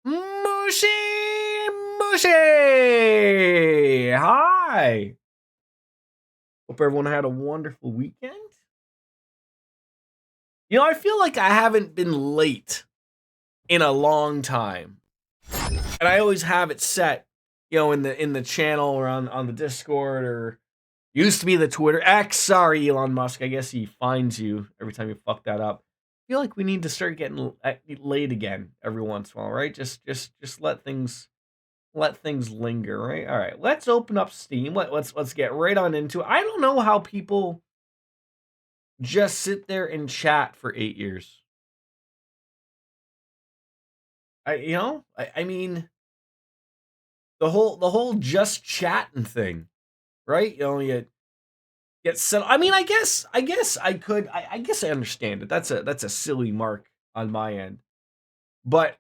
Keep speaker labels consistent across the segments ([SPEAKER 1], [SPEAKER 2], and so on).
[SPEAKER 1] Mushy! Mushy! Hi! Hope everyone had a wonderful weekend. You know, I feel like I haven't been late in a long time. And I always have it set, in the channel or on the Discord or used to be the Twitter. X, sorry, Elon Musk. I guess he fines you every time you fuck that up. I feel like we need to start getting late again every once in a while, right? Just let things linger, right? All right, let's open up Steam. Let's get right on into it. I don't know how people just sit there and chat for 8 years. I mean, the whole just chatting thing, right? You get set. I mean, I guess I could. I guess I understand it. That's a silly mark on my end, but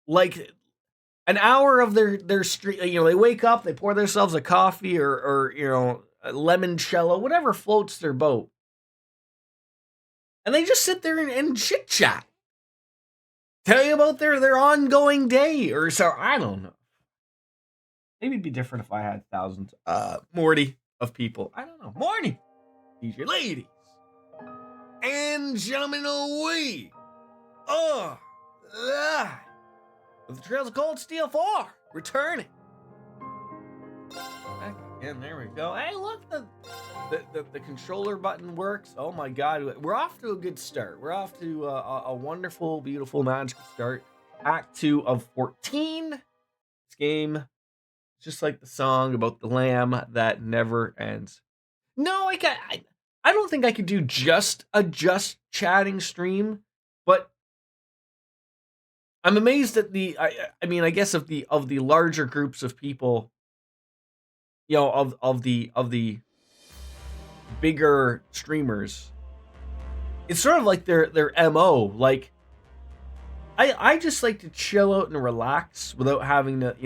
[SPEAKER 1] like an hour of their street, they wake up, they pour themselves a coffee or a limoncello, whatever floats their boat, and they just sit there and chit chat, tell you about their ongoing day or so. I don't know. Maybe it'd be different if I had thousands, Morty, of people. I don't know. Morning, these your ladies and gentlemen, away. With the Trails of Cold Steel 4 returning. Back again, there we go. Hey, look, the controller button works. Oh my god, we're off to a good start. We're off to a wonderful, beautiful, magical start. Act 2 of 14. This game is just like the song about the lamb that never ends. No, I don't think I could do just a chatting stream, but I'm amazed at I guess of the larger groups of people, of the bigger streamers. It's sort of like their MO. Like I just like to chill out and relax without having to,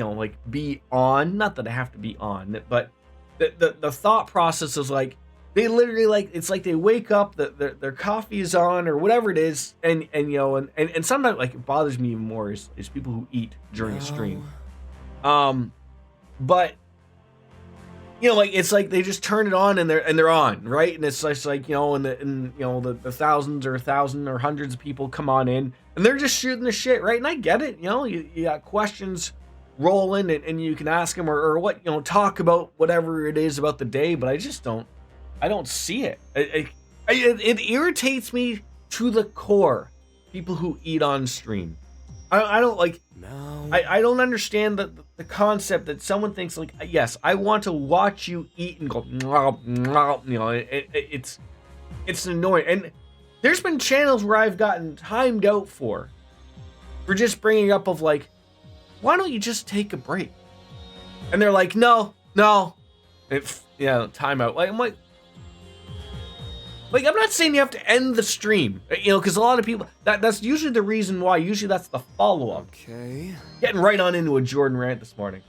[SPEAKER 1] be on. Not that I have to be on, but the thought process is like they literally it's like they wake up, their coffee is on or whatever it is, and sometimes it bothers me even more is people who eat during a stream. But it's like they just turn it on and they're on, right? And it's just like the thousands or 1,000 or hundreds of people come on in and they're just shooting the shit, right? And I get it, you got questions rolling and you can ask them or what talk about whatever it is about the day, but I don't see it. It irritates me to the core. People who eat on stream. I don't like. No. I don't understand the concept that someone thinks like, yes, I want to watch you eat and go. It's annoying. And there's been channels where I've gotten timed out for just bringing up of like, why don't you just take a break? And they're like, no, timeout. Like I'm like. I'm not saying you have to end the stream, because a lot of people, that's usually the reason why. Usually that's the follow-up. Okay. Getting right on into a Jordan rant this morning.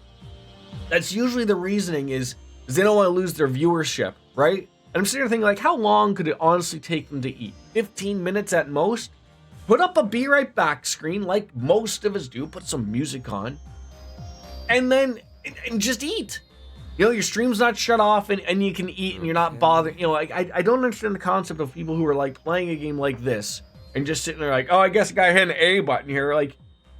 [SPEAKER 1] That's usually the reasoning is they don't want to lose their viewership, right? And I'm sitting there thinking, like, how long could it honestly take them to eat? 15 minutes at most? Put up a be right back screen like most of us do. Put some music on. And then and just eat. Your stream's not shut off and you can eat and you're not bothered. I don't understand the concept of people who are like playing a game like this and just sitting there like, oh, I guess I gotta hit an A button here. Like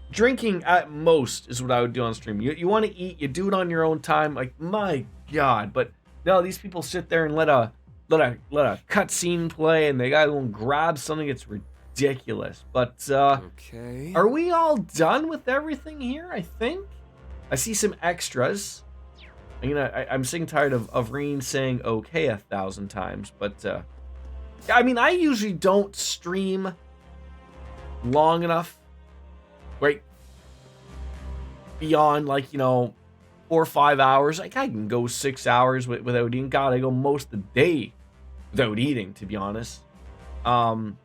[SPEAKER 1] drinking at most is what I would do on stream. You want to eat, you do it on your own time. Like my God, but no, these people sit there and let a cutscene play and they gotta go and grab something. It's ridiculous. But are we all done with everything here? I think I see some extras. I'm sick and tired of Reen saying okay 1,000 times, but I mean, I usually don't stream long enough, right? Beyond 4 or 5 hours. Like I can go 6 hours without eating. God, I go most of the day without eating, to be honest. But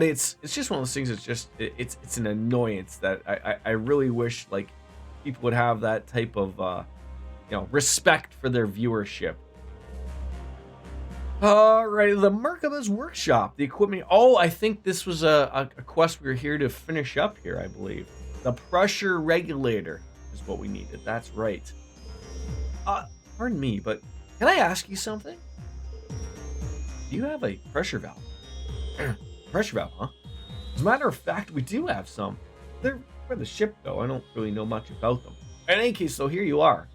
[SPEAKER 1] it's just one of those things. It's an annoyance that I really wish people would have that type of respect for their viewership. All right, the Merkaba's workshop, the equipment. Oh, I think this was a quest we were here to finish up here, I believe. The pressure regulator is what we needed. That's right. Pardon me, but can I ask you something? Do you have a pressure valve? Pressure valve, huh? As a matter of fact, we do have some. They're for the ship, though. I don't really know much about them. In any case, though, here you are.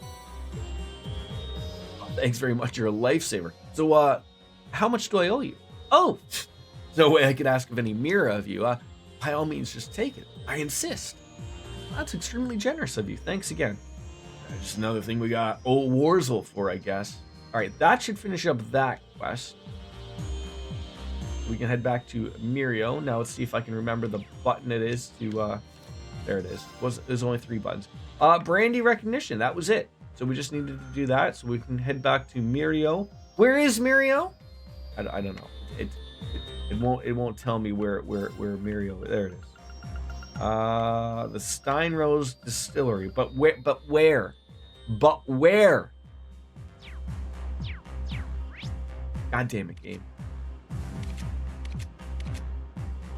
[SPEAKER 1] Oh, thanks very much. You're a lifesaver. So, how much do I owe you? Oh, no way I could ask of any mirror of you. By all means, just take it. I insist. That's extremely generous of you. Thanks again. Just another thing we got old Warzel for, I guess. All right, that should finish up that quest. We can head back to Mirio. Now let's see if I can remember the button it is to, there it is. There's only 3 buttons. Brandy recognition, that was it. So we just needed to do that so we can head back to Mirio. Where is Mirio? I don't know. It won't tell me where Mirio, there it is. The Steinrose Distillery, but where? God damn it, game.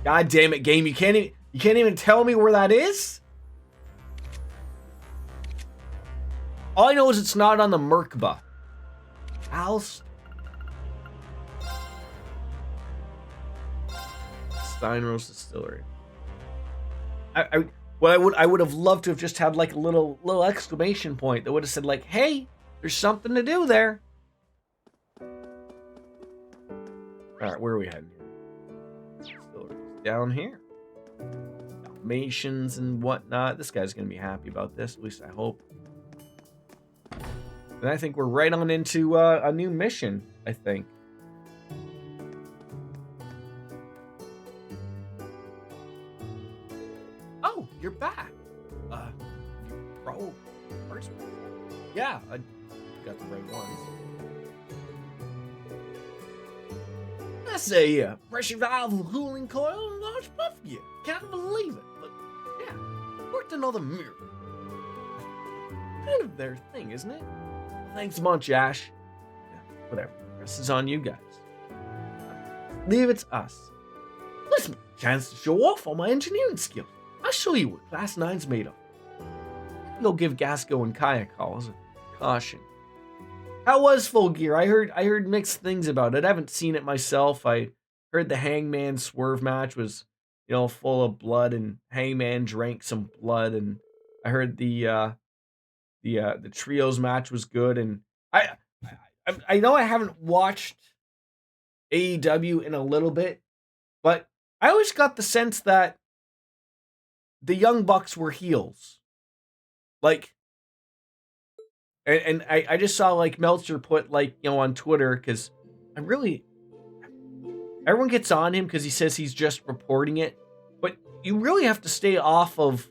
[SPEAKER 1] God damn it, game. You can't even tell me where that is? All I know is it's not on the Merkaba. Steinrose Distillery. I would have loved to have just had like a little exclamation point that would have said like, "Hey, there's something to do there." All right, where are we heading here? Down here. Dalmatians and whatnot. This guy's gonna be happy about this. At least I hope. And I think we're right on into a new mission. I think. You're back. First one. Yeah, I got the right ones. That's a pressure valve cooling coil and large puff gear. Can't believe it, but yeah, worked another mirror. Kind of their thing, isn't it? Thanks a bunch, Ash. Yeah, whatever. The rest is on you guys. Leave it to us. Listen, chance to show off all my engineering skills. I'll show you what Class 9's made of. Go give Gasco and Kai a call as a caution. How was Full Gear? I heard mixed things about it. I haven't seen it myself. I heard the Hangman Swerve match was, full of blood, and Hangman drank some blood, and I heard the trios match was good, and I know I haven't watched AEW in a little bit, but I always got the sense that the Young Bucks were heels. Like, and I just saw like Meltzer put on Twitter, because everyone gets on him because he says he's just reporting it, but you really have to stay off of,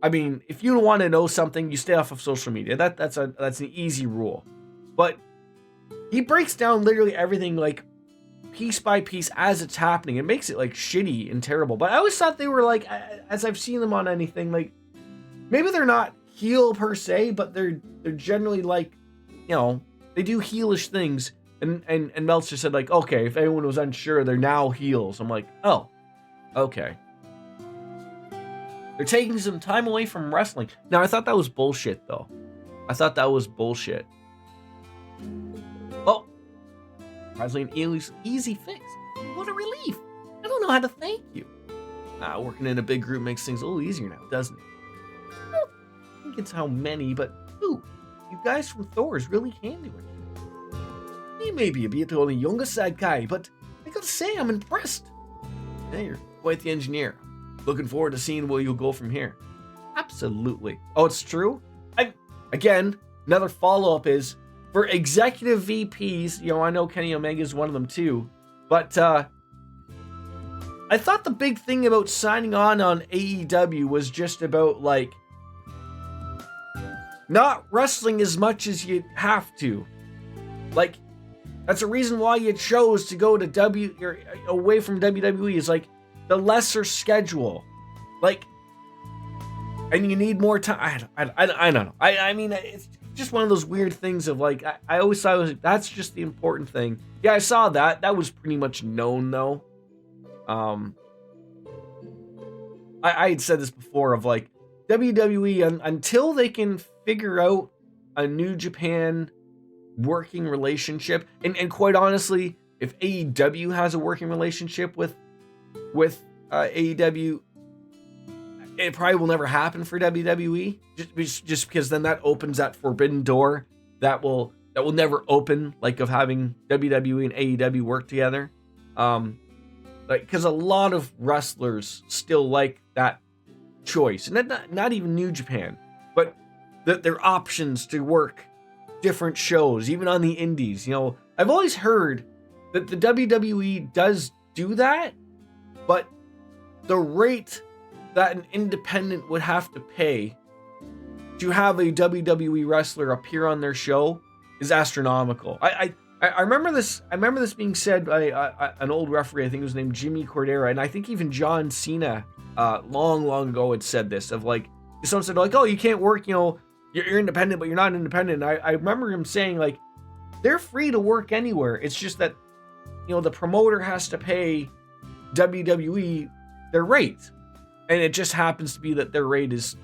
[SPEAKER 1] if you want to know something, you stay off of social media. That's an easy rule. But he breaks down literally everything like piece by piece as it's happening. It makes it like shitty and terrible. But I always thought they were like, as I've seen them on anything, like maybe they're not heel per se, but they're generally like, they do heelish things. And Meltzer said like, okay, if anyone was unsure, they're now heels. I'm like, oh, okay. They're taking some time away from wrestling. Now, I thought that was bullshit, though. I thought that was bullshit. Oh, surprisingly an easy fix. What a relief. I don't know how to thank you. Working in a big group makes things a little easier now, doesn't it? I don't think it's how many, but ooh, you guys from Thor's really can do it. He may be a bit on the younger side, Kai, but I gotta say, I'm impressed. Yeah, you're quite the engineer. Looking forward to seeing where you'll go from here. Absolutely. Oh, it's true? Again, another follow-up is, for executive VPs, I know Kenny Omega is one of them too, but I thought the big thing about signing on AEW was just about, like, not wrestling as much as you have to. Like, that's a reason why you chose to go to away from WWE, is like the lesser schedule. Like, and you need more time. I don't know. just one of those weird things of like, I always thought it was, that's just the important thing. Yeah, I saw that. That was pretty much known though. I had said this before of like WWE until they can figure out a New Japan working relationship, and quite honestly, if AEW has a working relationship with AEW, it probably will never happen for WWE. Just because then that opens that forbidden door that will never open, like of having WWE and AEW work together. Like because a lot of wrestlers still like that choice, and not even New Japan, but their options to work different shows, even on the indies. You know, I've always heard that the WWE does do that, but the rate that an independent would have to pay to have a WWE wrestler appear on their show is astronomical. I remember this. I remember this being said by an old referee. I think it was named Jimmy Cordera, and I think even John Cena, long ago, had said this. Of like, someone said like, "Oh, you can't work. You know, you're independent, but you're not independent." And I remember him saying like, they're free to work anywhere. It's just that, you know, the promoter has to pay WWE their rate, and it just happens to be that their rate is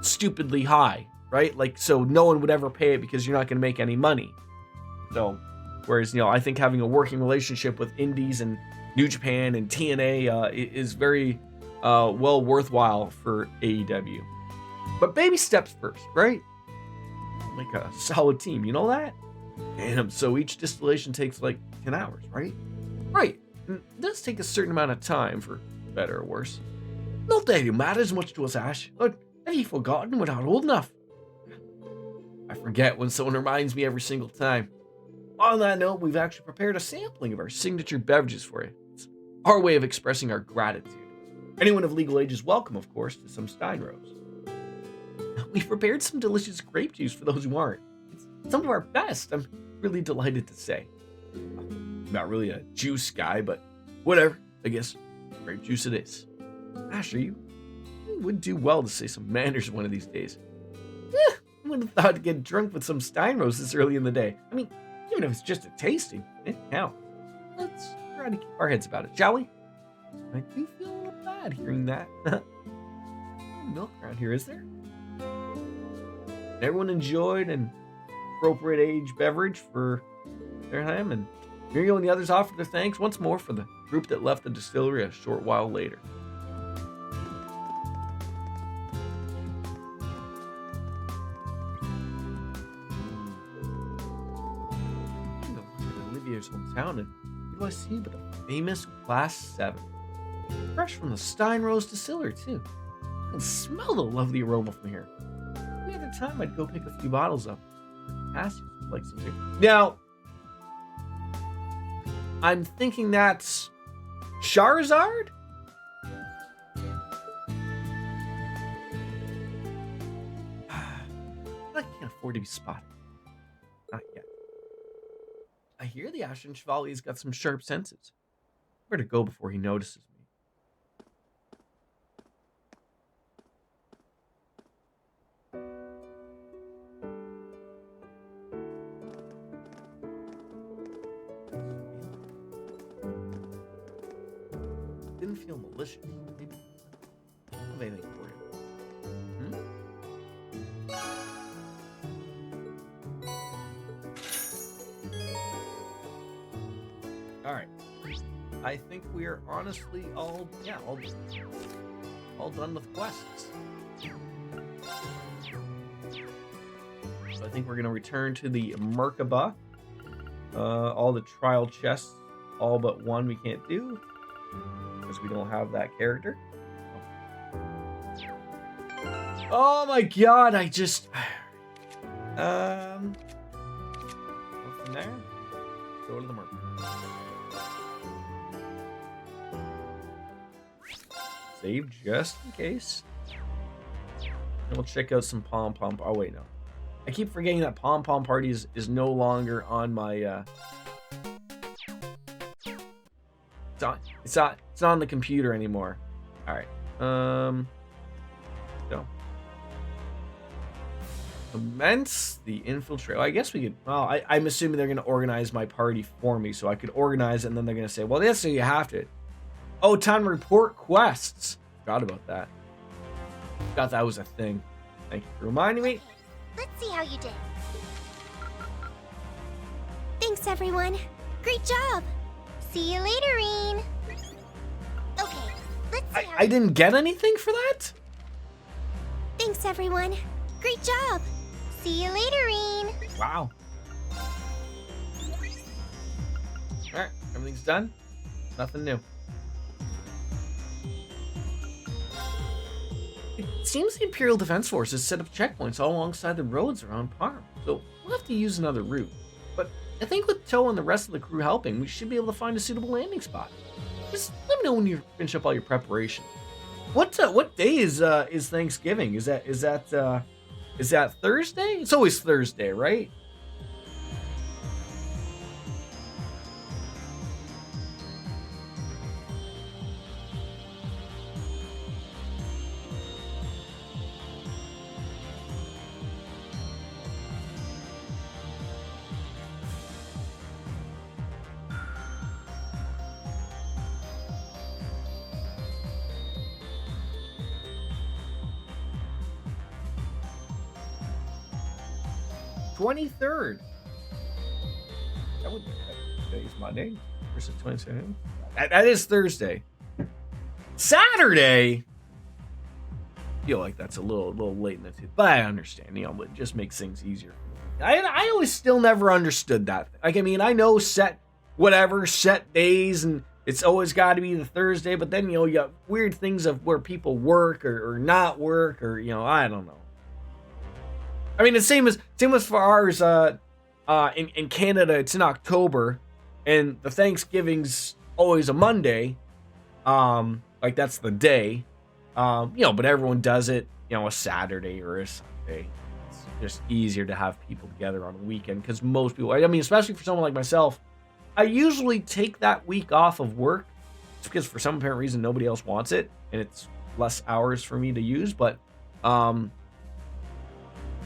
[SPEAKER 1] stupidly high, right? Like, so no one would ever pay it because you're not going to make any money. So, whereas, you know, I think having a working relationship with Indies and New Japan and TNA is very well worthwhile for AEW. But baby steps first, right? Like a solid team, you know that? Damn, so each distillation takes like 10 hours, right? Right. And it does take a certain amount of time, for better or worse. Not that it matters much to us, Ash. But have you forgotten we're not old enough? I forget when someone reminds me every single time. On that note, we've actually prepared a sampling of our signature beverages for you. It's our way of expressing our gratitude. Anyone of legal age is welcome, of course, to some Steinrose. We've prepared some delicious grape juice for those who aren't. It's some of our best, I'm really delighted to say. I'm not really a juice guy, but whatever. I guess grape juice it is. Ash, you would do well to say some manners one of these days. I would have thought to get drunk with some Steinrose this early in the day. I mean, even if it's just a tasting, it counts. Let's try to keep our heads about it, shall we? I do feel a little bad hearing that. No milk around here, is there? Everyone enjoyed an appropriate age beverage for their time, and Muriel and the others offered their thanks once more for the group that left the distillery a short while later. Olivier's hometown, and what do I see but the famous Class 7? Fresh from the Steinrose distiller, too. I can smell the lovely aroma from here. Any other time, I'd go pick a few bottles up. Cassius would like some too. Now, I'm thinking that's Charizard? I can't afford to be spotted. Not yet. I hear the Ashen Chevalier's got some sharp senses. Where to go before he notices me? Didn't feel malicious. Maybe I don't have anything for you. All right. I think we are honestly all done with quests. So I think we're gonna return to the Merkaba. All the trial chests, all but one we can't do because we don't have that character. Oh my god! I just go from there. Go to the Merkaba. Save just in case. And we'll check out some Pom Pom. Oh wait, no. I keep forgetting that Pom Pom Party is no longer on my it's not on the computer anymore. Alright. So Commence the infiltrate. Well, I guess we could. Well, I'm assuming they're going to organize my party for me, so I could organize, and then they're going to say, "Well, that's so you have to." Oh, time to report quests. Forgot about that. Forgot that was a thing. Thank you for reminding me.
[SPEAKER 2] Let's see how you did. Thanks, everyone. Great job. See you later, Reen. Okay, let's see
[SPEAKER 1] I didn't get anything for that?
[SPEAKER 2] Thanks, everyone. Great job. See you later, Reen.
[SPEAKER 1] Wow. Alright, everything's done. Nothing new. It seems the Imperial Defense Forces set up checkpoints all alongside the roads around Parm, so we'll have to use another route. But I think with Toe and the rest of the crew helping, we should be able to find a suitable landing spot. Just let me know when you finish up all your preparation. What day is Thanksgiving? Is that Thursday? It's always Thursday, right? $23rd. Today's Monday versus 22nd. That is Thursday. Saturday. I feel like that's a little late in the tooth, but I understand. It just makes things easier. I always still never understood that. Like, I mean, I know set days, and it's always got to be the Thursday. But then you got weird things of where people work or not work, or I don't know. I mean, the same as for ours. In Canada, it's in October, and the Thanksgiving's always a Monday. Like that's the day. But everyone does it, a Saturday or a Sunday. It's just easier to have people together on a weekend because most people. I mean, especially for someone like myself, I usually take that week off of work. It's because for some apparent reason nobody else wants it, and it's less hours for me to use. But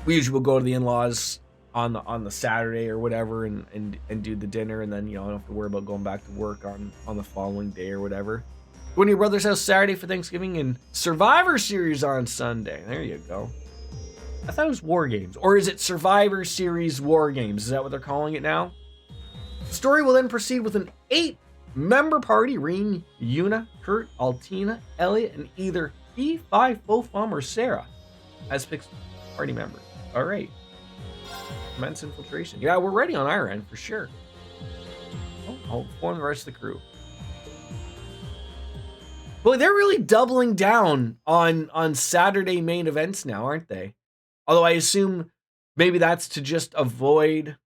[SPEAKER 1] we usually will go to the in-laws on the Saturday or whatever and do the dinner, and then I don't have to worry about going back to work on the following day or whatever. Going to your brother's house Saturday for Thanksgiving and Survivor Series on Sunday. There you go. I thought it was War Games. Or is it Survivor Series War Games? Is that what they're calling it now? The story will then proceed with an 8-member party. Reen, Yuna, Kurt, Altina, Elliot, and either E5, Fofum, or Sarah as picked party members. All right. Commence infiltration. Yeah, we're ready on our end for sure. I'll inform the rest of the crew. Boy, they're really doubling down on Saturday main events now, aren't they? Although I assume maybe that's to just avoid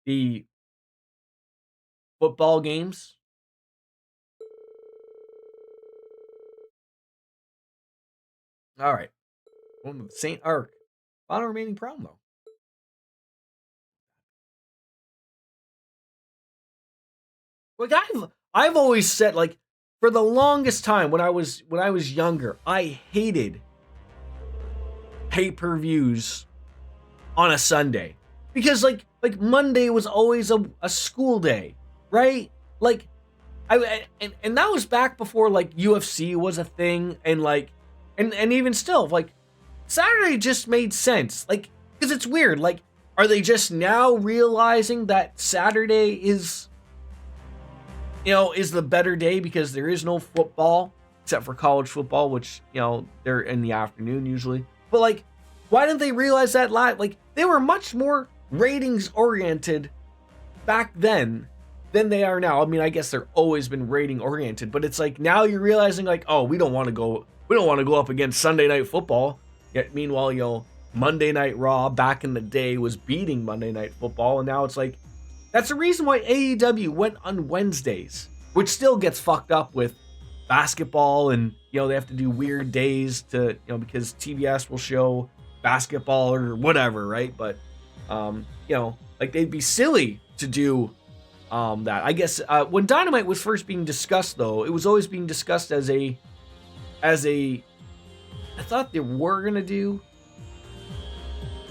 [SPEAKER 1] the football games. All right. St. Arc. Final remaining problem, though. Like I've always said, like, for the longest time when I was younger, I hated pay-per-views on a Sunday because like Monday was always a school day, right? Like and that was back before like UFC was a thing, and like and even still like Saturday just made sense, like, because it's weird. Like, are they just now realizing that Saturday is the better day because there is no football except for college football, which, they're in the afternoon usually. But like, why didn't they realize that like they were much more ratings oriented back then than they are now? I mean, I guess they're always been rating oriented, but it's like now you're realizing like, oh, we don't want to go up against Sunday Night Football. Yet meanwhile, Monday Night Raw back in the day was beating Monday Night Football, and now it's like, that's the reason why AEW went on Wednesdays, which still gets fucked up with basketball, and they have to do weird days to because TBS will show basketball or whatever, right? But like they'd be silly to do that. I guess when Dynamite was first being discussed, though, it was always being discussed as a I thought they were gonna do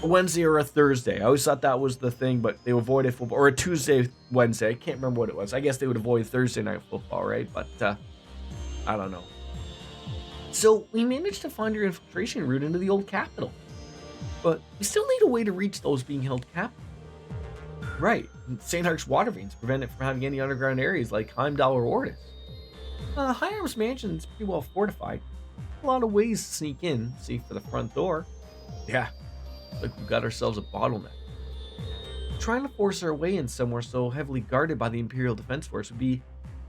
[SPEAKER 1] a Wednesday or a Thursday. I always thought that was the thing, but they avoided football. Or a Tuesday, Wednesday. I can't remember what it was. I guess they would avoid Thursday night football, right? But I don't know. So we managed to find your infiltration route into the old capital. But we still need a way to reach those being held captive. Right. St. Hark's water veins prevent it from having any underground areas like Heimdall or Ordis. High Arms Mansion is pretty well fortified. A lot of ways to sneak in, safe for the front door. Yeah, like we've got ourselves a bottleneck. Trying to force our way in somewhere so heavily guarded by the Imperial Defense Force would be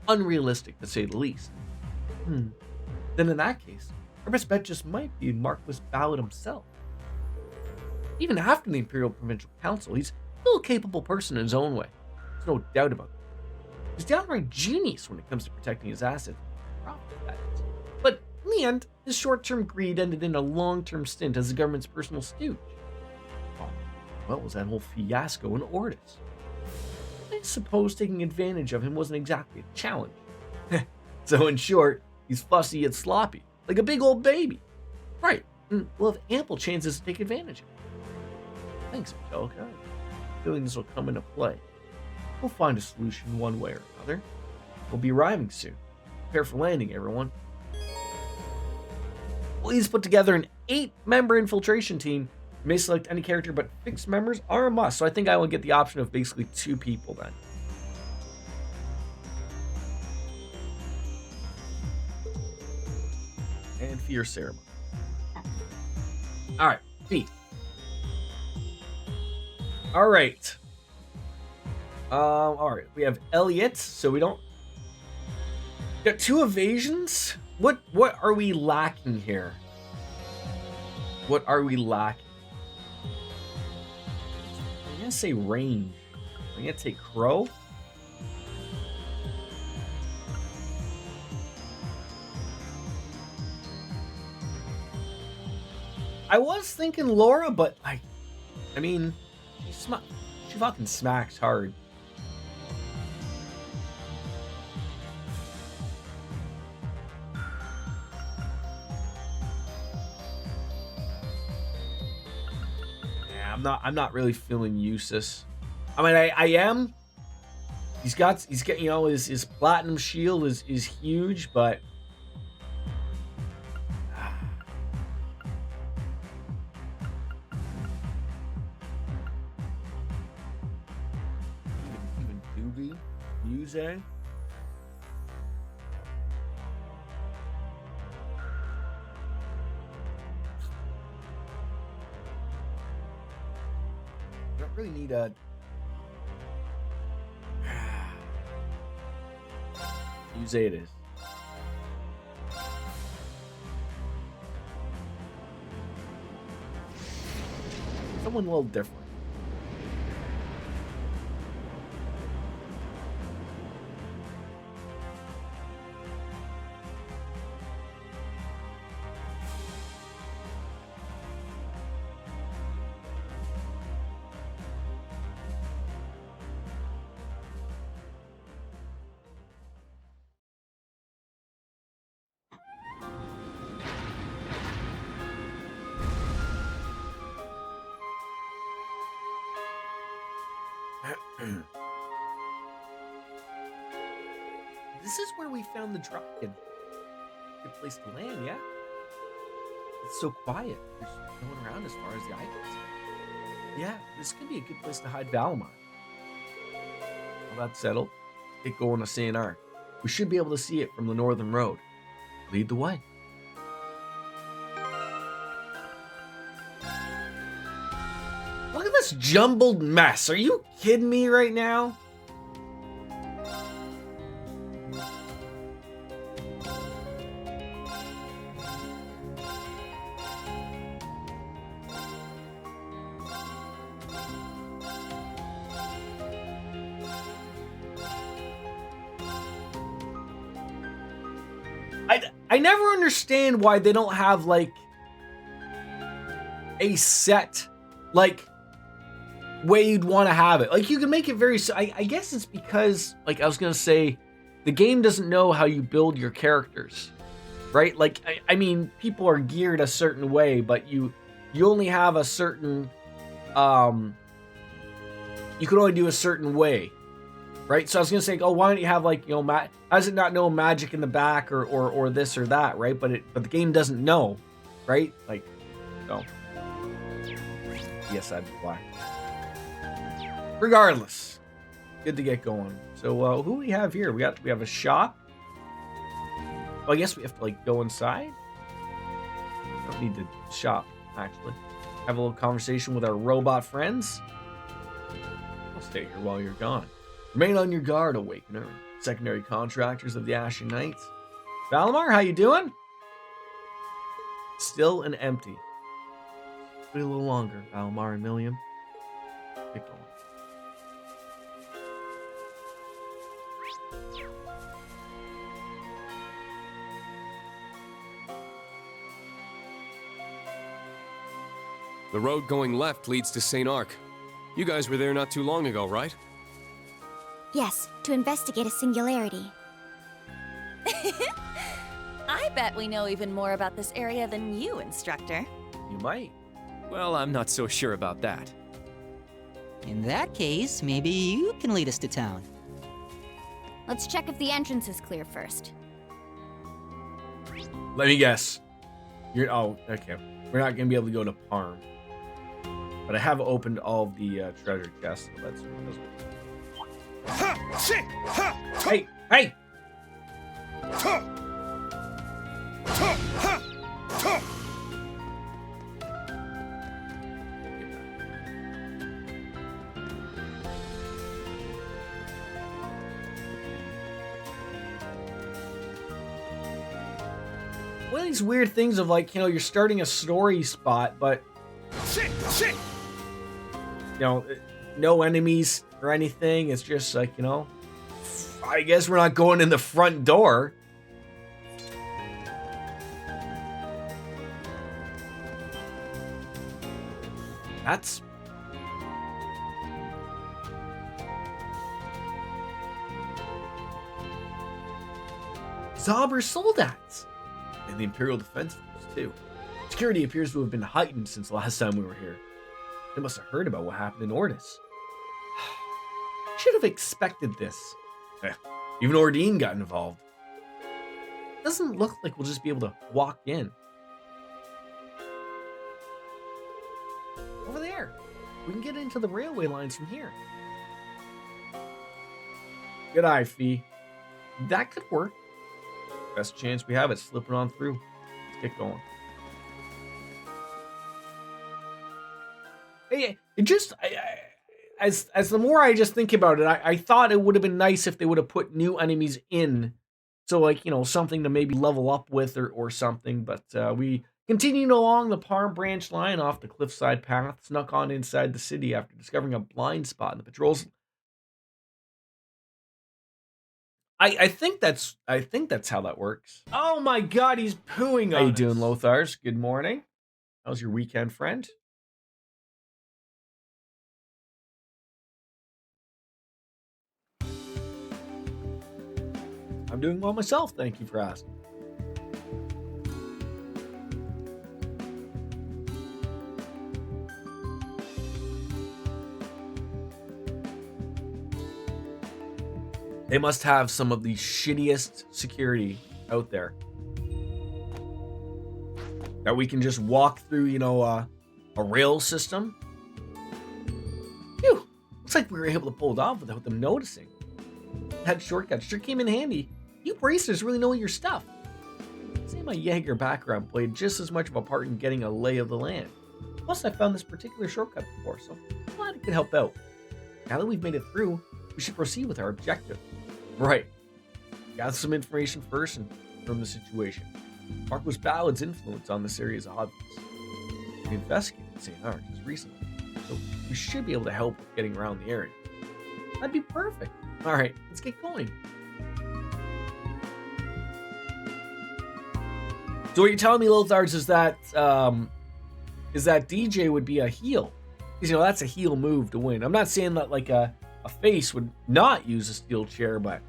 [SPEAKER 1] unrealistic, to say the least. Then in that case, our best bet just might be Marquis Ballard himself. Even after the Imperial Provincial Council, he's still a capable person in his own way. There's no doubt about that. He's downright genius when it comes to protecting his assets. But in the end, his short-term greed ended in a long-term stint as the government's personal stooge. What was that whole fiasco in Ordis? I suppose taking advantage of him wasn't exactly a challenge. So in short, he's fussy yet sloppy, like a big old baby. Right, and we'll have ample chances to take advantage of it. Thanks, Angelica. I'm feeling this will come into play. We'll find a solution one way or another. We'll be arriving soon. Prepare for landing, everyone. Please put together an 8-member infiltration team. You may select any character, but fixed members are a must. So I think I will get the option of basically 2 people then. And fear ceremony. All right, feet. All right. All right. We have Elliot, so we don't. Got 2 evasions. What are we lacking here? What are we lacking? I'm gonna say range. I'm gonna take Crow. I was thinking Laura, but I mean, she fucking smacks hard. I'm not really feeling Eustace. I mean, I am. He's got, you know, his platinum shield is huge, but even Doobie, Yuze. Really need a use it is. Someone a little different. This is where we found the dragon. Good place to land, yeah? It's so quiet. There's no one around as far as the eye can see. Yeah, this could be a good place to hide Valimar. Well, that's settled. Get going to St. Ark. We should be able to see it from the northern road. Lead the way. Look at this jumbled mess. Are you kidding me right now? I never understand why they don't have like a set like way you'd want to have it. Like you can make it very. I guess it's because like I was gonna say, the game doesn't know how you build your characters, right? Like I mean, people are geared a certain way, but you only have a certain you could only do a certain way, right? So I was gonna say, oh, why don't you have like, you know, how does it not know magic in the back or this or that, right? But the game doesn't know, right? Like, no. Yes, that'd be why. Regardless, good to get going. So who we have here? We have a shop. Well, I guess we have to like go inside. Don't need to shop actually. Have a little conversation with our robot friends. I'll stay here while you're gone. Remain on your guard, Awakener. Secondary contractors of the Ashen Knights. Valimar, how you doing? Still and empty. Wait a little longer, Valimar and Milliam. Get going.
[SPEAKER 3] The road going left leads to St. Arc. You guys were there not too long ago, right?
[SPEAKER 2] Yes, to investigate a singularity.
[SPEAKER 4] I bet we know even more about this area than you, Instructor.
[SPEAKER 1] You might.
[SPEAKER 3] Well, I'm not so sure about that.
[SPEAKER 5] In that case, maybe you can lead us to town.
[SPEAKER 2] Let's check if the entrance is clear first.
[SPEAKER 1] Let me guess. Oh, okay. We're not gonna be able to go to Parm. But I have opened all the treasure chests, so that's Hey! Hey! One of these weird things of like, you know, you're starting a story spot, but you know, no enemies or anything. It's just like, you know, I guess we're not going in the front door. That's Zauber Soldats and the Imperial Defense Force too. Security appears to have been heightened since the last time we were here. They must have heard about what happened in Ordis. Should have expected this. Even Ordine got involved. Doesn't look like we'll just be able to walk in. Over there. We can get into the railway lines from here. Good eye, Fee. That could work. Best chance we have at slipping on through. Let's get going. It just, as the more I just think about it, I thought it would have been nice if they would have put new enemies in. So like, you know, something to maybe level up with or something. But we continued along the Parm branch line off the cliffside path, snuck on inside the city after discovering a blind spot in the patrols. I think that's how that works. Oh my god, he's pooing on us. How you doing, Lothars? Good morning. How's your weekend, friend? I'm doing well myself, thank you for asking. They must have some of the shittiest security out there. That we can just walk through, you know, a rail system. Phew! Looks like we were able to pull it off without them noticing. That shortcut sure came in handy. You bracers really know your stuff. I'd say my Jaeger background played just as much of a part in getting a lay of the land. Plus, I found this particular shortcut before, so I'm glad it could help out. Now that we've made it through, we should proceed with our objective. Right. Gather some information first and from the situation. Marcos Ballad's influence on this area is obvious. We investigated St. Arc just recently, so we should be able to help with getting around the area. That'd be perfect. All right, let's get going. So what you're telling me, Lothars, is that DJ would be a heel? Because, you know, that's a heel move to win. I'm not saying that like a face would not use a steel chair, but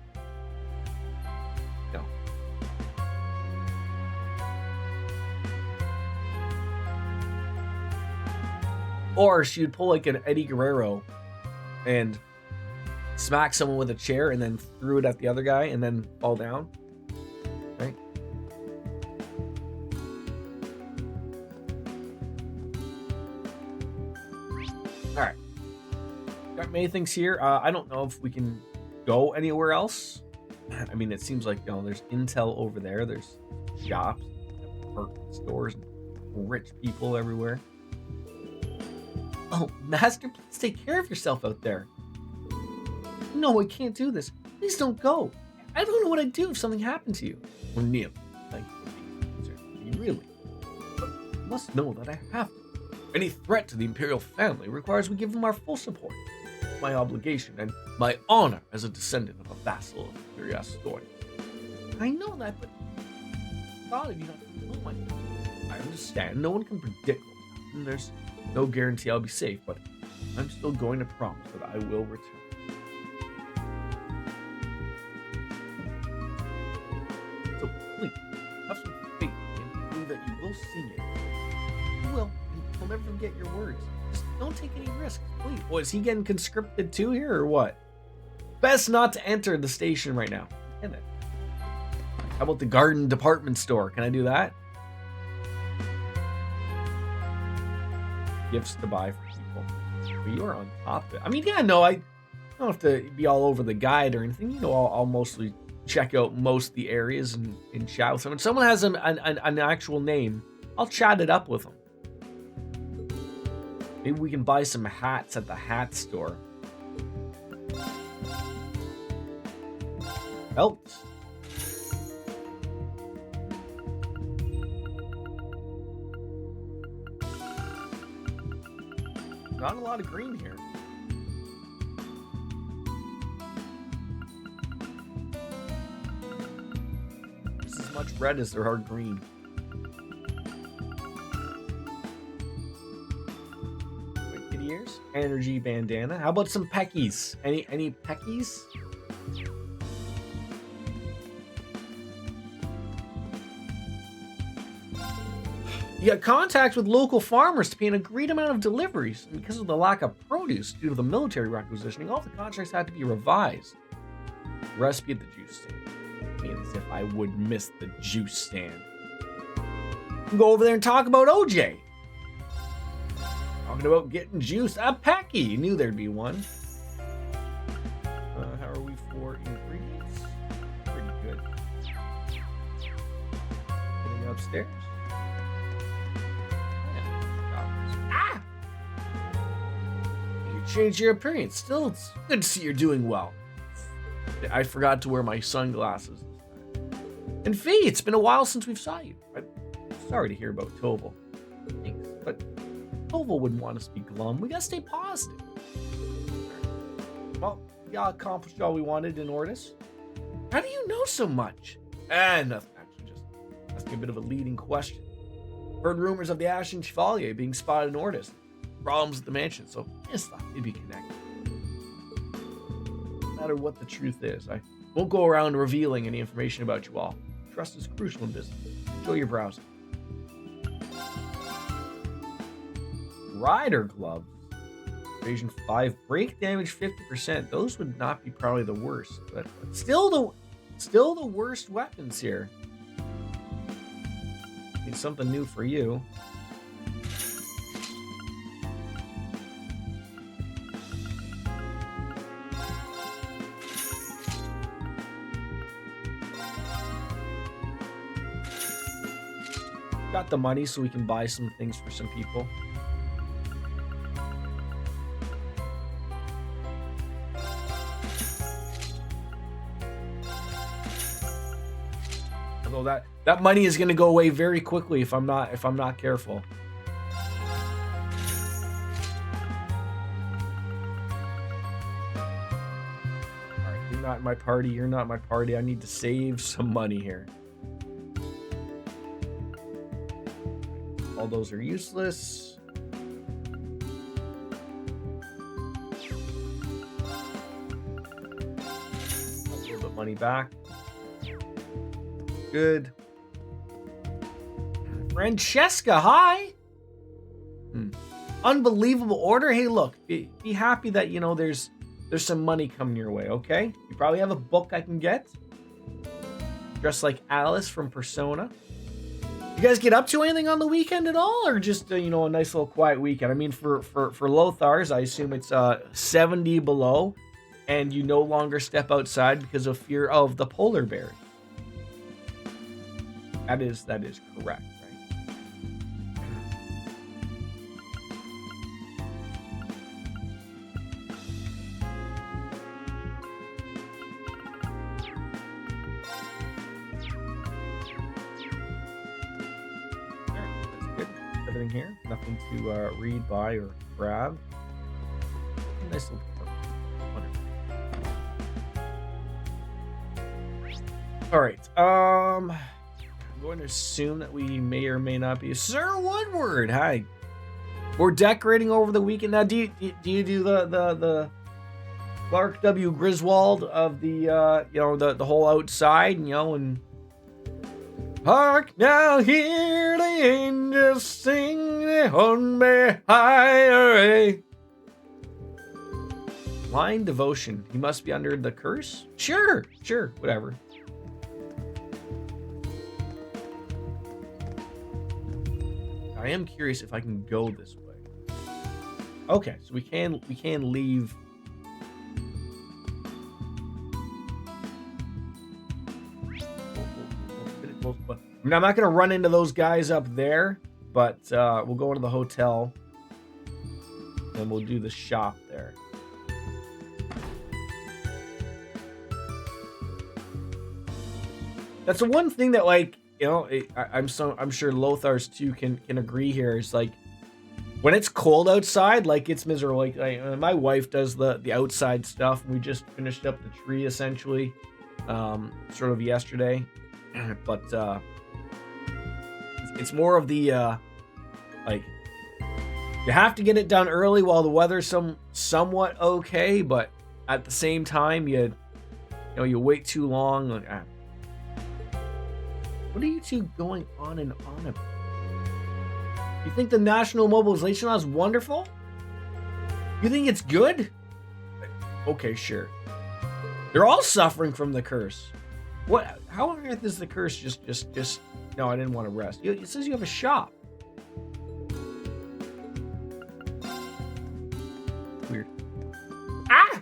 [SPEAKER 1] no. Or she would pull like an Eddie Guerrero and smack someone with a chair and then threw it at the other guy and then fall down. Right? Alright. Got many things here. I don't know if we can go anywhere else. I mean, it seems like, there's intel over there. There's shops, stores, and rich people everywhere. Oh, Master, please take care of yourself out there. No, I can't do this. Please don't go. I don't know what I'd do if something happened to you. Or Neil, thank you for being concerned. Really. But you must know that I have to. Any threat to the Imperial family requires we give them our full support. It's my obligation and my honor as a descendant of a vassal of Imperial story. I know that, but I thought of you not to know my. I understand. No one can predict what will happen. There's no guarantee I'll be safe, but I'm still going to promise that I will return. So please, have some faith and believe that you will see it. You will, and you'll never forget your words. Just don't take any risks, please. Oh, is he getting conscripted too here, or what? Best not to enter the station right now. Can it? How about the garden department store? Can I do that? Gifts to buy for people. But you are on top of it. I mean, yeah, no, I don't have to be all over the guide or anything. I'll mostly check out most of the areas and chat with someone. If someone has an actual name, I'll chat it up with them. Maybe we can buy some hats at the hat store. Belts. Not a lot of green here. There's as much red as there are green. Wait, kitty ears? Energy bandana. How about some peckies? Any peckies? You got contact with local farmers to pay an agreed amount of deliveries. And because of the lack of produce due to the military requisitioning, all the contracts had to be revised. Recipe at the juice stand. I mean, as if I would miss the juice stand. We can go over there and talk about OJ. Talking about getting juice. A Pecky. You knew there'd be one. How are we for ingredients? Pretty good. Getting upstairs. Change your appearance. Still, it's good to see you're doing well. I forgot to wear my sunglasses. And Fee, it's been a while since we've saw you. I'm sorry to hear about Toval. Thanks, but Toval wouldn't want us to be glum. We gotta stay positive. Well, we accomplished all we wanted in Ortis. How do you know so much? Nothing. Actually, just asking a bit of a leading question. Heard rumors of the Ashen Chevalier being spotted in Ortis. Problems at the mansion, so I just thought they'd be connected. No matter what the truth is, I won't go around revealing any information about you all. Trust is crucial in business. Enjoy your browsing. Rider gloves. Evasion 5, break damage 50%. Those would not be probably the worst, but still the worst weapons here. Need something new for you. Got the money so we can buy some things for some people. Although that money is going to go away very quickly if I'm not careful. All right, you're not my party. You're not my party. I need to save some money here. All those are useless. A little bit of money back. Good. Francesca, hi. Unbelievable order. Hey, look, be happy that, you know, there's some money coming your way, okay? You probably have a book I can get. Dressed like Alice from Persona. You guys get up to anything on the weekend at all, or just you know, a nice little quiet weekend? I mean, for Lothar's, I assume it's 70 below, and you no longer step outside because of fear of the polar bear. That is correct, right? Everything here, nothing to read, buy, or grab. Nice little wonderful. All right. I'm going to assume that we may or may not be. Sir Woodward, hi. We're decorating over the weekend now. Do you do the Clark W. Griswold of the you know, the whole outside, you know, and hark now, hear the angels sing the on me higher. Blind devotion. He must be under the curse? Sure, whatever. I am curious if I can go this way. Okay, so we can leave. I mean, I'm not going to run into those guys up there, but we'll go into the hotel and we'll do the shop there. That's the one thing that, like, you know, I'm sure Lothar's too can agree here, is like when it's cold outside, like it's miserable. Like my wife does the outside stuff. We just finished up the tree essentially, sort of yesterday, but it's more of the like you have to get it done early while the weather's somewhat okay, but at the same time you wait too long. Like, what are you two going on and on about? You think the National Mobilization Law is wonderful? You think it's good? Okay, sure. They're all suffering from the curse. What? How on earth is the curse just? No, I didn't want to rest. It says you have a shop. Weird. Ah!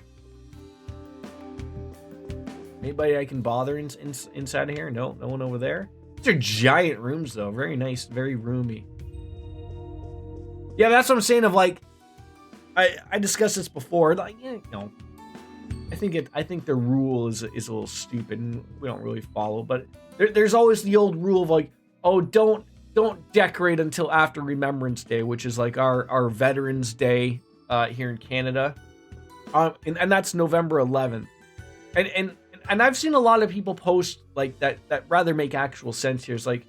[SPEAKER 1] Anybody I can bother inside of here? No one over there. These are giant rooms, though. Very nice, very roomy. Yeah, that's what I'm saying. Of like, I discussed this before. Like, you know, I think the rule is a little stupid, and we don't really follow. But there's always the old rule of like, oh, don't decorate until after Remembrance Day, which is like our Veterans Day here in Canada, and that's November 11th, and I've seen a lot of people post like that rather make actual sense here. It's like,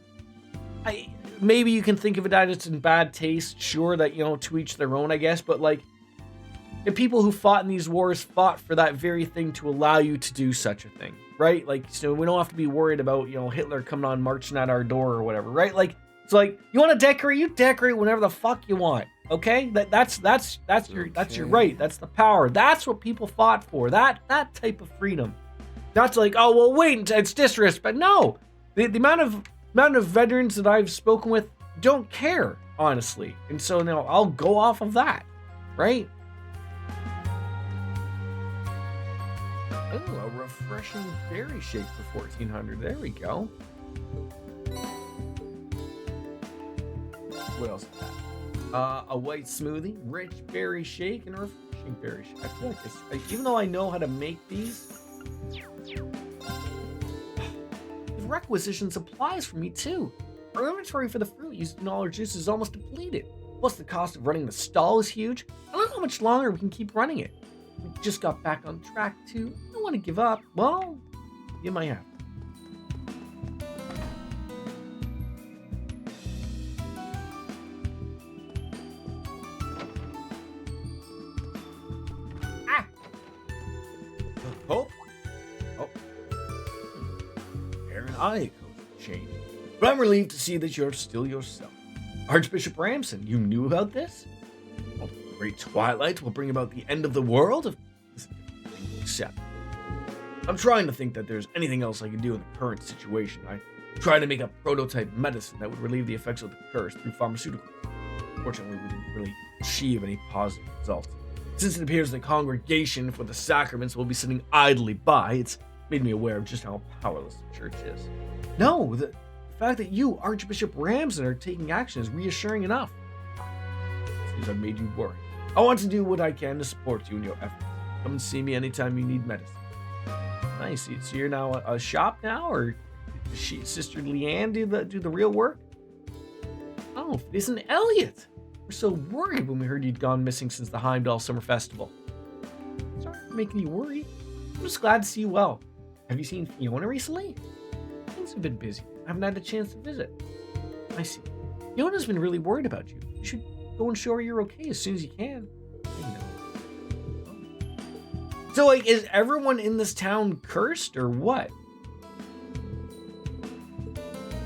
[SPEAKER 1] maybe you can think of it that it's in bad taste. Sure, that, you know, to each their own, I guess. But like, the people who fought in these wars fought for that very thing to allow you to do such a thing, right? Like, so we don't have to be worried about, you know, Hitler coming on marching at our door or whatever, right? Like, it's like, you want to decorate, you decorate whenever the fuck you want. Okay, that's your right. That's the power. That's what people fought for. That type of freedom. Not to like, oh well, wait, it's disrespect. No, the amount of veterans that I've spoken with don't care, honestly, and so now I'll go off of that, right? Oh, a refreshing berry shake for 1400. There we go. What else is that? A white smoothie, rich berry shake, and a refreshing berry shake. I feel like this, even though I know how to make these, the requisition supplies for me too. Our inventory for the fruit used in all our juices is almost depleted. Plus the cost of running the stall is huge. I don't know how much longer we can keep running it. We just got back on track too. I don't want to give up. Well, you might have. Oh. Aaron, I changed, but I'm relieved to see that you're still yourself. Archbishop Ramson, you knew about this? Well, the great twilight will bring about the end of the world. Except, I'm trying to think that there's anything else I can do in the current situation. I'm trying to make a prototype medicine that would relieve the effects of the curse through pharmaceuticals. Fortunately, we didn't really achieve any positive results. Since it appears the congregation for the sacraments will be sitting idly by, it's made me aware of just how powerless the church is. No, the fact that you, Archbishop Ramsden, are taking action is reassuring enough. Seems I've made you worry. I want to do what I can to support you in your efforts. Come and see me anytime you need medicine. Nice. So you're now a shop now, or does Sister Leanne do the real work? Oh, it isn't Elliot. We're so worried when we heard you'd gone missing since the Heimdall Summer Festival. Sorry for making you worry. I'm just glad to see you well. Have you seen Fiona recently? Things have been busy. I haven't had a chance to visit. I see. Fiona's been really worried about you. You should go and show her you're okay as soon as you can. I know. So, like, is everyone in this town cursed or what?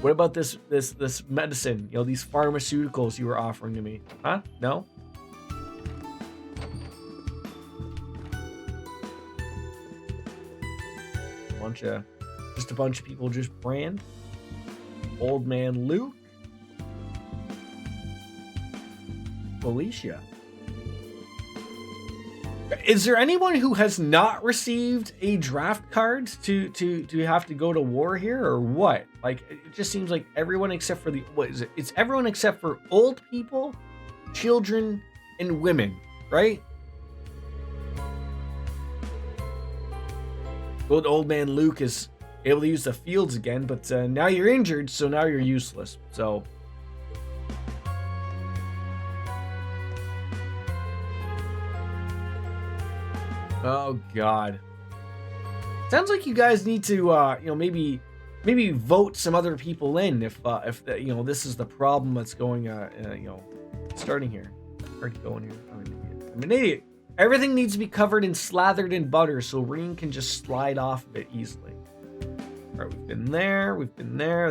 [SPEAKER 1] What about this medicine? You know, these pharmaceuticals you were offering to me? Huh? No? Just a bunch of people just praying. Old man Luke. Alicia. Is there anyone who has not received a draft card to have to go to war here, or what? Like, it just seems like everyone except for what is it? It's everyone except for old people, children, and women, right? Old man Luke is able to use the fields again, but now you're injured, so now you're useless. So. Oh God. Sounds like you guys need to, maybe vote some other people in if this is the problem that's going, starting here. Already going here. I'm an idiot. Everything needs to be covered and slathered in butter so Reen can just slide off of it easily. All right, we've been there.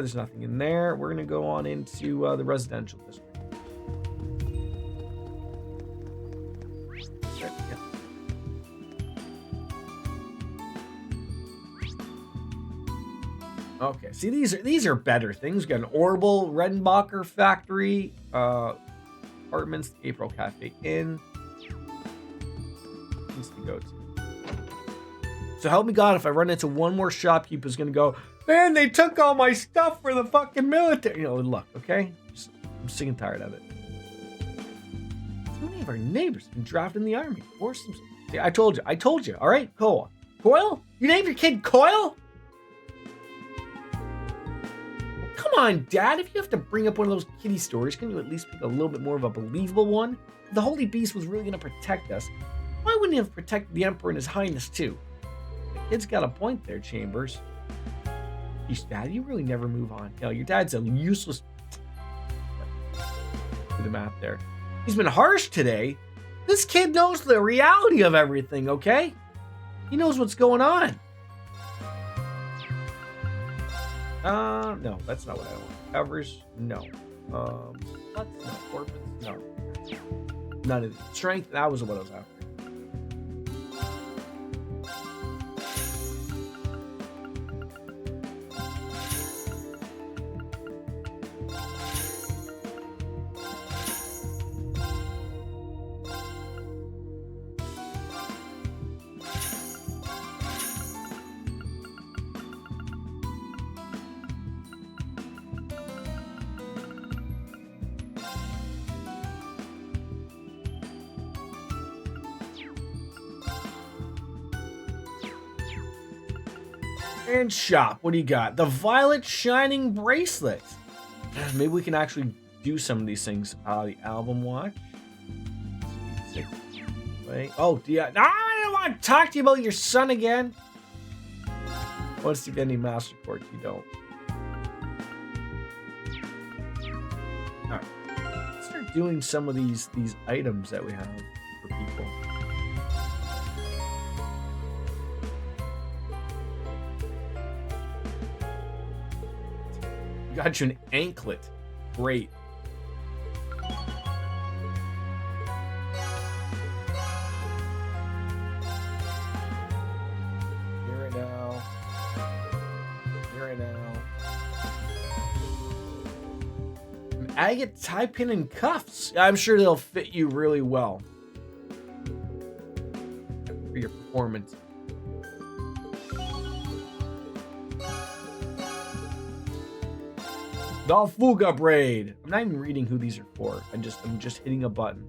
[SPEAKER 1] There's nothing in there. We're gonna go on into the residential district. Okay, see, these are better things. We got an Orbital Redenbacher factory, apartments, the April Cafe Inn. Needs to go to. So help me God, if I run into one more shopkeeper who's gonna go, man, they took all my stuff for the fucking military. Look, okay? I'm sick and tired of it. So many of our neighbors have been drafted in the army. See, I told you. All right, Coil. You named your kid Coil? Come on, Dad. If you have to bring up one of those kiddie stories, can you at least pick a little bit more of a believable one? If the Holy Beast was really going to protect us, why wouldn't he have protected the Emperor and His Highness, too? The kid's got a point there, Chambers. Jeez, Dad, you really never move on. Your dad's a useless... Do the math there. He's been harsh today. This kid knows the reality of everything, okay? He knows what's going on. No, that's not what I want. Covers, no. Guts, no. Orphans, no. None of these. Strength, that was what I was after. And shop. What do you got? The Violet Shining Bracelet. Maybe we can actually do some of these things. The album watch. Wait. Oh, I don't want to talk to you about your son again. What's the any master court? You don't. Alright. Let's start doing some of these items that we have for people. Got you an anklet. Great. right now. An agate tie pin and cuffs. I'm sure they'll fit you really well for your performance. The Fuga Braid. I'm not even reading who these are for. I'm just hitting a button.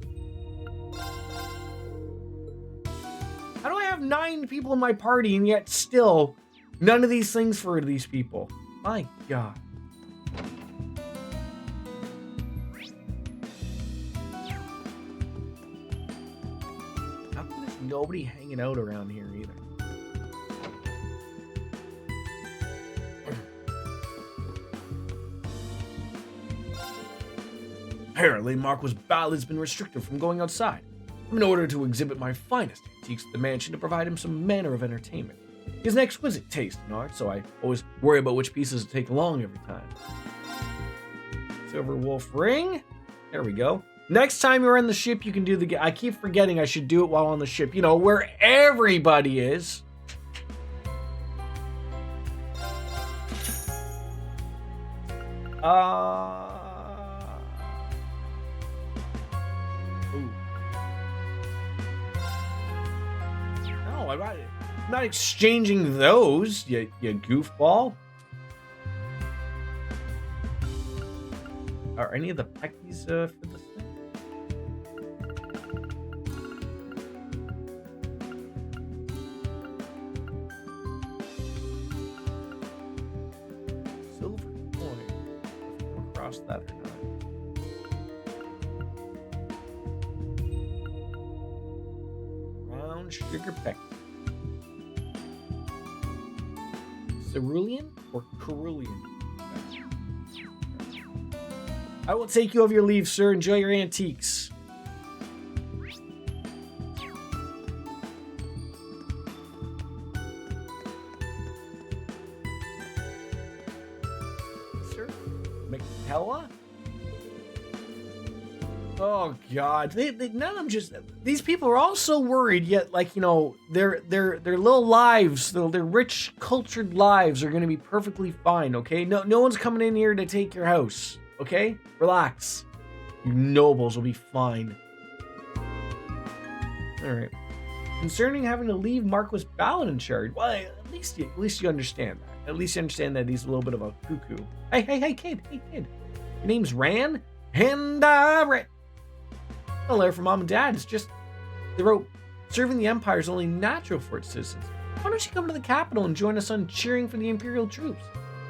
[SPEAKER 1] How do I have 9 people in my party and yet still none of these things for these people? My God. How come there's nobody hanging out around here either? Apparently, Marquis Ballard has been restricted from going outside. In order to exhibit my finest antiques at the mansion to provide him some manner of entertainment. He has an exquisite taste in art, so I always worry about which pieces to take along every time. Silver Wolf Ring. There we go. Next time you're on the ship, you can do the... I keep forgetting I should do it while on the ship. You know, where everybody is. Ooh. No, I'm not exchanging those, you goofball. Are any of the peckies for this thing? Silver coin. Come across that or not? Brown sugar peck. Cerulean or Cerulean? I will take you over your leave, sir. Enjoy your antiques. Sir? McKella? Oh God! None of them just. These people are all so worried. Yet, like, you know, their little lives, their rich, cultured lives, are going to be perfectly fine. Okay, no one's coming in here to take your house. Okay, relax. You nobles will be fine. All right. Concerning having to leave Marquis Ballard in charge, well, at least you understand that. At least you understand that he's a little bit of a cuckoo. Hey, kid. Your name's Ran, and a letter from Mom and Dad. It's just they wrote, serving the Empire is only natural for its citizens. Why don't you come to the capital and join us on cheering for the Imperial troops?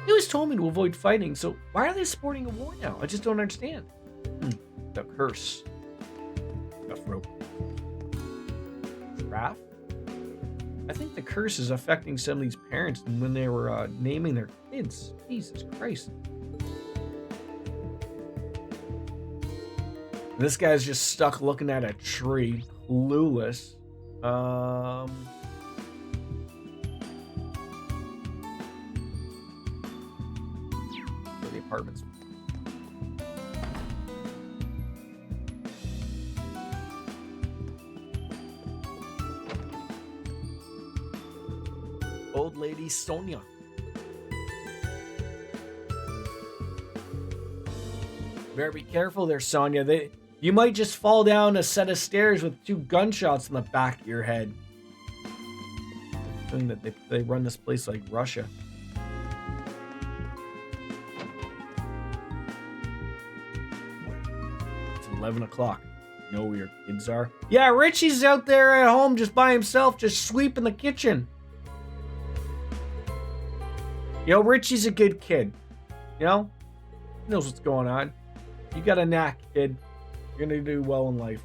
[SPEAKER 1] They always told me to avoid fighting, so why are they supporting a war now? I just don't understand. The curse. Enough rope. Giraffe? I think the curse is affecting some of these parents when they were naming their kids. Jesus Christ. This guy's just stuck looking at a tree, clueless. The apartments. Old lady Sonia. Better be careful there, Sonia. You might just fall down a set of stairs with 2 gunshots in the back of your head. Feeling that they run this place like Russia. It's 11 o'clock. You know where your kids are? Yeah, Richie's out there at home just by himself, just sweeping the kitchen. You know, Richie's a good kid. You know? He knows what's going on. You got a knack, kid. You're gonna do well in life.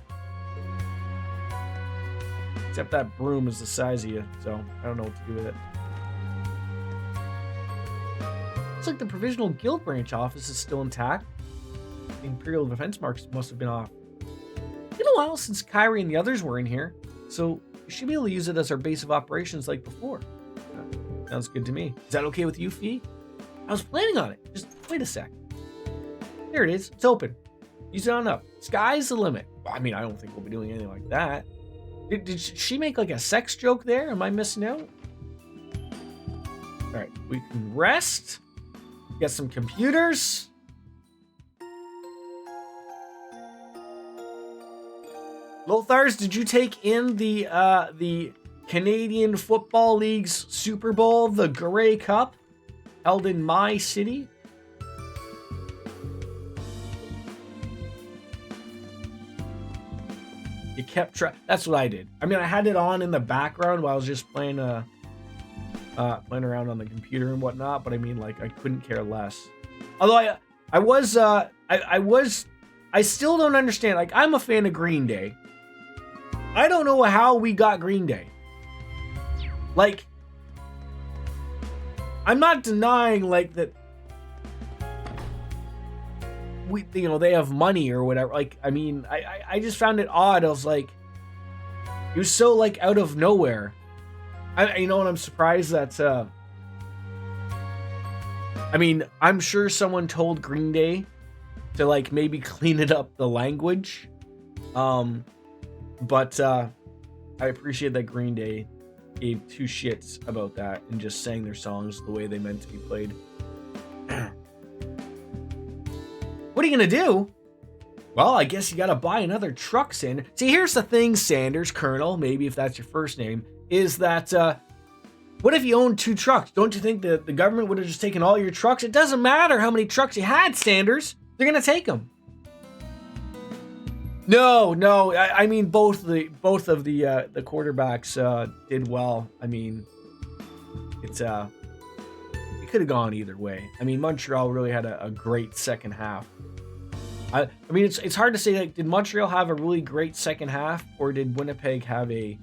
[SPEAKER 1] Except that broom is the size of you, so I don't know what to do with it. Looks like the Provisional Guild Branch office is still intact. The Imperial Defense Marks must have been off. It's been a while since Kyrie and the others were in here, so we should be able to use it as our base of operations like before. Sounds good to me. Is that okay with you, Fee? I was planning on it. Just wait a sec. There it is. It's open. Use it on up. Sky's the limit. Well, I mean, I don't think we'll be doing anything like that. Did she make like a sex joke there? Am I missing out? All right, we can rest. Get some computers. Lothars, did you take in the Canadian Football League's Super Bowl, the Grey Cup, held in my city? You kept track. That's what I did. I mean, I had it on in the background while I was just playing around on the computer and whatnot. But I mean, like, I couldn't care less. Although I still don't understand. Like, I'm a fan of Green Day. I don't know how we got Green Day. Like, I'm not denying, like, that they have money or whatever. Like, I mean, I just found it odd. I was like, it was so, like, out of nowhere. And I'm surprised that, I mean, I'm sure someone told Green Day to, like, maybe clean it up the language. But I appreciate that Green Day gave two shits about that and just sang their songs the way they meant to be played. What are you gonna do? Well, I guess you gotta buy another truck, Sanders. See, here's the thing, Sanders, Colonel, maybe if that's your first name, is that, what if you owned 2 trucks? Don't you think that the government would have just taken all your trucks? It doesn't matter how many trucks you had, Sanders. They're gonna take them. No, I mean both of the quarterbacks did well. I mean, it could have gone either way. I mean, Montreal really had a great second half. I mean, it's hard to say, like, did Montreal have a really great second half, or did Winnipeg have a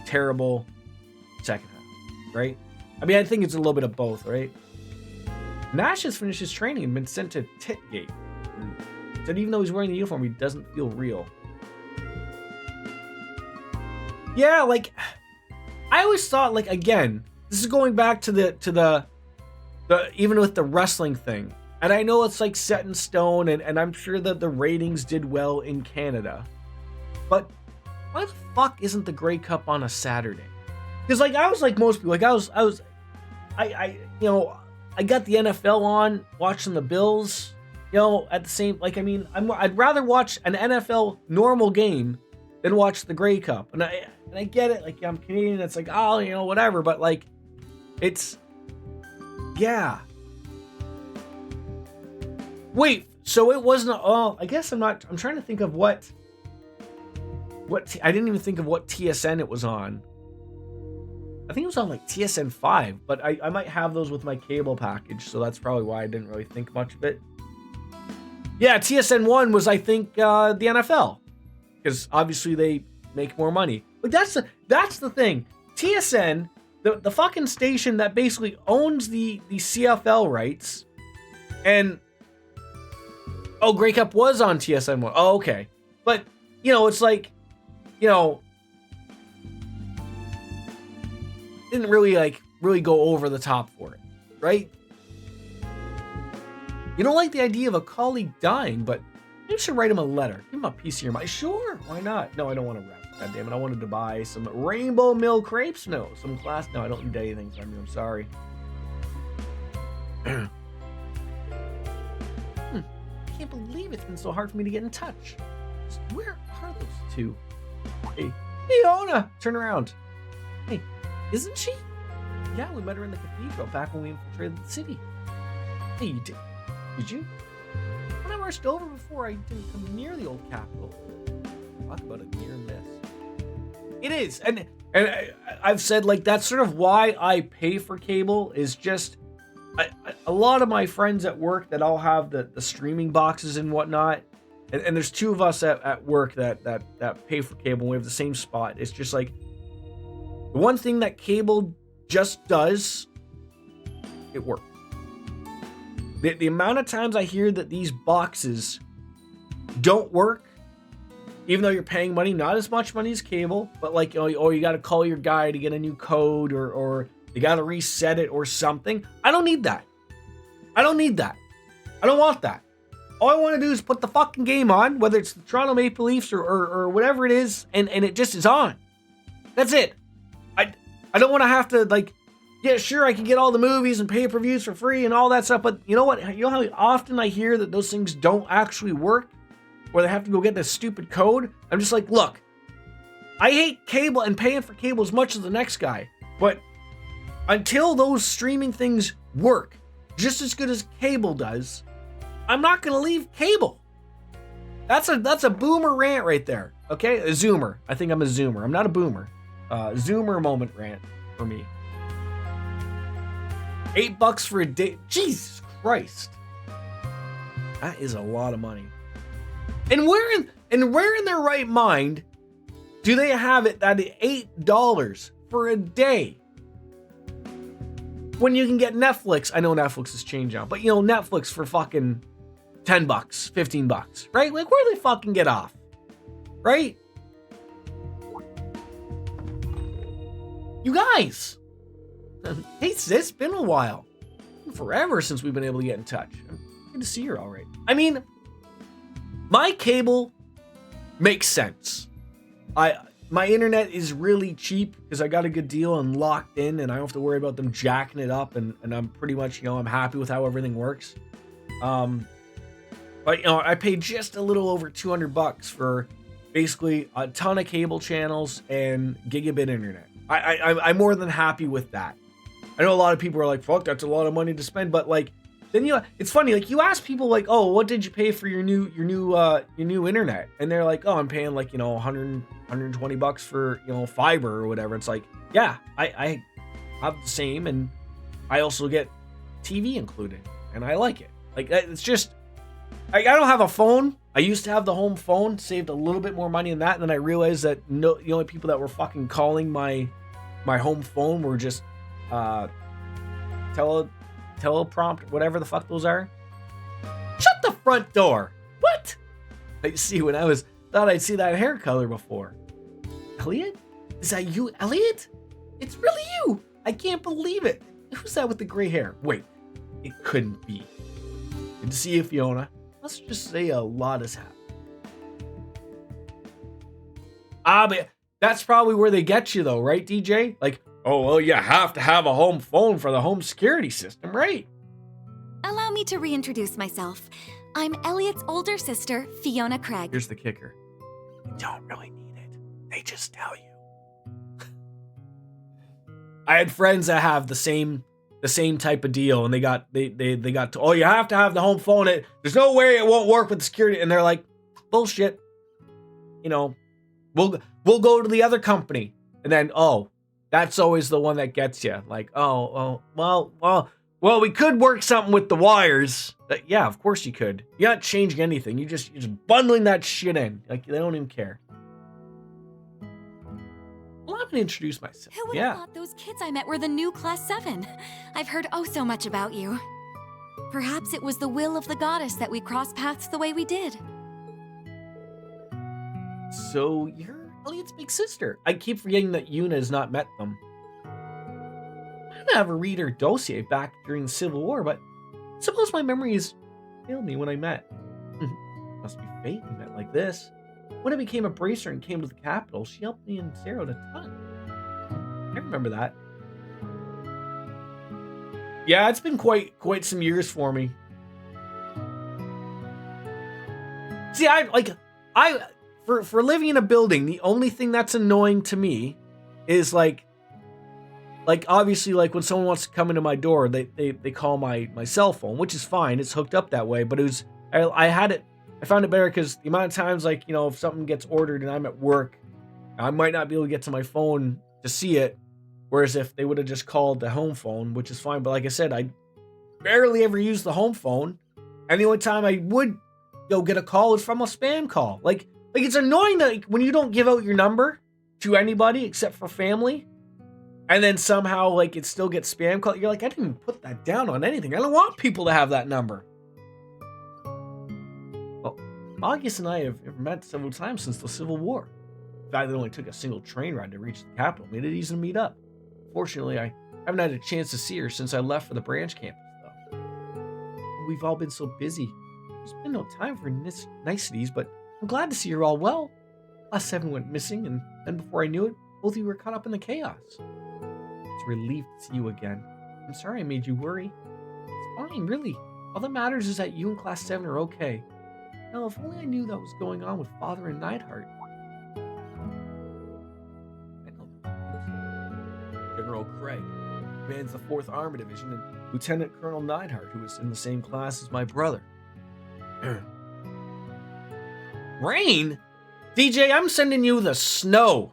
[SPEAKER 1] terrible second half, right? I mean, I think it's a little bit of both, right? Nash has finished his training and been sent to Titgate. Said even though he's wearing the uniform, he doesn't feel real. Yeah, like, I always thought, like, again, this is going back to the even with the wrestling thing. And I know it's, like, set in stone, and I'm sure that the ratings did well in Canada. But why the fuck isn't the Grey Cup on a Saturday? Because, like, I was like most people. Like, I got the NFL on, watching the Bills, at the same, like, I mean, I'd rather watch an NFL normal game than watch the Grey Cup. And I get it, like, I'm Canadian, it's like, oh, whatever, but, like, it's, yeah. Wait, so it wasn't, I guess I'm trying to think of what I didn't even think of what TSN it was on. I think it was on, like, TSN 5, but I might have those with my cable package, so that's probably why I didn't really think much of it. Yeah, TSN 1 was, I think, the NFL, because obviously they make more money. But that's the thing. TSN, the fucking station that basically owns the CFL rights, and Grey Cup was on TSN 1. Oh, okay. But, it's like, didn't really go over the top for it, right? You don't like the idea of a colleague dying, but you should write him a letter. Give him a piece of your mind. Sure, why not? No, I don't want to rest. God damn it, I wanted to buy some Rainbow Mill crepes. No, some class. No, I don't need anything from you. I'm sorry. I can't believe it's been so hard for me to get in touch. Where are those two? Hey, Ona, turn around. Hey, isn't she? Yeah, we met her in the cathedral back when we infiltrated the city. Hey, you did. Did you? When I marched over before, I didn't come near the old capital. Talk about a near miss. It is, and I've said, like, that's sort of why I pay for cable, is just a lot of my friends at work that all have the streaming boxes and whatnot, and there's 2 of us at work that pay for cable, and we have the same spot. It's just like, the one thing that cable just does, it works. The amount of times I hear that these boxes don't work, even though you're paying money, not as much money as cable, but, like, you got to call your guy to get a new code, or you got to reset it or something. I don't need that. I don't need that. I don't want that. All I want to do is put the fucking game on, whether it's the Toronto Maple Leafs or whatever it is, and it just is on. That's it. I don't want to have to, like, Yeah, sure, I can get all the movies and pay-per-views for free and all that stuff, but you know what? You know how often I hear that those things don't actually work? Or they have to go get this stupid code? I'm just like, look, I hate cable and paying for cable as much as the next guy, but until those streaming things work just as good as cable does, I'm not gonna leave cable. That's a boomer rant right there, okay? A zoomer. I think I'm a zoomer. I'm not a boomer. Zoomer moment rant for me. $8 for a day. Jesus Christ. That is a lot of money. And where in their right mind do they have it at $8 for a day? When you can get Netflix, I know Netflix has changed now, but you know, Netflix for fucking $10, $15, right? Like, where do they fucking get off? Right? You guys. Hey sis, been a while. Forever since we've been able to get in touch. Good to see you all right. I mean, my cable makes sense. My internet is really cheap because I got a good deal and locked in, and I don't have to worry about them jacking it up, and I'm pretty much, you know, I'm happy with how everything works. But you know, I paid just a little over $200 for basically a ton of cable channels and gigabit internet. I'm more than happy with that. I know a lot of people are like, fuck, that's a lot of money to spend, but like, then you know, it's funny, like you ask people like, oh, what did you pay for your new internet? And they're like, oh, I'm paying like, you know, $120 for, you know, fiber or whatever. It's like, yeah, I have the same, and I also get TV included, and I like it. Like, it's just, I don't have a phone. I used to have the home phone, saved a little bit more money in that, and then I realized that the only people that were fucking calling my home phone were just teleprompt, whatever the fuck those are. Shut the front door. What? I see, when I thought I'd see that hair color before. Elliot? Is that you, Elliot? It's really you. I can't believe it. Who's that with the gray hair? Wait, it couldn't be. Good to see you, Fiona. Let's just say a lot has happened. But that's probably where they get you though, right, DJ? Like, oh, well, you have to have a home phone for the home security system, right?
[SPEAKER 6] Allow me to reintroduce myself. I'm Elliot's older sister, Fiona Craig.
[SPEAKER 1] Here's the kicker. You don't really need it. They just tell you. I had friends that have the same type of deal, and they got to, oh, you have to have the home phone. There's no way it won't work with the security. And they're like, bullshit. You know, we'll go to the other company. And then, oh, that's always the one that gets you. Like, oh, well, we could work something with the wires. Yeah, of course you could. You're not changing anything. You're just bundling that shit in. Like, they don't even care. Well, I'm gonna introduce myself.
[SPEAKER 6] Who would have thought those kids I met were the new Class 7? I've heard oh so much about you. Perhaps it was the will of the goddess that we crossed paths the way we did.
[SPEAKER 1] So, you're Elliot's big sister. I keep forgetting that Yuna has not met them. I didn't have her read her dossier back during the Civil War, but I suppose my memories failed me when I met. Must be fate we met like this. When I became a bracer and came to the capital, she helped me and Sarah a ton. I remember that. Yeah, it's been quite some years for me. See, for living in a building, the only thing that's annoying to me is like obviously, like when someone wants to come into my door, they call my cell phone, which is fine. It's hooked up that way, but I found it better because the amount of times, like, you know, if something gets ordered and I'm at work, I might not be able to get to my phone to see it. Whereas if they would have just called the home phone, which is fine. But like I said, I barely ever use the home phone. And the only time I would go get a call is from a spam call. Like it's annoying that, like, when you don't give out your number to anybody except for family, and then somehow, like, it still gets spam call. You're like, I didn't even put that down on anything. I don't want people to have that number. August and I have met several times since the Civil War. The fact that it only took a single train ride to reach the capital made it easy to meet up. Fortunately, I haven't had a chance to see her since I left for the branch campus, though. We've all been so busy. There's been no time for niceties, but I'm glad to see you're all well. Last 7 went missing, and then before I knew it, both of you were caught up in the chaos. It's a relief to see you again. I'm sorry I made you worry. It's fine, really. All that matters is that you and Class 7 are okay. Now, if only I knew that was going on with Father and Neidhart. General Craig commands the 4th Armor Division, and Lieutenant Colonel Neidhart, who is in the same class as my brother. Rain? DJ, I'm sending you the snow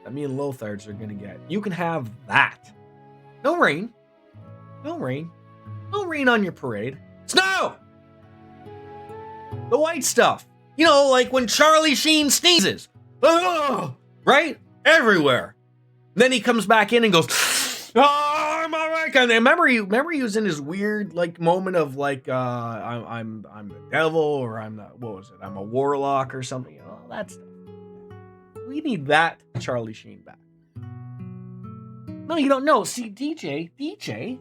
[SPEAKER 1] that me and Lothards are gonna get. You can have that. No rain. No rain. No rain on your parade. Snow! The white stuff. You know, like when Charlie Sheen sneezes. Oh, right? Everywhere. Then he comes back in and goes, oh, I'm all right. And remember he was in his weird like moment of like I'm the devil, or I'm a warlock or something. You know, that stuff. We need that Charlie Sheen back. No, you don't know. See, DJ,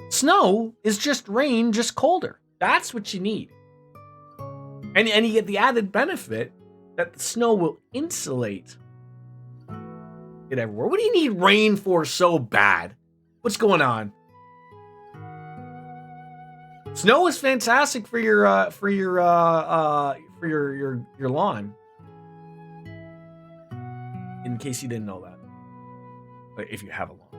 [SPEAKER 1] snow is just rain, just colder. That's what you need. And you get the added benefit that the snow will insulate it everywhere. What do you need rain for so bad? What's going on? Snow is fantastic for your lawn. In case you didn't know that. Like if you have a lawn.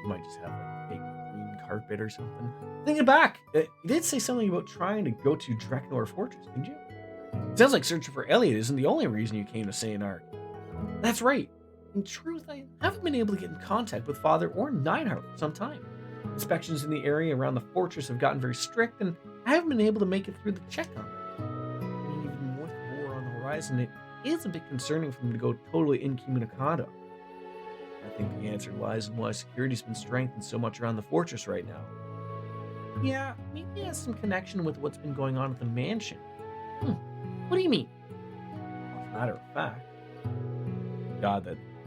[SPEAKER 1] You might just have like a big green carpet or something. Thinking back, you did say something about trying to go to Dreknor Fortress, didn't you? Sounds like searching for Elliot isn't the only reason you came to St. Ark. That's right. In truth, I haven't been able to get in contact with Father or Neidhart for some time. Inspections in the area around the fortress have gotten very strict, and I haven't been able to make it through the check on them. Even more war on the horizon, it is a bit concerning for them to go totally incommunicado. I think the answer lies in why security's been strengthened so much around the fortress right now. Yeah, maybe it has some connection with what's been going on at the mansion. What do you mean? Well, as a matter of fact,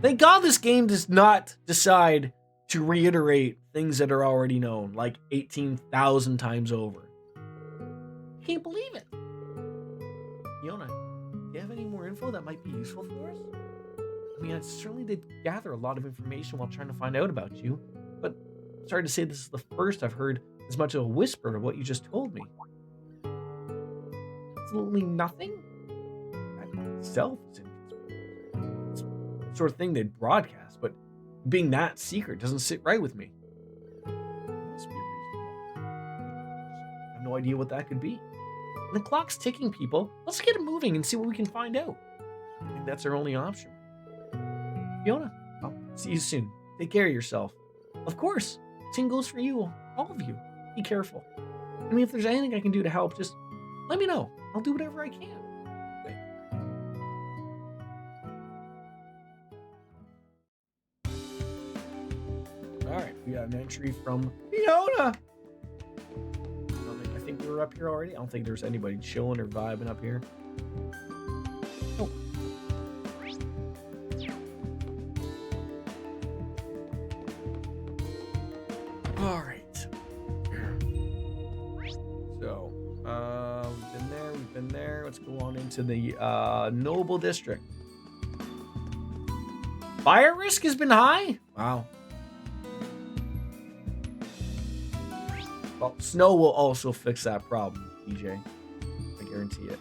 [SPEAKER 1] thank God this game does not decide to reiterate things that are already known, like 18,000 times over. I can't believe it. Fiona, do you have any more info that might be useful for us? I mean, I certainly did gather a lot of information while trying to find out about you, but I'm sorry to say this is the first I've heard as much of a whisper of what you just told me. Absolutely nothing? That itself is inconspicuous. It's the sort of thing they'd broadcast, but being that secret doesn't sit right with me. There must be a reason why. I have no idea what that could be. And the clock's ticking, people. Let's get it moving and see what we can find out. I think that's our only option. Fiona, I'll see you soon. Take care of yourself. Of course, same goes for you, all of you. Be careful. I mean, if there's anything I can do to help, just let me know. I'll do whatever I can. Alright, we got an entry from Fiona. I think we were up here already. I don't think there's anybody chilling or vibing up here. Oh. Alright. So, we've been there. Let's go on into the Noble District. Fire risk has been high? Wow. Well, snow will also fix that problem, DJ. I guarantee it.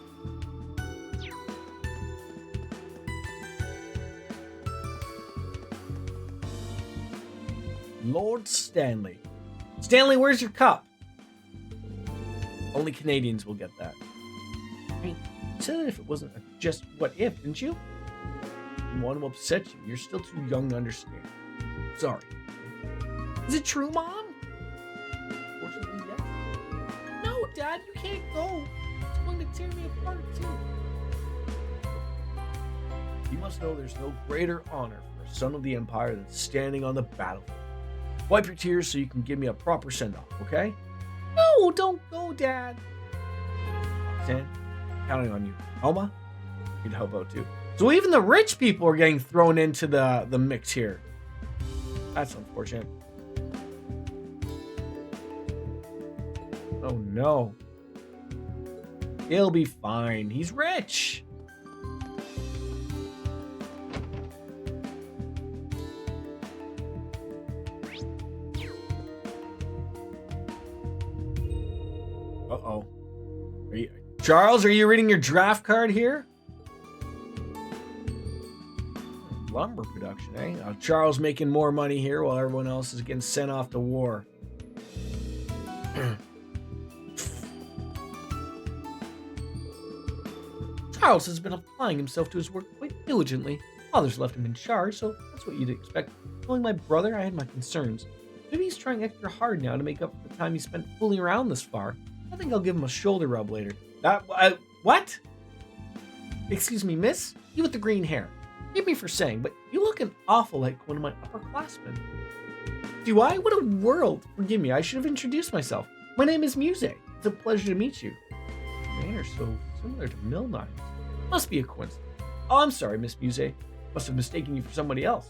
[SPEAKER 1] Lord Stanley. Stanley, where's your cup? Only Canadians will get that. I mean, you said that if it wasn't just what if, didn't you? I didn't want to upset you. You're still too young to understand. Sorry. Is it true, Mom? Fortunately, yes. No, Dad, you can't go. It's going to tear me apart, too. You must know there's no greater honor for a son of the Empire than standing on the battlefield. Wipe your tears so you can give me a proper send-off, okay? No, don't go, Dad. Roxanne, counting on you. Alma, you'd help out too. So even the rich people are getting thrown into the mix here. That's unfortunate. Oh no. He'll be fine. He's rich. Charles, are you reading your draft card here? Lumber production, eh? Charles making more money here while everyone else is getting sent off to war. Charles has been applying himself to his work quite diligently. Father's left him in charge, so that's what you'd expect. Telling my brother I had my concerns. Maybe he's trying extra hard now to make up for the time he spent fooling around this far. I think I'll give him a shoulder rub later. What? Excuse me, miss? You with the green hair. Forgive me for saying, but you look an awful like one of my upperclassmen. Do I? What a world! Forgive me, I should have introduced myself. My name is Muse. It's a pleasure to meet you. Your manner's so similar to Milnine's. Must be a coincidence. Oh, I'm sorry, Miss Muse. Must have mistaken you for somebody else.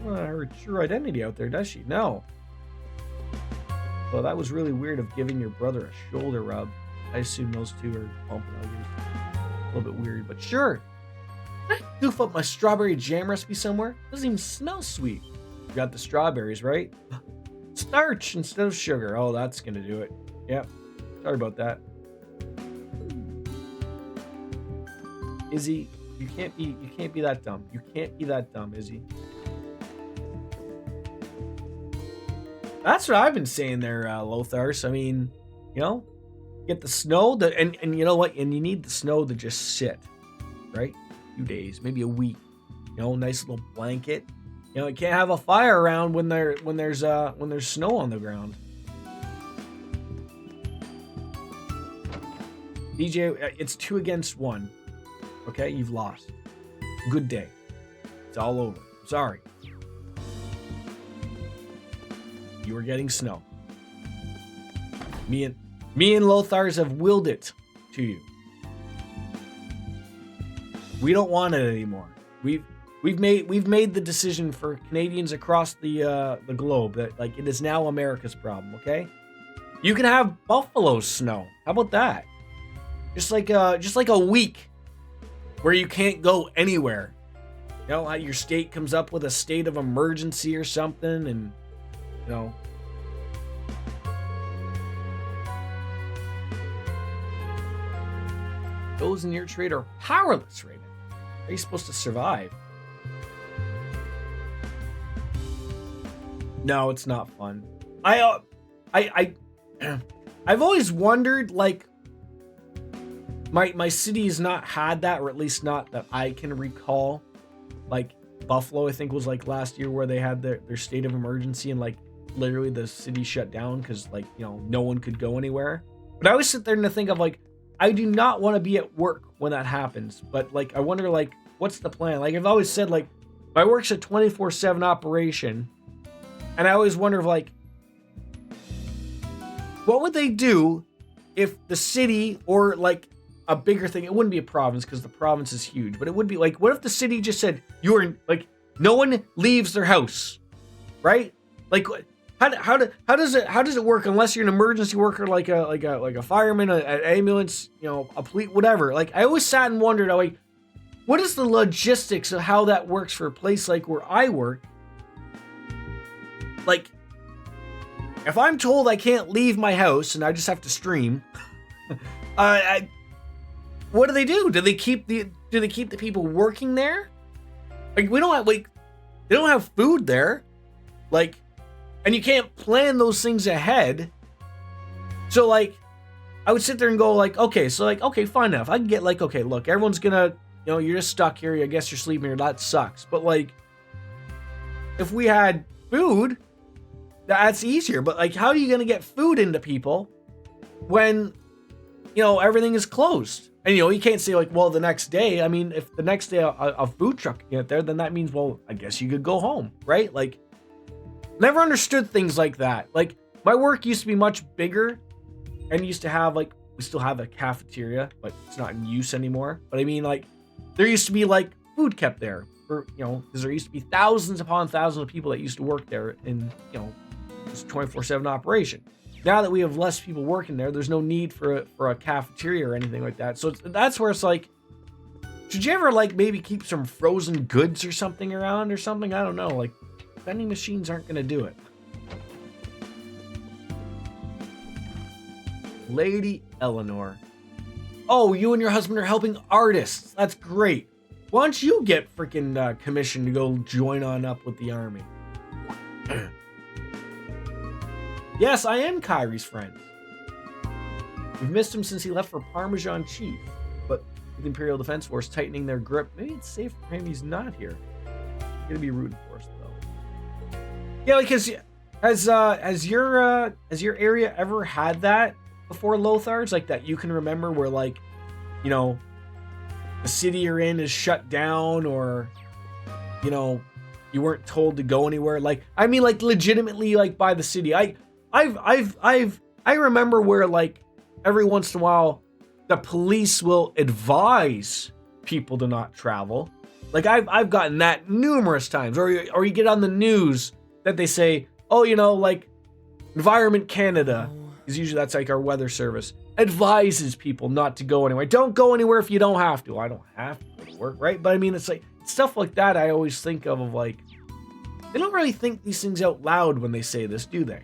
[SPEAKER 1] Well, her true identity out there, does she? No. Well, that was really weird of giving your brother a shoulder rub. I assume those two are bumping uglies. A little bit weird, but sure. Can I goof up my strawberry jam recipe somewhere? Doesn't even smell sweet. You got the strawberries, right? Starch instead of sugar. Oh, that's gonna do it. Yep. Sorry about that. Izzy, you can't be that dumb. You can't be that dumb, Izzy. That's what I've been saying there, Lothars. I mean, you know, get the snow, and you know what? And you need the snow to just sit, right? A few days, maybe a week. You know, nice little blanket. You know, you can't have a fire around when there's snow on the ground. DJ, it's 2 against 1. Okay, you've lost. Good day. It's all over. Sorry. You are getting snow. Me and Lothars have willed it to you. We don't want it anymore. We've made the decision for Canadians across the globe that like it is now America's problem. Okay, you can have buffalo snow. How about that? Just like a week where you can't go anywhere. You know, your state comes up with a state of emergency or something, and you know. Those in your trade are powerless right now. How are you supposed to survive? No, it's not fun. I've always wondered, like, my city has not had that, or at least not that I can recall. Like Buffalo, I think was like last year where they had their state of emergency and like literally the city shut down because like, you know, no one could go anywhere. But I always sit there and think of like, I do not want to be at work when that happens. But like, I wonder like, what's the plan? Like I've always said, like my work's a 24/7 operation. And I always wonder like, what would they do if the city or like a bigger thing, it wouldn't be a province because the province is huge, but it would be like, what if the city just said, you're like, no one leaves their house, right? Like, how does it work unless you're an emergency worker, like a fireman, an ambulance, you know, a police, whatever. Like, I always sat and wondered, like, what is the logistics of how that works for a place like where I work? Like, if I'm told I can't leave my house and I just have to stream, what do? Do they keep the people working there? Like we don't have they don't have food there, like, and you can't plan those things ahead. So like, I would sit there and go like, okay, so like, okay, fine enough. I can get like, okay, look, everyone's gonna, you know, you're just stuck here. I guess you're sleeping here. That sucks. But like, if we had food, that's easier. But like, how are you gonna get food into people when, you know, everything is closed? And, you know, you can't say, like, well, the next day, I mean, if the next day a food truck can get there, then that means, well, I guess you could go home, right? Like, never understood things like that. Like, my work used to be much bigger and used to have, like, we still have a cafeteria, but it's not in use anymore. But I mean, like, there used to be, like, food kept there for, you know, because there used to be thousands upon thousands of people that used to work there in, you know, this 24/7 operation. Now that we have less people working there, there's no need for a cafeteria or anything like that. So that's where it's like, should you ever like maybe keep some frozen goods or something around or something? I don't know. Like vending machines aren't going to do it. Lady Eleanor. Oh, you and your husband are helping artists. That's great. Why don't you get freaking commissioned to go join on up with the army? Yes, I am Kyrie's friend. We've missed him since he left for Parmesan Chief, but with the Imperial Defense Force tightening their grip, maybe it's safe for him he's not here. He's gonna be rooting for us though. Yeah, because has your area ever had that before, Lothar's, like that you can remember where, like, you know, the city you're in is shut down, or, you know, you weren't told to go anywhere? Like, I mean, like, legitimately, like, by the city. I remember where, like, every once in a while the police will advise people to not travel. Like, I've gotten that numerous times. Or you get on the news that they say, oh, you know, like, Environment Canada, because usually that's like our weather service, advises people not to go anywhere. Don't go anywhere if you don't have to. I don't have to go to work, right? But I mean, it's like stuff like that I always think of like, they don't really think these things out loud when they say this, do they?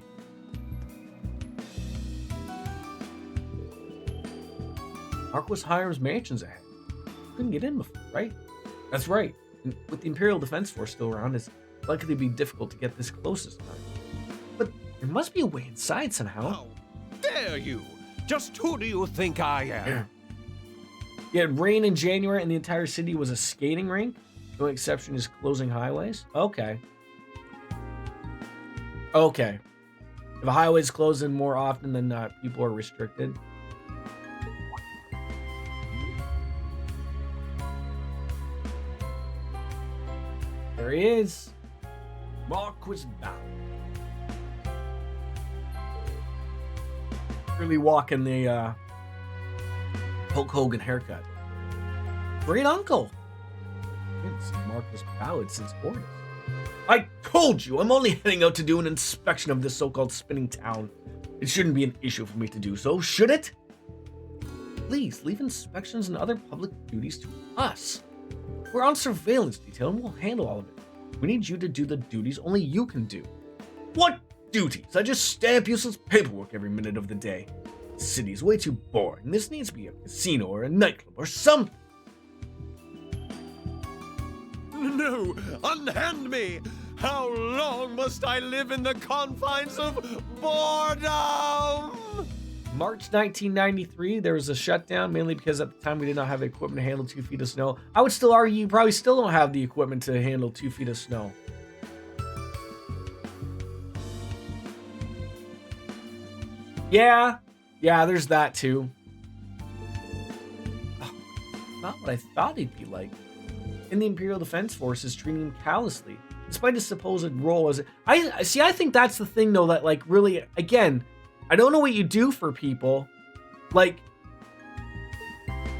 [SPEAKER 1] Marquis Hiram's mansion's ahead. Couldn't get in before, right? That's right. And with the Imperial Defense Force still around, it's likely to be difficult to get this close this time. But there must be a way inside somehow.
[SPEAKER 7] How dare you? Just who do you think I am?
[SPEAKER 1] Yeah, rain in January and the entire city was a skating rink. The only exception is closing highways. Okay. Okay. If a highway is closing more often than not, people are restricted. There he is. Marquis Ballard. Really walking the Hulk Hogan haircut. Great uncle. I haven't seen Marquis Ballard since Orders. I told you, I'm only heading out to do an inspection of this so-called spinning town. It shouldn't be an issue for me to do so, should it? Please, leave inspections and other public duties to us. We're on surveillance detail and we'll handle all of it. We need you to do the duties only you can do. What duties? I just stamp useless paperwork every minute of the day. The city's way too boring. This needs to be a casino or a nightclub or something.
[SPEAKER 7] No, unhand me! How long must I live in the confines of boredom?
[SPEAKER 1] March 1993, there was a shutdown, mainly because at the time we did not have the equipment to handle 2 feet of snow. I would still argue you probably still don't have the equipment to handle 2 feet of snow. Yeah, there's that too. Oh, not what I thought he'd be like. In the Imperial Defense Forces, treating him callously, despite his supposed role as I think that's the thing though, that like really, again, I don't know what you do for people. Like,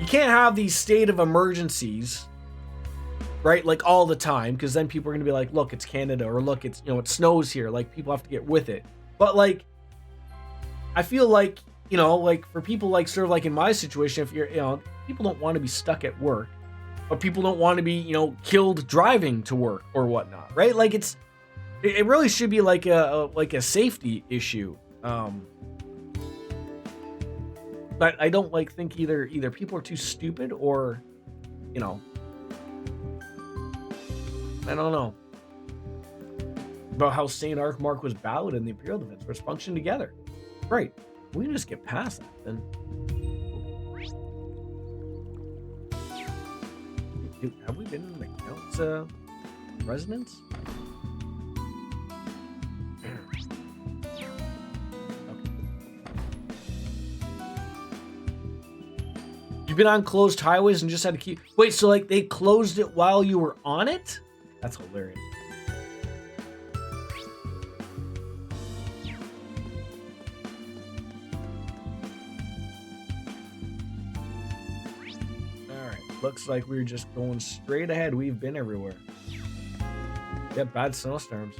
[SPEAKER 1] you can't have these state of emergencies, right? Like all the time, because then people are gonna be like, look, it's Canada, or look, it's, you know, it snows here. Like, people have to get with it. But like, I feel like, you know, like for people like sort of like in my situation, if you're, you know, people don't want to be stuck at work, but people don't want to be, you know, killed driving to work or whatnot, right? Like it really should be like a safety issue. But I don't like think either people are too stupid or, you know, I don't know about how St. Arc Marquis Ballard and the Imperial Defense Force function together. Right, we can just get past that then. Dude, have we been in the Count's residence? You've been on closed highways and just had to keep... Wait, so like they closed it while you were on it? That's hilarious. Alright, looks like we're just going straight ahead. We've been everywhere. Yeah, bad snowstorms.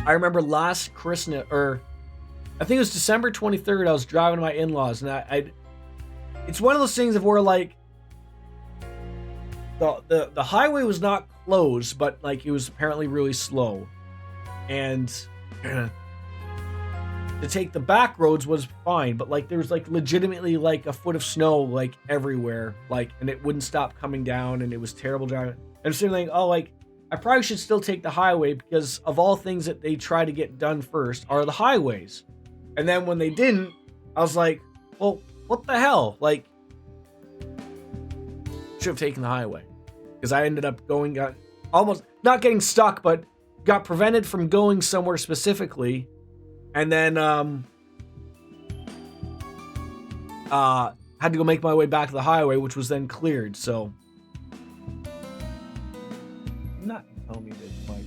[SPEAKER 1] I remember last Christmas, or I think it was December 23rd, I was driving to my in-laws, and it's one of those things of where like the highway was not flows, but like it was apparently really slow. And to take the back roads was fine, but like there was like legitimately like a foot of snow like everywhere, like, and it wouldn't stop coming down, and it was terrible driving. And so like, oh, like I probably should still take the highway, because of all things that they try to get done first are the highways. And then when they didn't, I was like, well, what the hell? Like, should have taken the highway, because I ended up got almost not getting stuck, but got prevented from going somewhere specifically, and then had to go make my way back to the highway, which was then cleared. So not tell me this, Mike.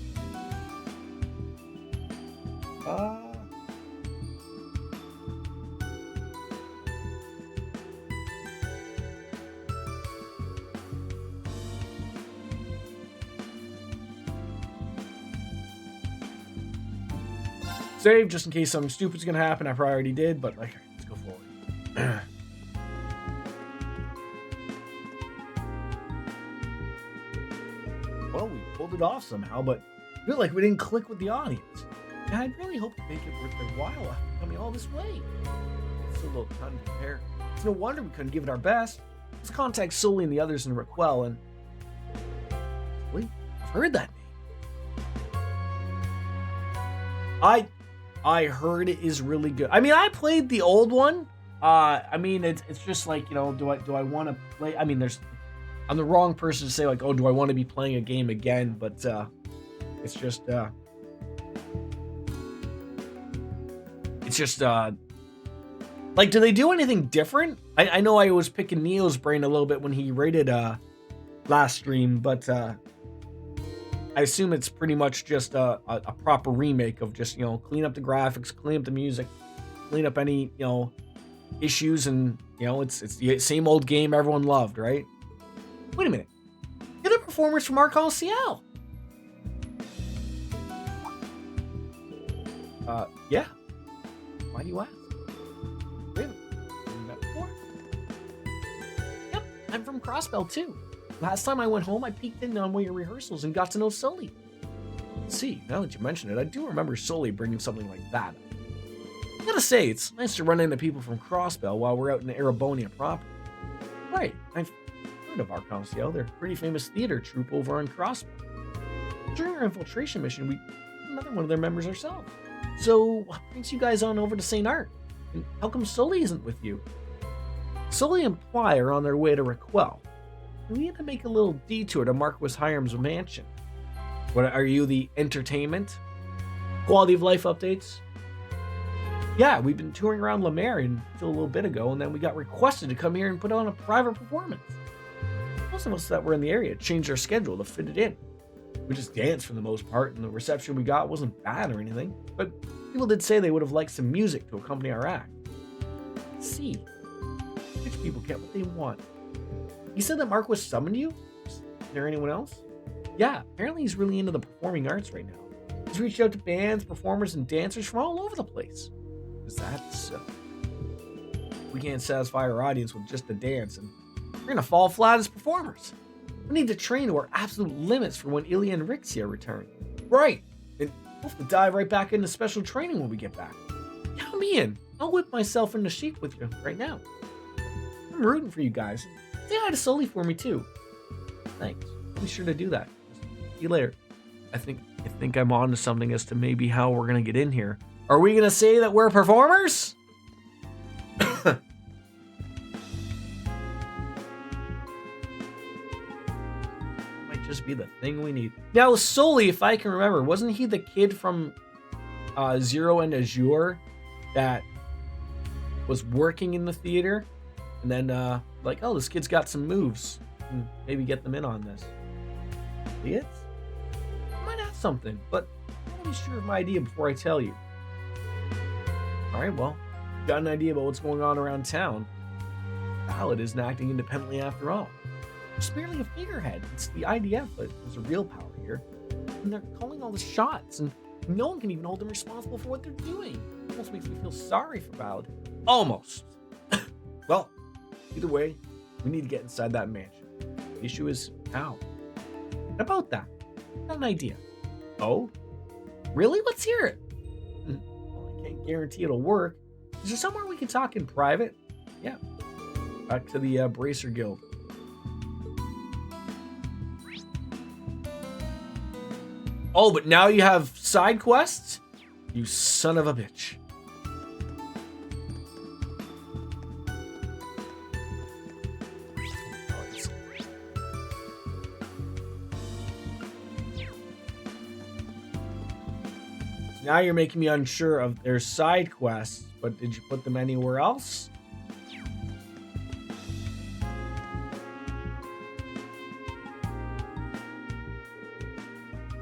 [SPEAKER 1] Save just in case something stupid's gonna happen. I probably already did, but like, let's go forward. Well, we pulled it off somehow, but I feel like we didn't click with the audience. And I'd really hoped to make it worth their while after coming all this way. It's a little time to compare. It's no wonder we couldn't give it our best. Let's contact Sully and the others in Raquel, and wait, I've heard that name. I heard it is really good. I mean, I played the old one. I mean, it's just like, you know, do I want to play? I mean, I'm the wrong person to say like, oh, do I want to be playing a game again? But it's just like, do they do anything different? I know I was picking Neo's brain a little bit when he rated last stream, but I assume it's pretty much just a proper remake of just, you know, clean up the graphics, clean up the music, clean up any, you know, issues, and, you know, it's the same old game everyone loved, right? Wait a minute. You're the performers from Arc-en-Ciel. Yeah. Why do you ask? Wait a minute. Have we met before? Yep, I'm from Crossbell too. Last time I went home, I peeked in on one of your rehearsals and got to know Sully. See, now that you mention it, I do remember Sully bringing something like that up. I gotta say, it's nice to run into people from Crossbell while we're out in Erebonia proper. Right, I've heard of Arc-en-Ciel. They're a pretty famous theater troupe over on Crossbell. During our infiltration mission, we met another one of their members ourselves. So, what brings you guys on over to St. Art? And how come Sully isn't with you? Sully and Ply are on their way to Raquel. We had to make a little detour to Marquis Hiram's mansion. What are you, the entertainment? Quality of life updates? Yeah, we've been touring around La Mer until a little bit ago, and then we got requested to come here and put on a private performance. Most of us that were in the area changed our schedule to fit it in. We just danced for the most part, and the reception we got wasn't bad or anything, but people did say they would have liked some music to accompany our act. Let's see. Rich people get what they want. You said that Marquis summoned you? Is there anyone else? Yeah, apparently he's really into the performing arts right now. He's reached out to bands, performers, and dancers from all over the place. Is that so? We can't satisfy our audience with just the dance, and we're gonna fall flat as performers. We need to train to our absolute limits for when Ilya and Rixia return. Right, and we'll have to dive right back into special training when we get back. Count me in. I'll whip myself into shape with you right now. I'm rooting for you guys. Say hi to Sully for me too. Thanks. I'll be sure to do that. See you later. I think I'm on to something as to maybe how we're gonna get in here. Are we gonna say that we're performers? Might just be the thing we need. Now, Sully, if I can remember, wasn't he the kid from Zero and Azure that was working in the theater? And then, like, oh, this kid's got some moves. Maybe get them in on this. Idiots? Might have something, but I want to be sure of my idea before I tell you. Alright, well, got an idea about what's going on around town. Ballad isn't acting independently after all. It's merely a figurehead. It's the IDF, but there's a real power here. And they're calling all the shots, and no one can even hold them responsible for what they're doing. It almost makes me feel sorry for Ballad. Almost. Well, either way, we need to get inside that mansion. The issue is how. About that, got an idea. Oh, really? Let's hear it. Well, I can't guarantee it'll work. Is there somewhere we can talk in private? Yeah. Back to the Bracer Guild. Oh, but now you have side quests? You son of a bitch. Now you're making me unsure of their side quests, but did you put them anywhere else?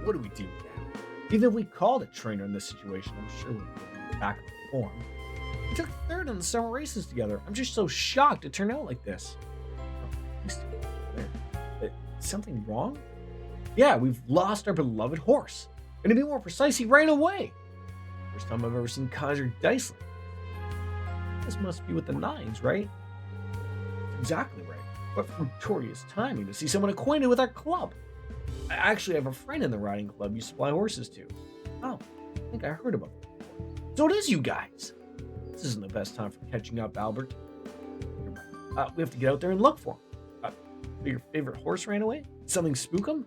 [SPEAKER 1] What do we do now? Even if we called a trainer in this situation, I'm sure we'd be back in form. We took third in the summer races together. I'm just so shocked it turned out like this. Is something wrong? Yeah, we've lost our beloved horse. And to be more precise, he ran away. First time I've ever seen Kaiser Dice. This must be with the nines, right? Exactly right. What fortuitous timing to see someone acquainted with our club. I actually have a friend in the riding club you supply horses to. Oh, I think I heard about that. So it is you guys. This isn't the best time for catching up, Albert. We have to get out there and look for him. Your favorite horse ran away? Did something spook him?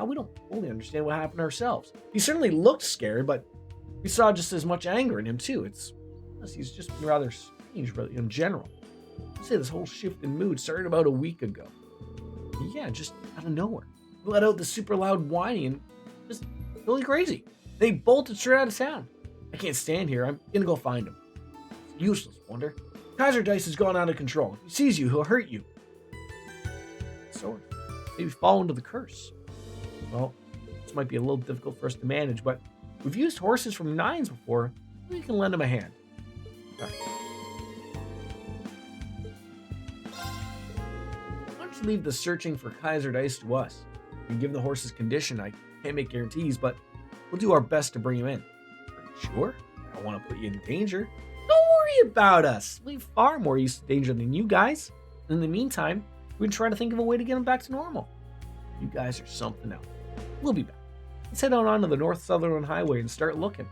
[SPEAKER 1] We don't fully understand what happened ourselves. He certainly looked scared, but we saw just as much anger in him too. He's just been rather strange, really, in general. I'd say this whole shift in mood started about a week ago. Yeah, just out of nowhere. He let out the super loud whining and just really crazy. They bolted straight out of town. I can't stand here. I'm gonna go find him. It's useless, Wonder. Kaiser Dice has gone out of control. If he sees you, he'll hurt you. So maybe fall into the curse. Well, this might be a little difficult for us to manage, but we've used horses from nines before. Maybe we can lend him a hand. Right. Why don't you leave the searching for Kaiser Dice to us? We can give the horse's condition. I can't make guarantees, but we'll do our best to bring him in. Are you sure? I don't want to put you in danger. Don't worry about us. We're far more used to danger than you guys. In the meantime, we can try to think of a way to get him back to normal. You guys are something else. We'll be back. Let's head out onto the North Southern Highway and start looking.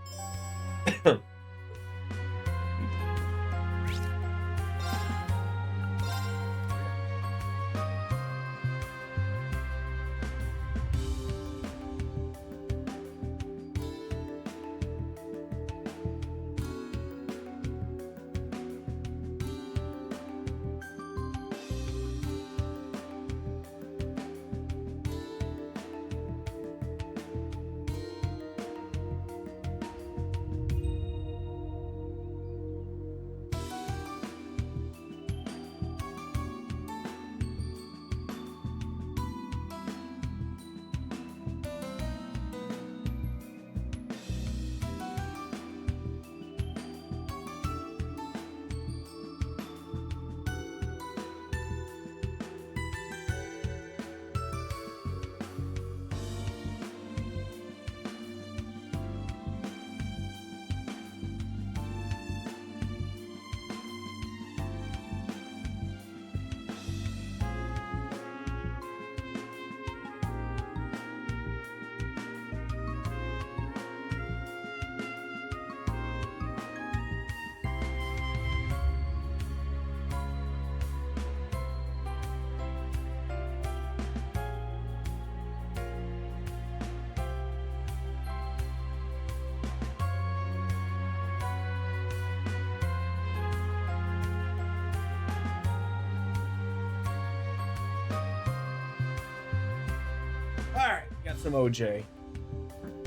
[SPEAKER 1] Alright, got some OJ.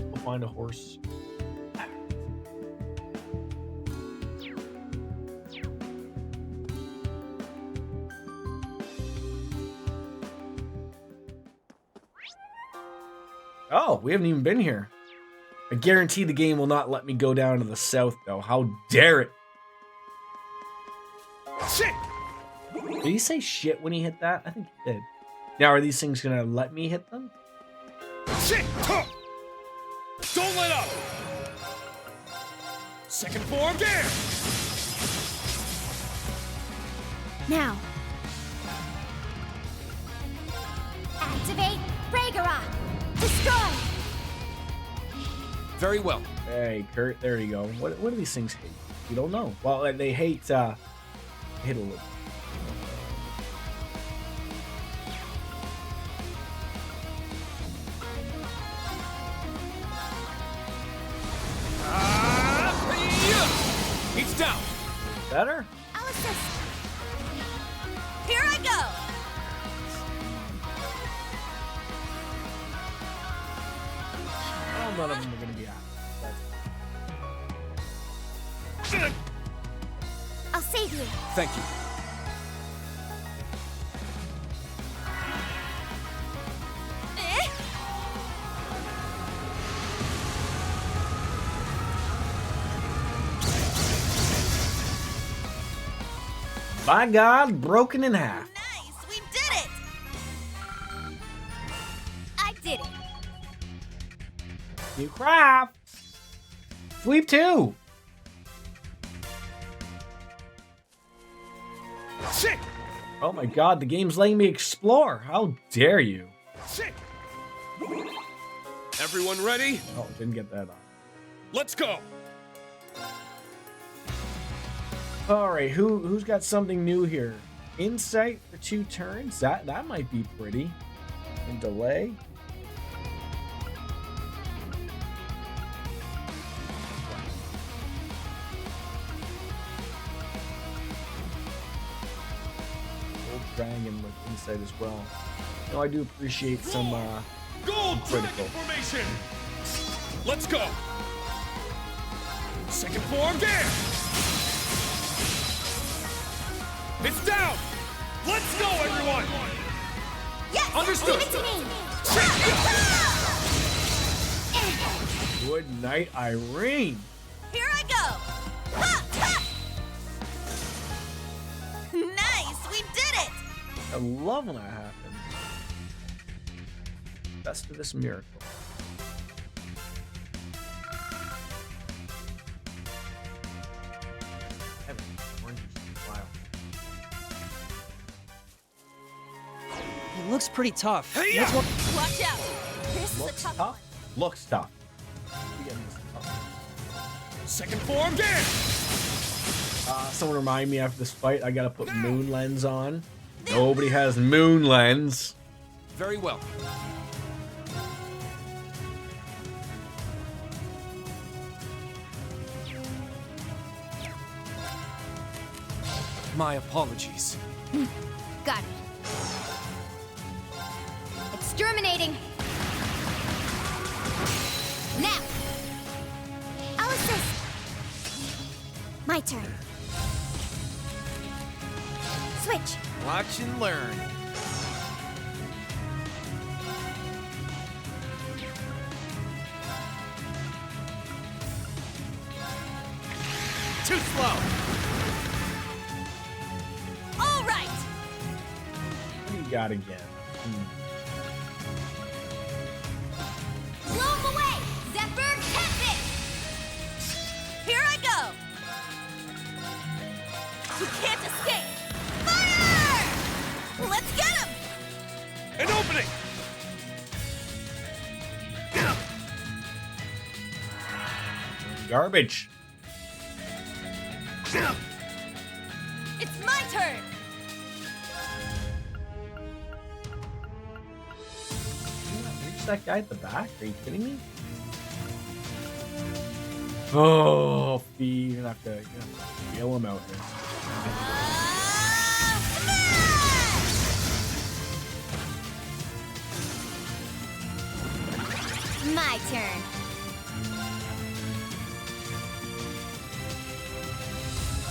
[SPEAKER 1] We'll find a horse. Oh, we haven't even been here. I guarantee the game will not let me go down to the south, though. How dare it? Shit! Did he say shit when he hit that? I think he did. Now, are these things gonna let me hit them?
[SPEAKER 7] Shit! Don't let up! Second form, there!
[SPEAKER 2] Now. Activate Rager Sakura! Destroy!
[SPEAKER 3] Very well.
[SPEAKER 1] Hey, Kurt, there you go. What do these things hate? You don't know. Well, they hate a little.
[SPEAKER 3] He's down.
[SPEAKER 1] Better?
[SPEAKER 2] I'll assist.
[SPEAKER 4] Here I go!
[SPEAKER 1] Oh, none of them are gonna be happy.
[SPEAKER 2] I'll save you.
[SPEAKER 3] Thank you.
[SPEAKER 4] Eh?
[SPEAKER 1] By God, broken in half.
[SPEAKER 4] Nice! We did it!
[SPEAKER 2] I did it.
[SPEAKER 1] New craft. Sweep 2.
[SPEAKER 7] Shit!
[SPEAKER 1] Oh my God, the game's letting me explore. How dare you?
[SPEAKER 7] Shit!
[SPEAKER 3] Everyone ready?
[SPEAKER 1] Oh, didn't get that on.
[SPEAKER 3] Let's go.
[SPEAKER 1] All right, who's got something new here? Insight for 2 turns. That might be pretty. And delay. Old dragon with insight as well. No, I do appreciate some
[SPEAKER 7] Gold
[SPEAKER 1] critical.
[SPEAKER 7] dragon formation! Let's go! Second form there! It's down! Let's go, everyone!
[SPEAKER 2] Yes!
[SPEAKER 3] Understood.
[SPEAKER 2] Give it to me!
[SPEAKER 1] Good night, Irene.
[SPEAKER 4] Here I go! Ha! Ha! Nice! We did it!
[SPEAKER 1] I love when that happens. Best of this miracle. I haven't eaten oranges in a while.
[SPEAKER 5] It looks pretty tough.
[SPEAKER 7] Hey,
[SPEAKER 5] Let's walk-
[SPEAKER 4] Watch out! This is a
[SPEAKER 1] Looks
[SPEAKER 4] tough
[SPEAKER 1] tough.
[SPEAKER 4] one.
[SPEAKER 1] Looks tough. We get this tough.
[SPEAKER 7] Second form there!
[SPEAKER 1] Someone remind me after this fight, I gotta put moon lens on. Nobody has moon lens.
[SPEAKER 3] Very well. My apologies.
[SPEAKER 2] Got it. Exterminating. Now. I'll assist. My turn. Switch.
[SPEAKER 7] Watch and learn. Too slow!
[SPEAKER 4] All right!
[SPEAKER 1] What do you got again?
[SPEAKER 2] Blow 'em away! Zephyr Tempest!
[SPEAKER 4] Here I go! You can't escape! Fire! Let's get him!
[SPEAKER 7] An opening!
[SPEAKER 1] Garbage.
[SPEAKER 4] It's my turn!
[SPEAKER 1] Can you not reach that guy at the back? Are you kidding me? Oh, Fee, you're gonna have to bail him out here.
[SPEAKER 4] Smash!
[SPEAKER 2] My turn.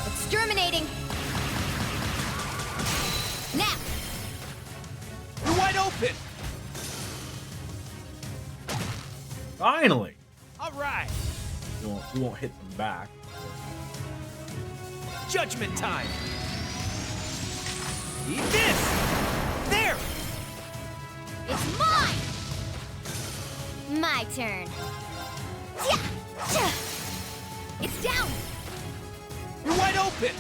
[SPEAKER 2] Exterminating. Now.
[SPEAKER 7] You're wide open!
[SPEAKER 1] Finally.
[SPEAKER 7] All right!
[SPEAKER 1] You won't hit them back.
[SPEAKER 7] Judgment time! Eat this! There!
[SPEAKER 2] It's mine. My turn. Yeah. Yeah. It's down.
[SPEAKER 7] You're wide open!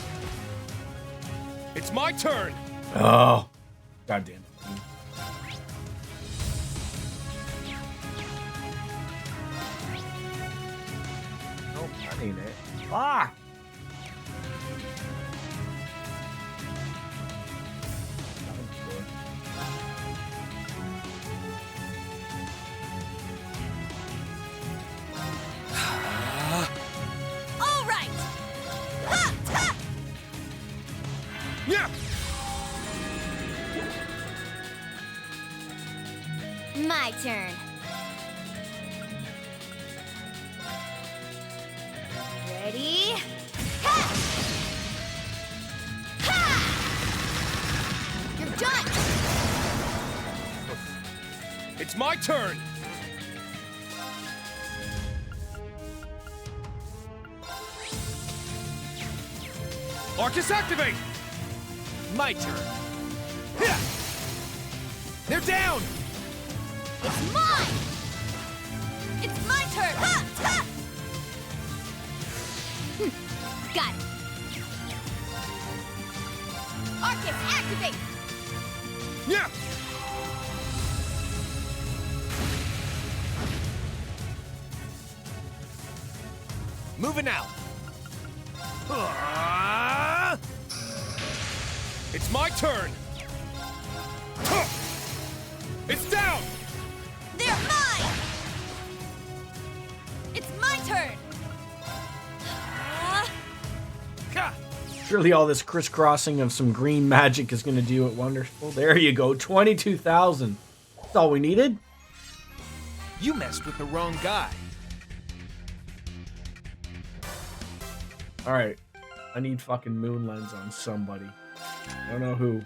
[SPEAKER 7] It's my turn!
[SPEAKER 1] Oh, goddamn. ain't it. Fuck!
[SPEAKER 4] All right. Ha! Ha!
[SPEAKER 7] Yeah.
[SPEAKER 2] My turn. Ready? Ha! Ha! You're done!
[SPEAKER 3] It's my turn! Arcus, activate! My turn. Yeah. They're down!
[SPEAKER 4] It's mine. It's my turn. Ha! Ha!
[SPEAKER 2] Got it.
[SPEAKER 4] Arcus, activate.
[SPEAKER 3] Yeah! Moving out. It's my turn. It's down.
[SPEAKER 4] They're mine. It's my turn.
[SPEAKER 1] Surely all this crisscrossing of some green magic is going to do it wonderful. There you go, 22,000. That's all we needed.
[SPEAKER 8] You messed with the wrong guy.
[SPEAKER 1] All right, I need fucking moon lens on somebody. I don't know who.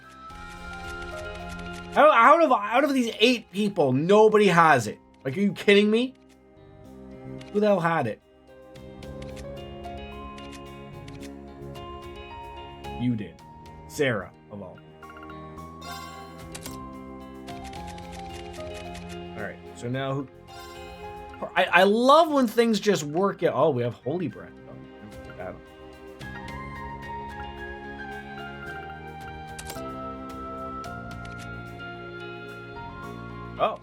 [SPEAKER 1] Out of these 8 people, nobody has it. Like, are you kidding me? Who the hell had it? You did. Sarah, of all. Alright, so now who... I love when things just work out. Oh, we have Holy Breath. Oh.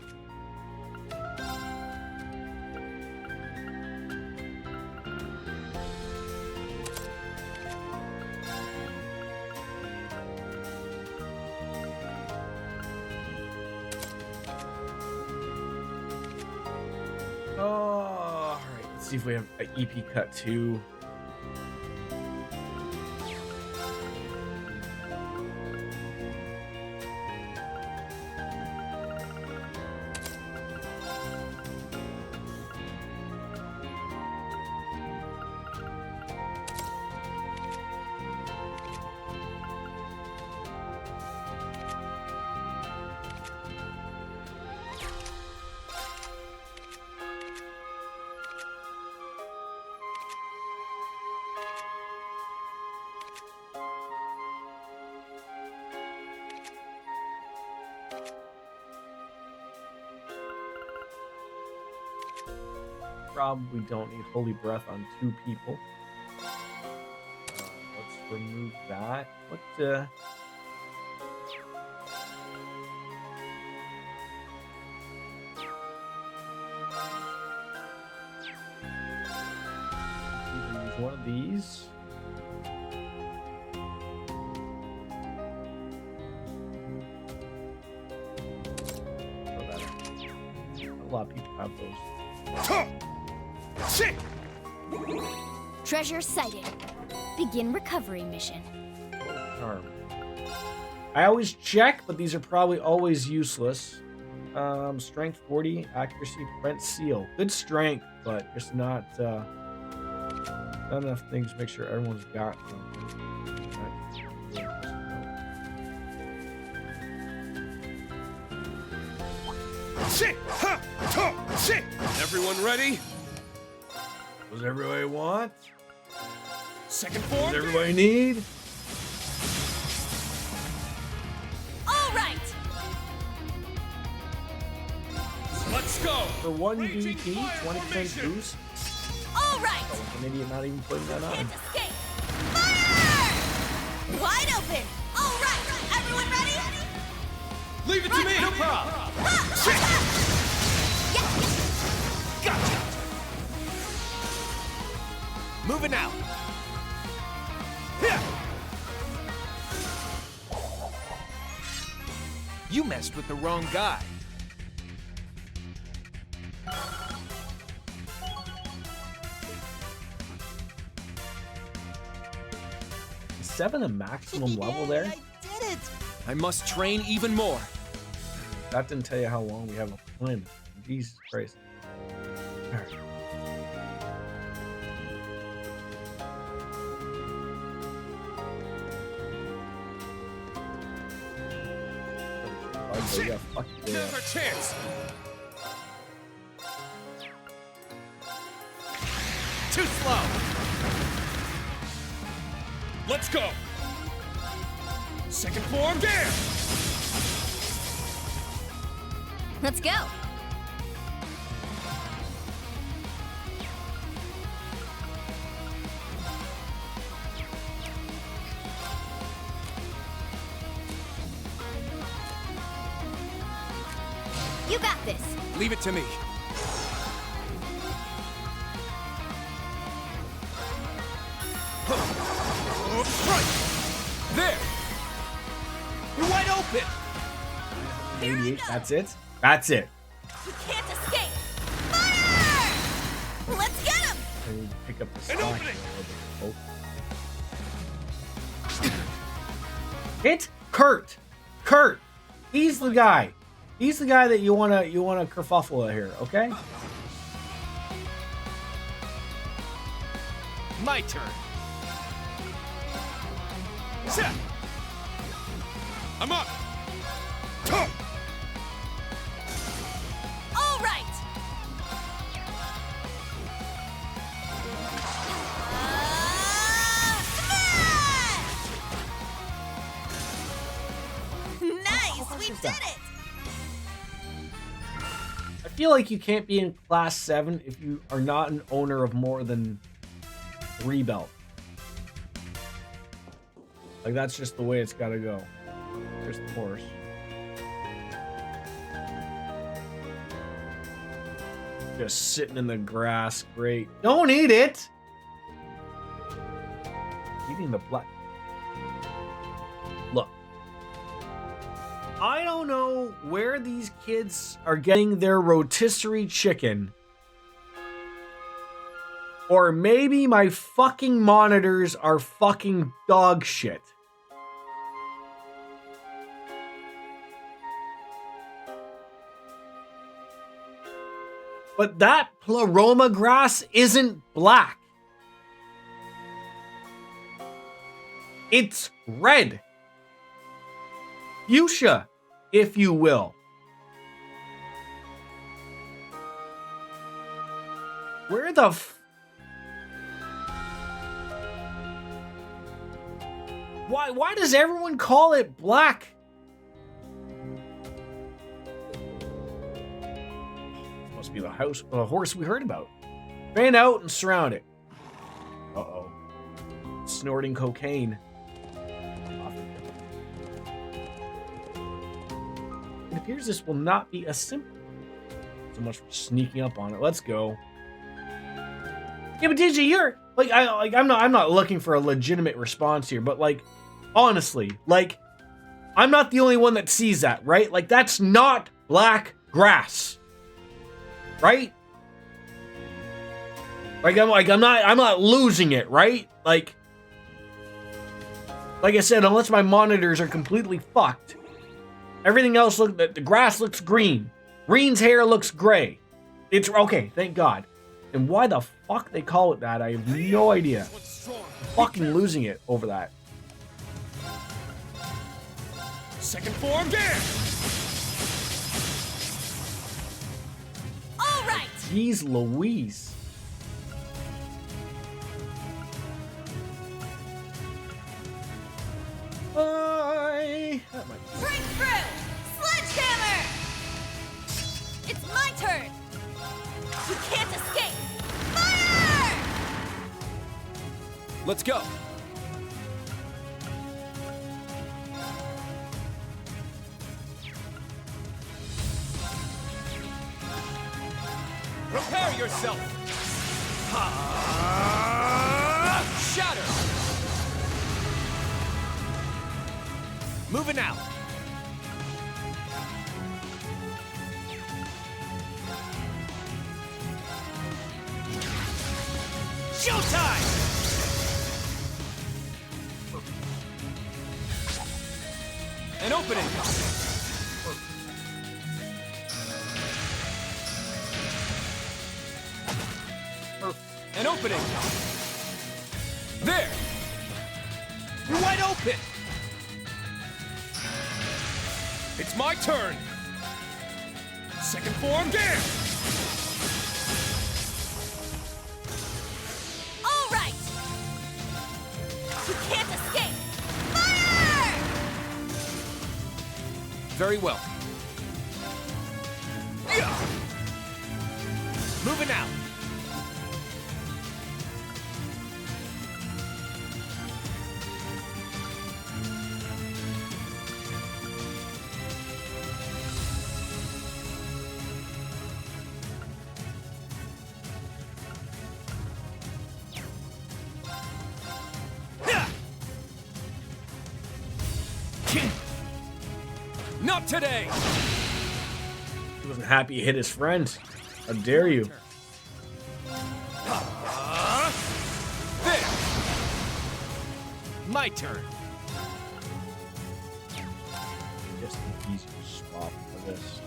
[SPEAKER 1] All right. Let's see if we have an EP cut 2. Probably don't need Holy Breath on 2 people. Let's remove that. What either use one of these. Throw that in. A lot of people have those.
[SPEAKER 7] Shit!
[SPEAKER 2] Treasure sighted. Begin recovery mission.
[SPEAKER 1] Charm. I always check, but these are probably always useless. Strength 40, accuracy, prevent seal. Good strength, but just not enough things to make sure everyone's got something.
[SPEAKER 7] Shit! Ha! To! Shit!
[SPEAKER 3] Everyone ready?
[SPEAKER 1] Does everybody want?
[SPEAKER 3] Second form?
[SPEAKER 1] Does everybody need?
[SPEAKER 4] All right.
[SPEAKER 3] Let's go!
[SPEAKER 1] For 1 VP, 20% boost.
[SPEAKER 4] All right.
[SPEAKER 1] Oh, an idiot not even putting that on.
[SPEAKER 4] Can't escape. Fire! Wide open. All right. Everyone ready?
[SPEAKER 3] Leave it to me! No problem!
[SPEAKER 8] Moving out. Yeah. You messed with the wrong guy.
[SPEAKER 1] Is 7 a maximum level there?
[SPEAKER 5] I did it!
[SPEAKER 3] I must train even more.
[SPEAKER 1] That didn't tell you how long we have a plan. Jesus Christ. All right. Okay, yeah, fuck yeah.
[SPEAKER 3] Another chance.
[SPEAKER 8] Too slow.
[SPEAKER 3] Let's go. Second form, there.
[SPEAKER 6] Let's go.
[SPEAKER 2] You got this.
[SPEAKER 3] Leave it to me.
[SPEAKER 8] Right.
[SPEAKER 3] There.
[SPEAKER 8] You're wide open.
[SPEAKER 1] 88, that's it? That's it.
[SPEAKER 4] You can't escape! Fire! Let's get him!
[SPEAKER 1] I need to pick up the
[SPEAKER 3] An
[SPEAKER 1] slack.
[SPEAKER 3] opening.
[SPEAKER 1] Oh. Hit Kurt. Kurt. He's the guy. He's the guy that you wanna kerfuffle here, okay?
[SPEAKER 8] My turn. Set.
[SPEAKER 3] I'm up.
[SPEAKER 4] All right! Smash! Nice! We did it!
[SPEAKER 1] I feel like you can't be in class 7 if you are not an owner of more than 3 belts. Like, that's just the way it's gotta go. There's the horse. Just sitting in the grass. Great. Don't eat it! Eating the black. Look. I don't know where these kids are getting their rotisserie chicken. Or maybe my fucking monitors are fucking dog shit. But that pleroma grass isn't black. It's red. Fuchsia, if you will. Where the Why does everyone call it black? Must be the horse we heard about. Fan out and surround it. Uh-oh. Snorting cocaine. It appears this will not be a simple. So much for sneaking up on it. Let's go. Yeah, but DJ, you're I'm not looking for a legitimate response here, but like, honestly, like, I'm not the only one that sees that, right? Like, that's not black grass, right? I'm not losing it, right? Like I said, unless my monitors are completely fucked, everything else the grass looks green. Green's hair looks gray. It's okay, thank God. And why the fuck they call it that, I have no idea. I'm fucking losing it over that.
[SPEAKER 3] Second form, there.
[SPEAKER 4] All right!
[SPEAKER 1] Jeez Louise.
[SPEAKER 4] Break through! Sledgehammer! It's my turn! You can't escape! Fire!
[SPEAKER 3] Let's go.
[SPEAKER 8] Prepare yourself. Moving out. Showtime! An opening. An opening. There. You're wide open. It's my turn. Second form, there.
[SPEAKER 4] All right! You can't escape! Fire!
[SPEAKER 8] Very well. Yeah. Moving out. Not today.
[SPEAKER 1] He wasn't happy he hit his friend. How dare you?
[SPEAKER 8] There. My turn.
[SPEAKER 1] Just an easy swap for this.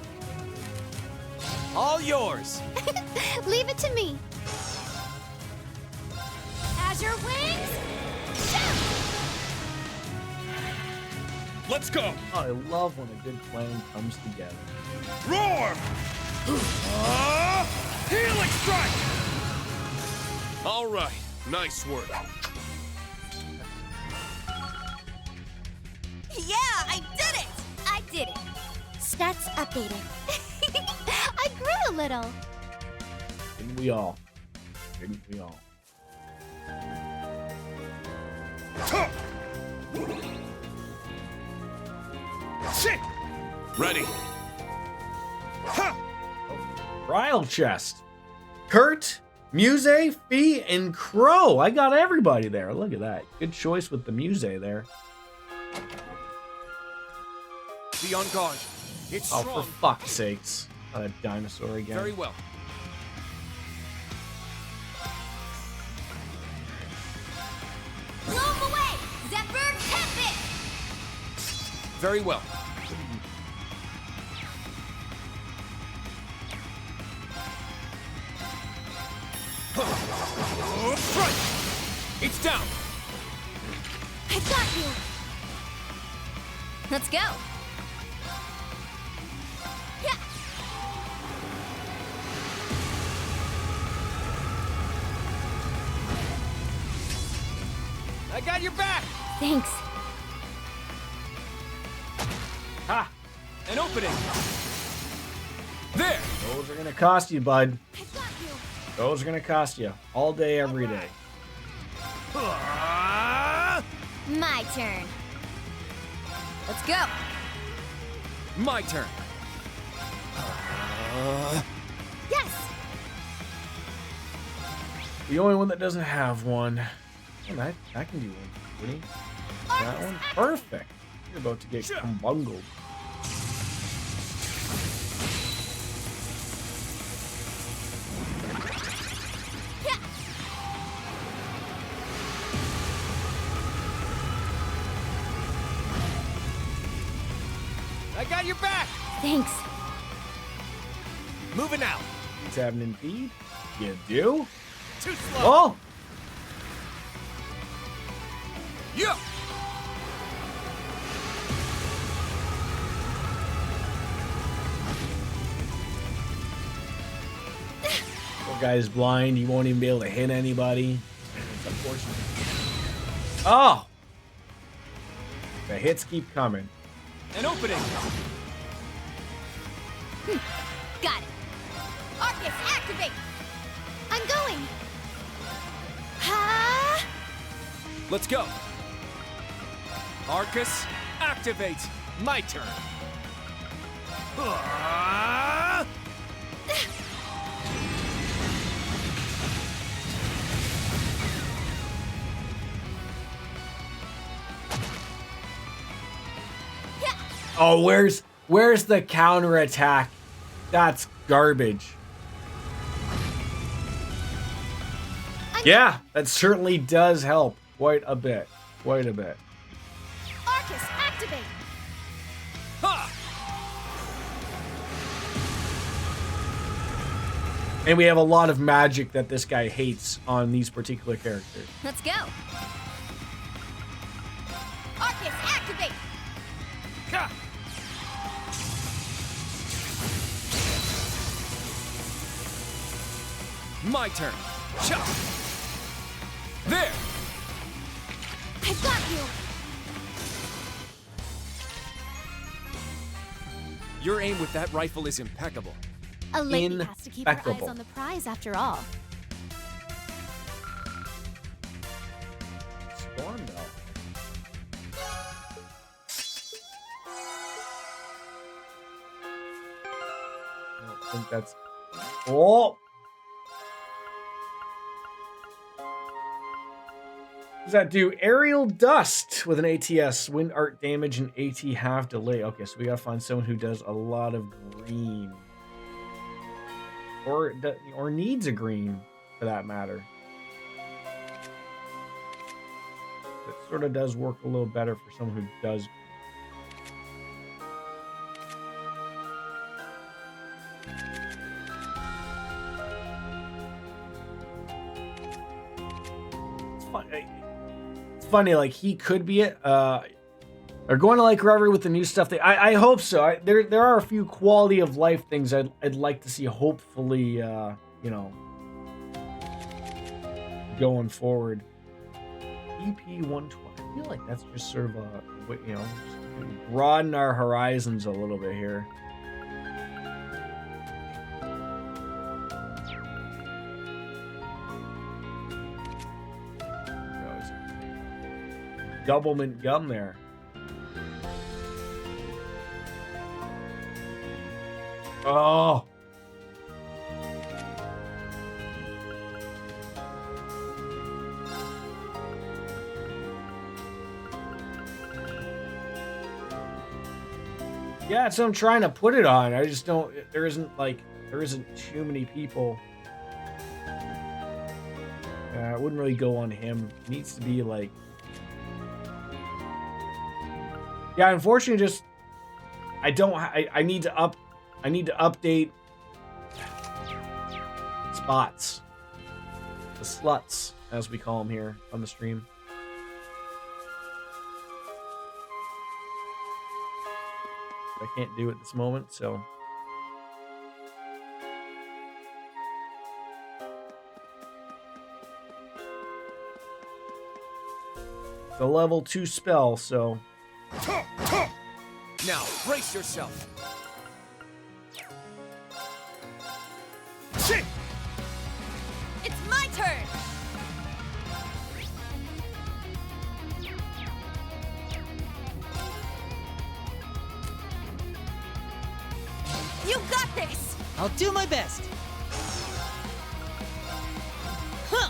[SPEAKER 8] All yours.
[SPEAKER 2] Leave it to me.
[SPEAKER 4] Azure wings, shoot!
[SPEAKER 8] Let's go.
[SPEAKER 1] Oh, I love when a good plan comes together.
[SPEAKER 8] Roar. Healing strike.
[SPEAKER 3] All right, nice work.
[SPEAKER 4] Yeah, I did it!
[SPEAKER 2] I did it. Stats updated. I grew a little.
[SPEAKER 1] Didn't we all? Didn't we all?
[SPEAKER 8] Shit.
[SPEAKER 3] Ready.
[SPEAKER 1] Trial chest. Kurt, Muse, Fee, and Crow. I got everybody there. Look at that. Good choice with the Muse there.
[SPEAKER 8] Be on guard. It's
[SPEAKER 1] Oh,
[SPEAKER 8] strong.
[SPEAKER 1] for fuck's sakes. Not a dinosaur again.
[SPEAKER 8] Very well.
[SPEAKER 4] Blow him away! Zephyr Tempest!
[SPEAKER 8] Very well. Right. It's down.
[SPEAKER 4] I got you! Let's go! Yeah.
[SPEAKER 8] I got your back.
[SPEAKER 2] Thanks.
[SPEAKER 1] Ha!
[SPEAKER 8] An opening. There.
[SPEAKER 1] Those are gonna cost you, bud.
[SPEAKER 4] I got you!
[SPEAKER 1] Those are gonna cost you. All day, every day.
[SPEAKER 2] My turn.
[SPEAKER 4] Let's go!
[SPEAKER 8] My turn.
[SPEAKER 2] Yes.
[SPEAKER 1] The only one that doesn't have one. Oh, I can do one. Ready? That one? Perfect. You're about to get bungled.
[SPEAKER 8] I got your back.
[SPEAKER 2] Thanks.
[SPEAKER 8] Moving out.
[SPEAKER 1] It's happening, indeed. You do?
[SPEAKER 8] Too slow.
[SPEAKER 1] Oh!
[SPEAKER 8] Yeah.
[SPEAKER 1] Poor guy's blind. He won't even be able to hit anybody. It's unfortunate. Oh! The hits keep coming.
[SPEAKER 8] An opening.
[SPEAKER 4] Got it! Arcus, activate!
[SPEAKER 2] I'm going. Ha!
[SPEAKER 8] Let's go. Arcus, activate. My turn.
[SPEAKER 1] Oh, where's the counterattack? That's garbage. Yeah, that certainly does help quite a bit. Quite a bit.
[SPEAKER 2] Arcus, activate!
[SPEAKER 8] Ha!
[SPEAKER 1] And we have a lot of magic that this guy hates on these particular characters.
[SPEAKER 2] Let's go! Arcus, activate!
[SPEAKER 8] Ka! My turn. Cha! There!
[SPEAKER 2] I got you!
[SPEAKER 8] Your aim with that rifle is impeccable.
[SPEAKER 2] A lady has to keep her eyes
[SPEAKER 1] Impeccable.
[SPEAKER 2] on the prize after all.
[SPEAKER 1] Storm bell. I don't think that's. Oh! What does that do? Aerial dust with an ATS, wind art damage and AT half delay. Okay, so we gotta find someone who does a lot of green, or needs a green for that matter. It sort of does work a little better for someone who does. It's funny, like he could be it. They're going to like Reverie with the new stuff. I hope so. There are a few quality of life things I'd like to see. Hopefully, you know, going forward. EP 120. I feel like that's just sort of a, you know, just broaden our horizons a little bit here. Doublemint gum there. Oh. Yeah, so I'm trying to put it on. I just don't. There isn't too many people. It wouldn't really go on him. It needs to be like. Yeah, unfortunately, just I don't. I need to update spots, the sluts as we call them here on the stream. I can't do it this moment, so. It's a level 2 spell, so.
[SPEAKER 8] Now, brace yourself.
[SPEAKER 4] It's my turn! You got this!
[SPEAKER 5] I'll do my best.
[SPEAKER 4] Huh.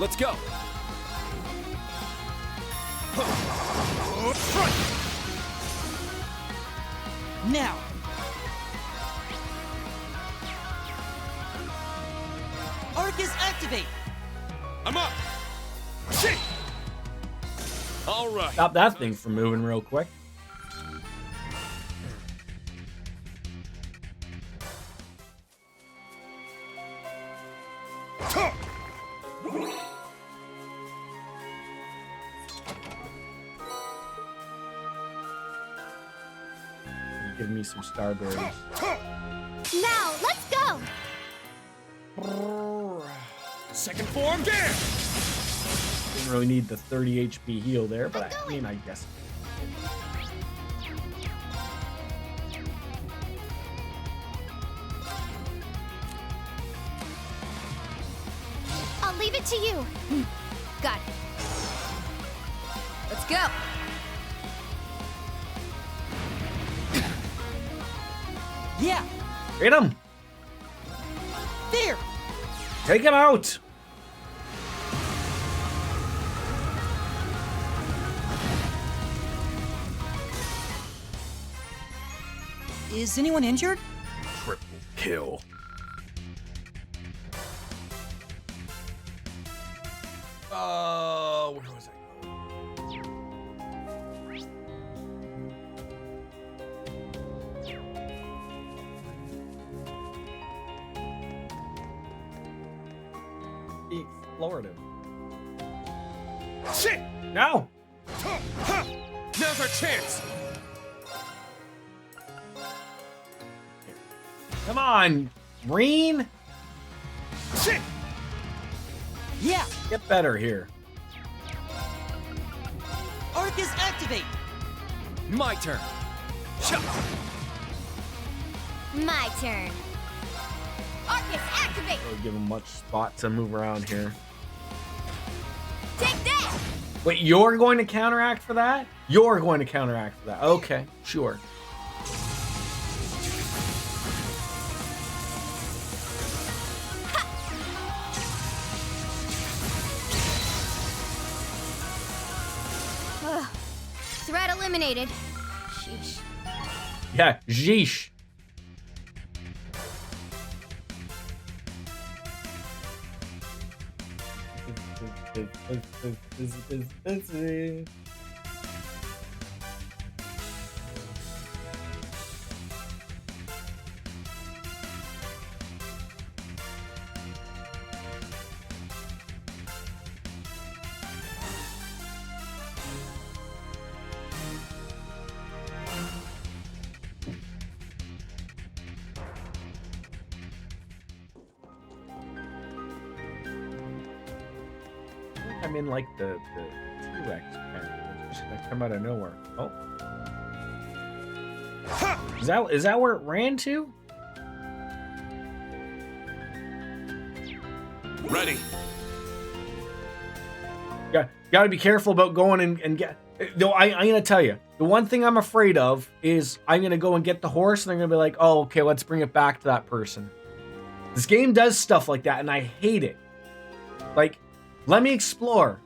[SPEAKER 8] Let's go.
[SPEAKER 5] Now. Arcus, activate.
[SPEAKER 7] I'm up. All right.
[SPEAKER 1] Stop that thing from moving real quick. Give me some starberries.
[SPEAKER 2] Now, let's go!
[SPEAKER 7] Second form, there.
[SPEAKER 1] Didn't really need the 30 HP heal there, but I mean, I guess.
[SPEAKER 2] I'll leave it to you.
[SPEAKER 4] Got it. Let's go!
[SPEAKER 5] Yeah.
[SPEAKER 1] Hit him!
[SPEAKER 5] There.
[SPEAKER 1] Take him out.
[SPEAKER 5] Is anyone injured?
[SPEAKER 1] Triple kill. Where was I? Florida.
[SPEAKER 7] Shit!
[SPEAKER 1] No.
[SPEAKER 8] Now's our chance.
[SPEAKER 1] Come on, Reen.
[SPEAKER 7] Shit!
[SPEAKER 5] Yeah!
[SPEAKER 1] Get better here.
[SPEAKER 5] Arcus activate!
[SPEAKER 8] My turn. Cha!
[SPEAKER 2] My turn. Arcus, activate!
[SPEAKER 1] Don't give him much spot to move around here.
[SPEAKER 2] Take that!
[SPEAKER 1] Wait, you're going to counteract for that? You're going to counteract for that. Okay, sure.
[SPEAKER 2] Threat eliminated. Sheesh.
[SPEAKER 1] Yeah, jeesh. I'm in like the T-Rex panel. It's just gonna come out of nowhere. Oh. Is that where it ran to?
[SPEAKER 3] Ready.
[SPEAKER 1] Yeah, gotta be careful about going and get. Though I'm gonna tell you, the one thing I'm afraid of is I'm gonna go and get the horse, and they're gonna be like, "Oh, okay, let's bring it back to that person." This game does stuff like that, and I hate it. Like, let me explore.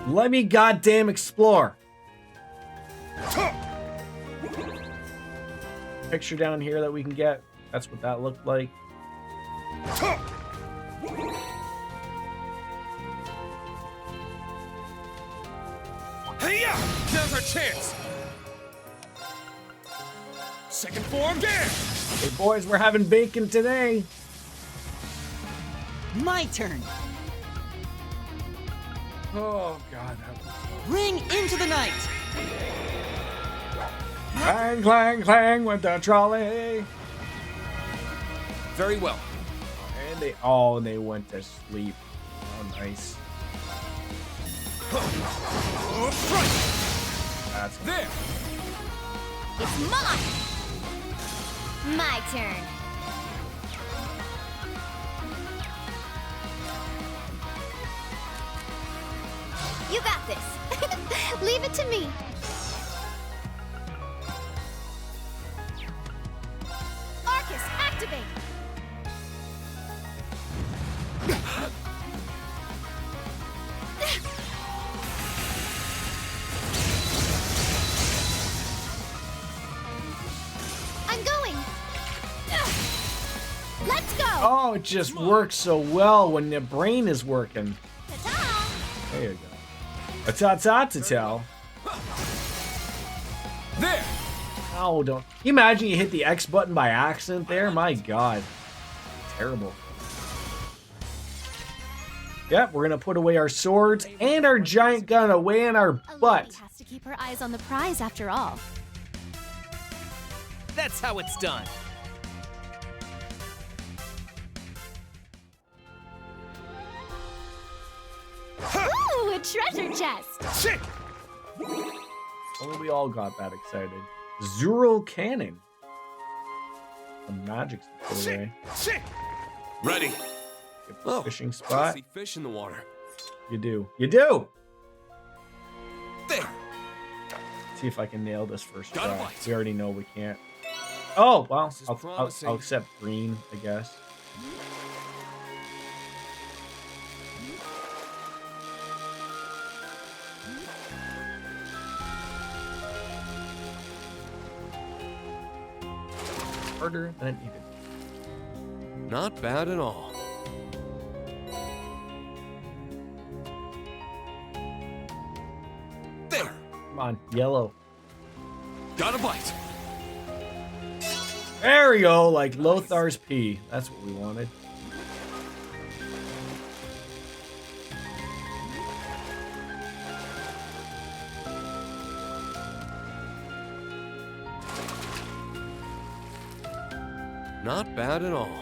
[SPEAKER 1] Let me goddamn explore. Picture down here that we can get. That's what that looked like.
[SPEAKER 8] Hey-ya! Now's our chance. Second form, there.
[SPEAKER 1] Hey boys, we're having bacon today.
[SPEAKER 5] My turn!
[SPEAKER 1] Oh god, that was...
[SPEAKER 5] Ring into the night!
[SPEAKER 1] Clang, clang, clang with the trolley.
[SPEAKER 8] Very well.
[SPEAKER 1] And they went to sleep. Oh, nice. That's
[SPEAKER 8] There.
[SPEAKER 2] It's mine! My turn. You got this. Leave it to me. Arcus, activate. I'm going. Let's go.
[SPEAKER 1] Oh, it just works so well when the brain is working.
[SPEAKER 2] Ta-ta.
[SPEAKER 1] There you go. A ta-ta-ta-tell.
[SPEAKER 8] There.
[SPEAKER 1] Oh, don't. Can you imagine you hit the X button by accident there? My god. Terrible. Yep, we're gonna put away our swords and our giant gun away in our
[SPEAKER 2] A lady
[SPEAKER 1] butt.
[SPEAKER 2] has to keep her eyes on the prize after all.
[SPEAKER 5] That's how it's done.
[SPEAKER 2] Ooh, a treasure chest.
[SPEAKER 7] Shit!
[SPEAKER 1] Only we all got that excited. Zural Cannon. A magic to put away.
[SPEAKER 7] Shit!
[SPEAKER 3] Ready.
[SPEAKER 1] Get the fishing spot.
[SPEAKER 3] See fish in the water.
[SPEAKER 1] You do. You do!
[SPEAKER 3] There.
[SPEAKER 1] See if I can nail this first
[SPEAKER 3] Got a
[SPEAKER 1] try.
[SPEAKER 3] bite.
[SPEAKER 1] We already know we can't. Oh, well,
[SPEAKER 3] This is
[SPEAKER 1] I'll
[SPEAKER 3] promising.
[SPEAKER 1] accept green, I guess. Harder than it needed.
[SPEAKER 3] Not bad at all.
[SPEAKER 8] There!
[SPEAKER 1] Come on, yellow.
[SPEAKER 8] Got a bite!
[SPEAKER 1] There we go, like Lothar's P. That's what we wanted.
[SPEAKER 3] Not bad at all.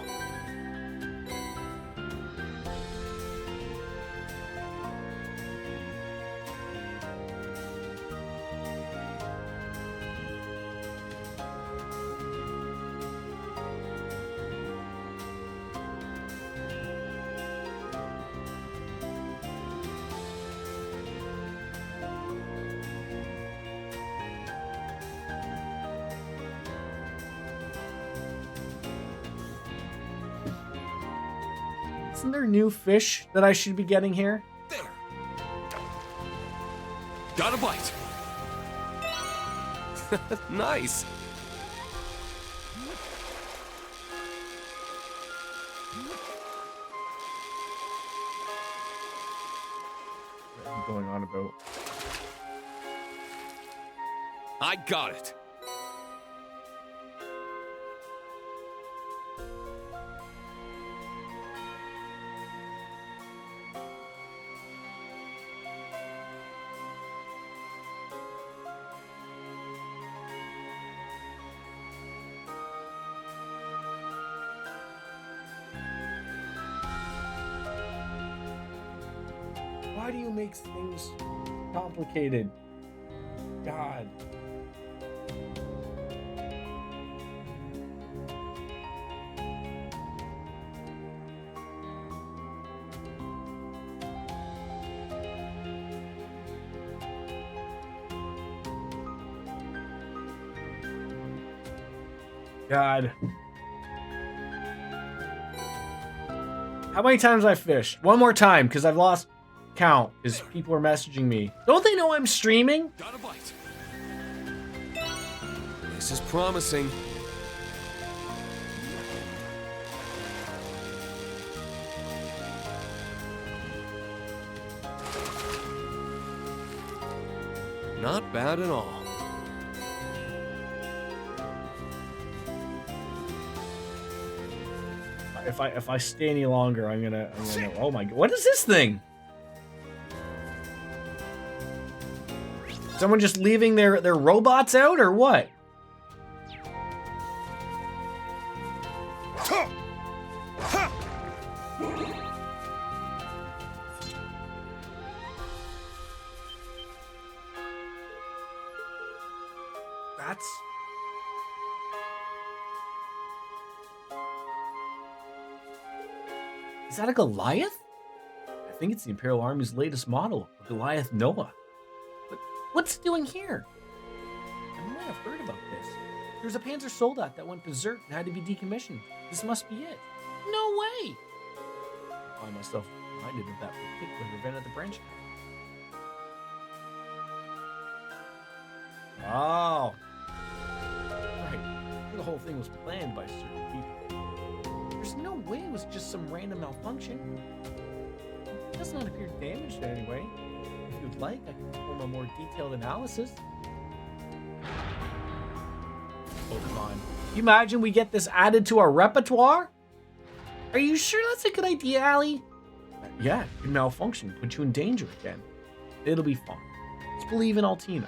[SPEAKER 1] Isn't there new fish that I should be getting here?
[SPEAKER 8] There! Got a bite!
[SPEAKER 3] Nice.
[SPEAKER 1] What are you going on about?
[SPEAKER 8] I got it!
[SPEAKER 1] Why do you make things complicated? God. God. How many times have I fished? One more time, because I've lost count, because people are messaging me. Don't they know I'm streaming?
[SPEAKER 8] Got a bite!
[SPEAKER 3] This is promising. Not bad at all.
[SPEAKER 1] If I stay any longer, I'm gonna oh my god, what is this thing? Someone just leaving their robots out or what? That's Is that a Goliath? I think it's the Imperial Army's latest model, Goliath Noah. But what's it doing here? I might have heard about this. There's a Panzer Soldat that went berserk and had to be decommissioned. This must be it. No way! I find myself reminded of that particular event at the branch. Oh. Right. The whole thing was planned by certain people. There's no way it was just some random malfunction. It does not appear damaged anyway. If you'd like, I can perform a more detailed analysis. Oh, come on. You imagine we get this added to our repertoire? Are you sure that's a good idea, Allie? Yeah, it could malfunction, put you in danger again. It'll be fun. Let's believe in Altina.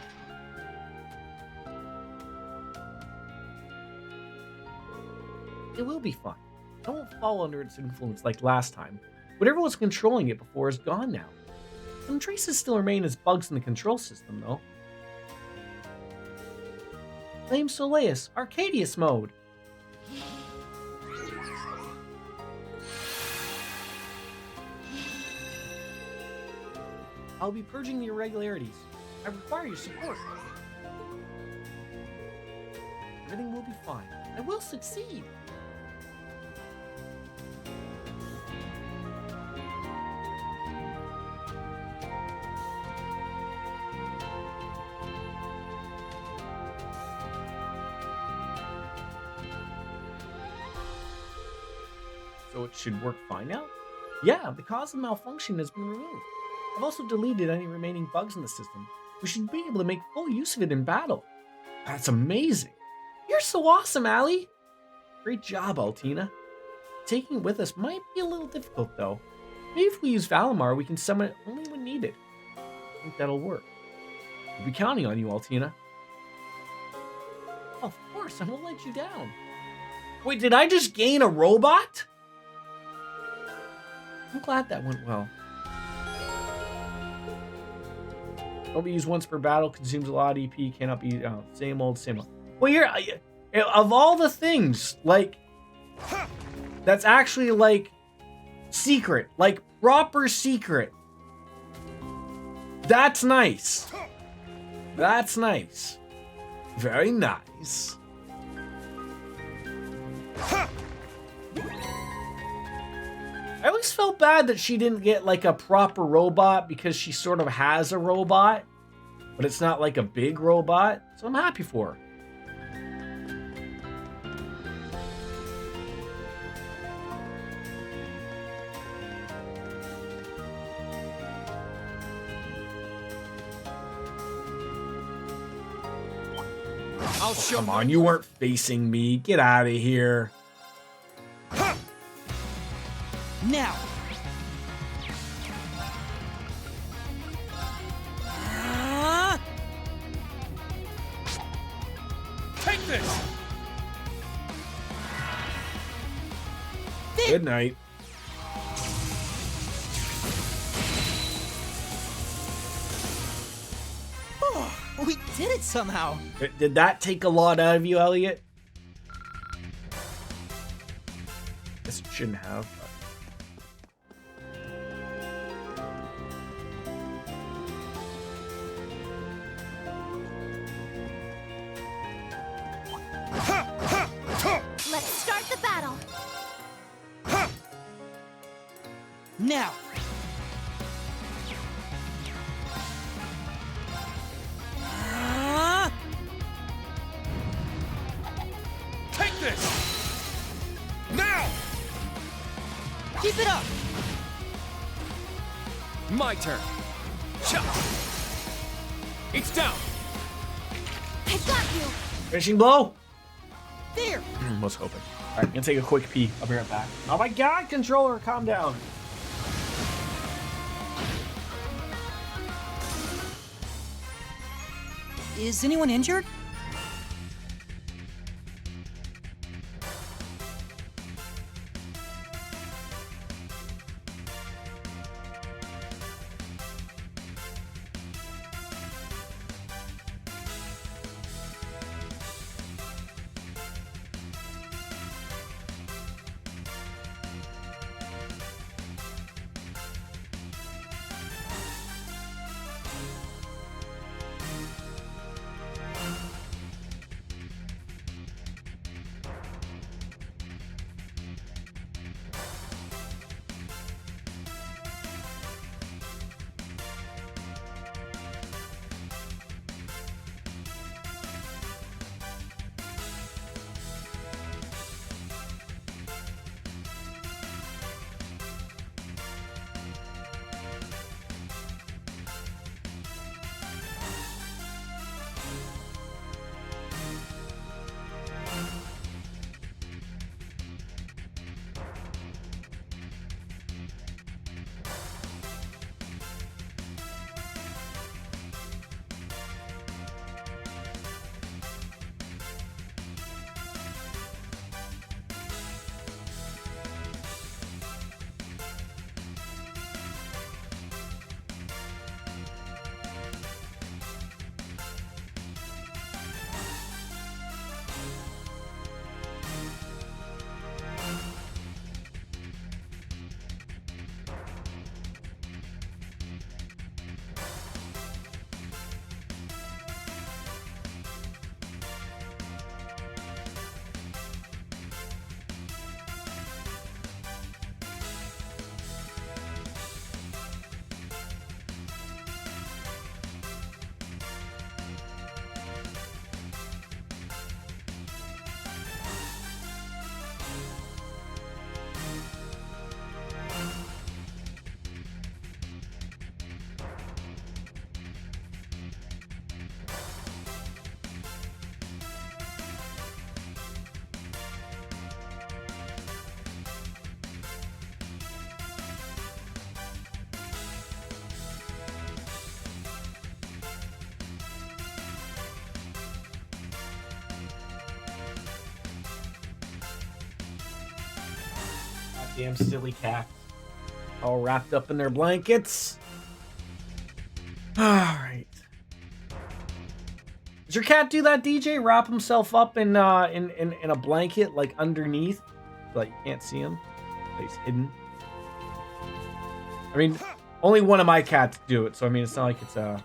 [SPEAKER 1] It will be fun. I won't fall under its influence like last time. Whatever was controlling it before is gone now. Some traces still remain as bugs in the control system, though. Flame Soleus, Arcadius mode. I'll be purging the irregularities. I require your support. Everything will be fine. I will succeed. so it should work fine now? Yeah, the cause of malfunction has been removed. I've also deleted any remaining bugs in the system. We should be able to make full use of it in battle. That's amazing. You're so awesome, Allie. Great job, Altina. Taking it with us might be a little difficult, though. Maybe if we use Valimar, we can summon it only when needed. I think that'll work. We'll be counting on you, Altina. Of course, I won't let you down. Wait, did I just gain a robot? I'm glad that went well. Only used once per battle, consumes a lot of EP, cannot be same old, same old. Well, you're of all the things, like that's actually like secret, like proper secret. That's nice. That's nice. Very nice. I always felt bad that she didn't get like a proper robot because she sort of has a robot, but it's not like a big robot, so I'm happy for her.
[SPEAKER 8] I'll show.
[SPEAKER 1] Come on, you weren't facing me. Get out of here.
[SPEAKER 5] Now.
[SPEAKER 8] Take this.
[SPEAKER 1] Good night.
[SPEAKER 5] Oh, we did it somehow.
[SPEAKER 1] Did that take a lot out of you, Elliot? Guess it shouldn't have.
[SPEAKER 2] Let's start the battle.
[SPEAKER 5] Now.
[SPEAKER 8] Take this. Now.
[SPEAKER 5] Keep it up.
[SPEAKER 8] My turn. Chop. It's down.
[SPEAKER 2] I got you.
[SPEAKER 1] Finishing blow?
[SPEAKER 5] There.
[SPEAKER 1] Was hoping. Alright, gonna take a quick pee. I'll be right back. Oh my god, controller, calm down.
[SPEAKER 5] Is anyone injured?
[SPEAKER 1] Damn silly cats. All wrapped up in their blankets. Alright. Does your cat do that, DJ? Wrap himself up in a blanket, like underneath, so that you can't see him? So he's hidden. I mean, only one of my cats do it, so I mean, it's not like it's a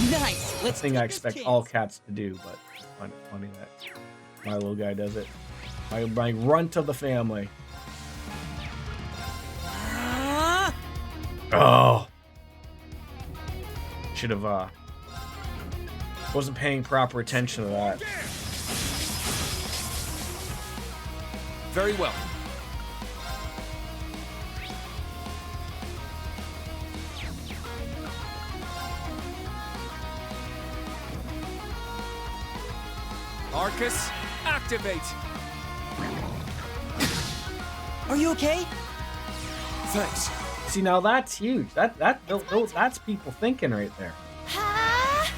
[SPEAKER 5] Nice. Let's
[SPEAKER 1] thing
[SPEAKER 5] take
[SPEAKER 1] I
[SPEAKER 5] this
[SPEAKER 1] expect
[SPEAKER 5] chance.
[SPEAKER 1] all cats to do, but I find it funny that my little guy does it. My runt of the family. Oh. Should have, wasn't paying proper attention to that.
[SPEAKER 3] Very well. Arcus, activate!
[SPEAKER 5] Are you okay?
[SPEAKER 3] Thanks.
[SPEAKER 1] See, now that's huge. That's people thinking right there.
[SPEAKER 2] Ha!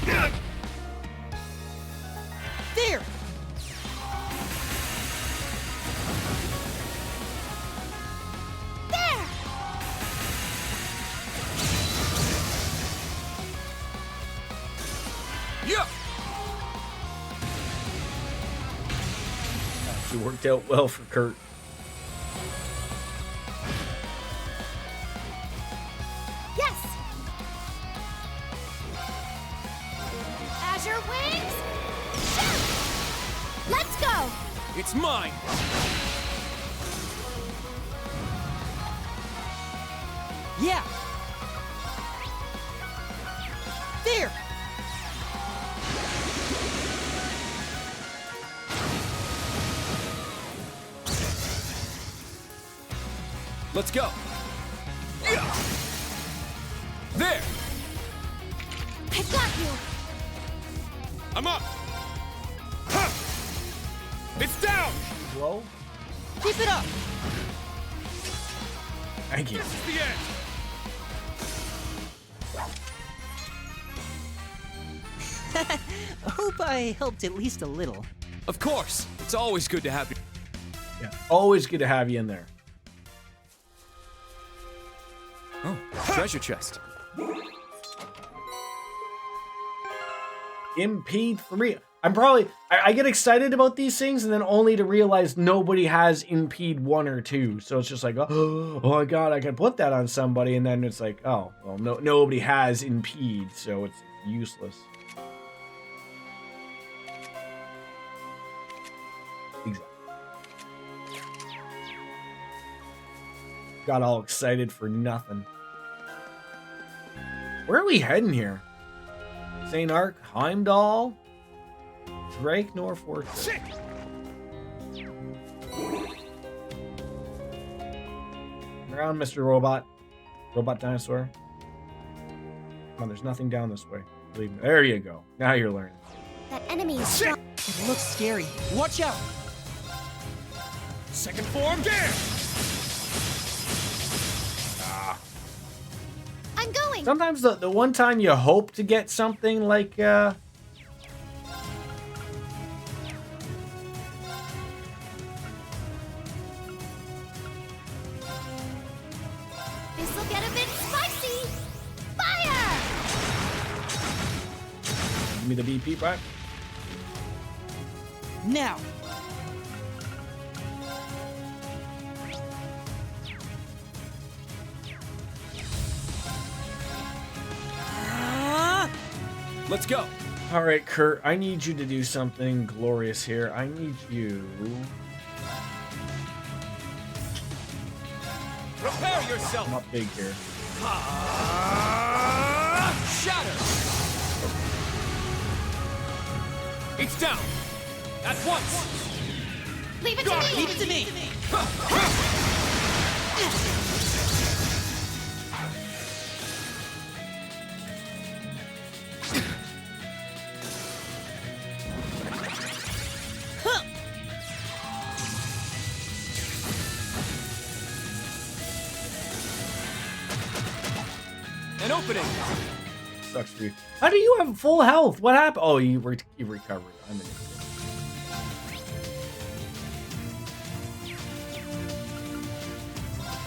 [SPEAKER 5] There!
[SPEAKER 2] There!
[SPEAKER 3] Yeah!
[SPEAKER 1] It worked out well for Kurt.
[SPEAKER 2] Yes! Azure wings! Shoot! Let's go!
[SPEAKER 3] It's mine!
[SPEAKER 5] Yeah! There!
[SPEAKER 3] Let's go! Yeah! There!
[SPEAKER 2] I got you!
[SPEAKER 8] I'm up! Ha! It's down!
[SPEAKER 1] Whoa.
[SPEAKER 5] Keep it up!
[SPEAKER 1] Thank you.
[SPEAKER 8] This is the end!
[SPEAKER 5] Hope I helped at least a little.
[SPEAKER 3] Of course! It's always good to have you.
[SPEAKER 1] Yeah. Always good to have you in there.
[SPEAKER 3] Oh, treasure chest.
[SPEAKER 1] Impede 3. I get excited about these things and then only to realize nobody has Impede 1 or 2. So it's just like, oh my god, I can put that on somebody, and then it's like, oh, well, nobody has Impede, so it's useless. Exactly. Got all excited for nothing. Where are we heading here? St. Ark, Heimdall, Drake, Nor Fortress. Around, Mr. Robot. Robot dinosaur. Come on, there's nothing down this way. Believe me. There you go. Now you're learning.
[SPEAKER 2] That enemy is strong.
[SPEAKER 5] It looks scary. Watch out!
[SPEAKER 8] Second form, there!
[SPEAKER 2] I'm going!
[SPEAKER 1] Sometimes the one time you hope to get something like,
[SPEAKER 2] This'll get a bit spicy! Fire!
[SPEAKER 1] give me the BP, right?
[SPEAKER 5] Now!
[SPEAKER 3] Let's go!
[SPEAKER 1] All right, Kurt, I need you to do something glorious here. I need you...
[SPEAKER 8] Prepare yourself!
[SPEAKER 1] I'm up big here.
[SPEAKER 3] Shatter! It's down! At once!
[SPEAKER 2] Leave it to me!
[SPEAKER 5] Leave it to me!
[SPEAKER 3] An opening!
[SPEAKER 1] Sucks for you. How do you have full health? What happened? Oh, you recovered. I'm an idiot.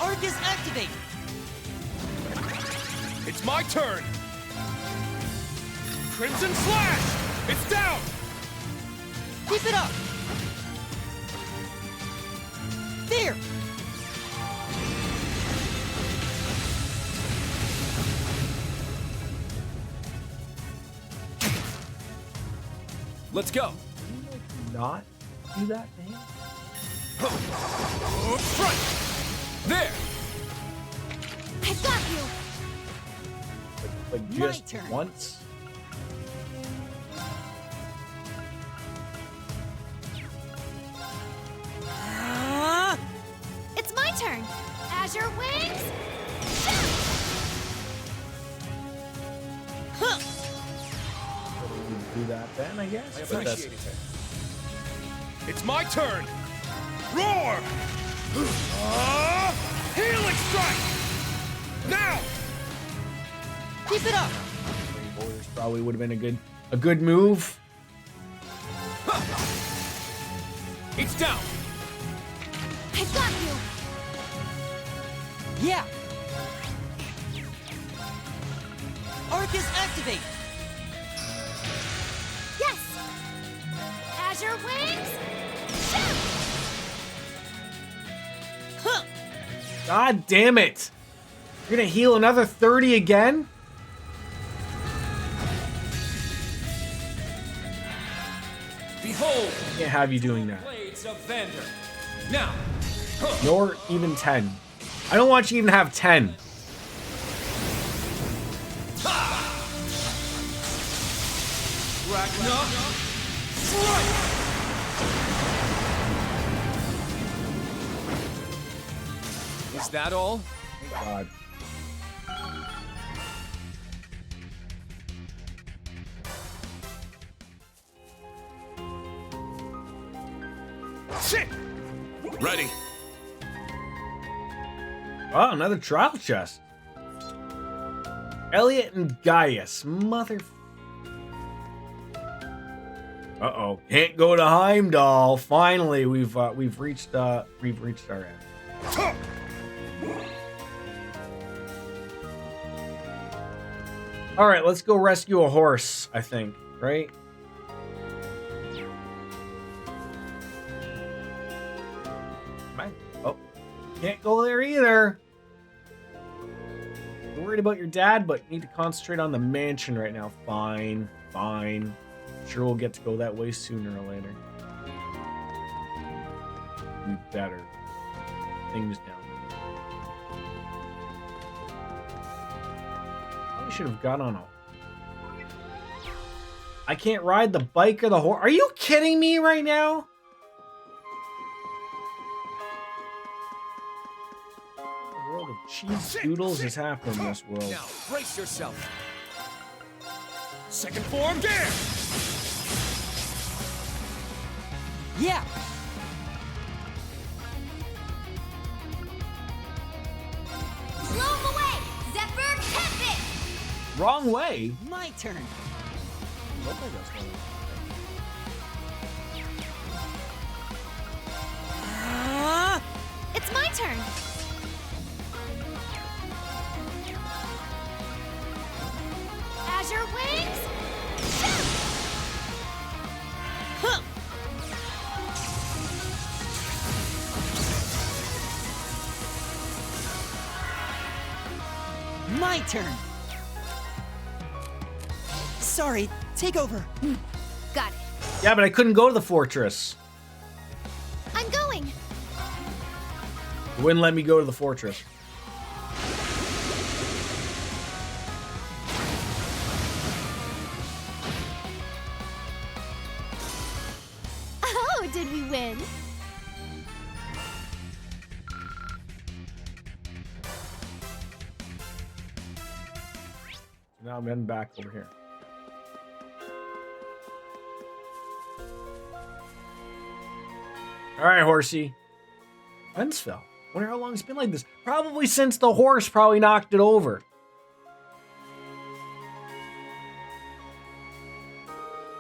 [SPEAKER 5] Arcus activate!
[SPEAKER 8] It's my turn! Crimson Slash! It's down!
[SPEAKER 5] Keep it up! There!
[SPEAKER 3] Let's go.
[SPEAKER 1] Not do that thing?
[SPEAKER 3] Front! There!
[SPEAKER 2] I got you.
[SPEAKER 1] Like
[SPEAKER 5] My
[SPEAKER 1] just
[SPEAKER 5] turn.
[SPEAKER 1] once?
[SPEAKER 2] It's my turn. Azure wings. Shoot! Huh.
[SPEAKER 1] Do that then, I guess.
[SPEAKER 3] I
[SPEAKER 1] But that's-
[SPEAKER 3] appreciate it.
[SPEAKER 8] It's my turn! Roar! Healing strike! Now!
[SPEAKER 5] Keep it up!
[SPEAKER 1] Borders probably would have been a good move.
[SPEAKER 3] It's down!
[SPEAKER 2] I got you.
[SPEAKER 5] Yeah! Arcus activate!
[SPEAKER 2] Yes. Azure wings. Shoot!
[SPEAKER 5] Huh!
[SPEAKER 1] God damn it! You're gonna heal another 30 again?
[SPEAKER 8] Behold,
[SPEAKER 1] Can't have you doing that.
[SPEAKER 8] blades of Vander. Now,
[SPEAKER 1] Nor even 10. I don't want you to even have 10.
[SPEAKER 8] Ragna, strike!
[SPEAKER 3] Is that all?
[SPEAKER 1] God.
[SPEAKER 8] Shit!
[SPEAKER 3] Ready.
[SPEAKER 1] Oh, another trial chest. Elliot and Gaius. Mother. Uh-oh. Can't go to Heimdall. Finally, we've reached our end. All right, let's go rescue a horse, I think, right? Oh, can't go there either. You're worried about your dad, but you need to concentrate on the mansion right now. Fine, fine. Sure, we'll get to go that way sooner or later. We better. Things down. Probably should have got on a. I can't ride the bike or the horse. Are you kidding me right now? The world of cheese doodles is happening in this world.
[SPEAKER 3] Now, brace yourself.
[SPEAKER 8] Second form, gear!
[SPEAKER 5] Yeah!
[SPEAKER 2] Blow 'em away. Zephyr Tempest.
[SPEAKER 1] Wrong way.
[SPEAKER 5] My turn!
[SPEAKER 1] Look like that's going.
[SPEAKER 2] It's my turn. Azure wings. Shoot!
[SPEAKER 5] Huh! My turn! Sorry, take over.
[SPEAKER 2] Got it.
[SPEAKER 1] Yeah, but I couldn't go to the fortress.
[SPEAKER 2] I'm going.
[SPEAKER 1] It wouldn't let me go to the fortress.
[SPEAKER 2] Oh, did we win?
[SPEAKER 1] Now I'm heading back over here. All right, horsey. Wensfell. Wonder how long it's been like this. Probably since the horse probably knocked it over.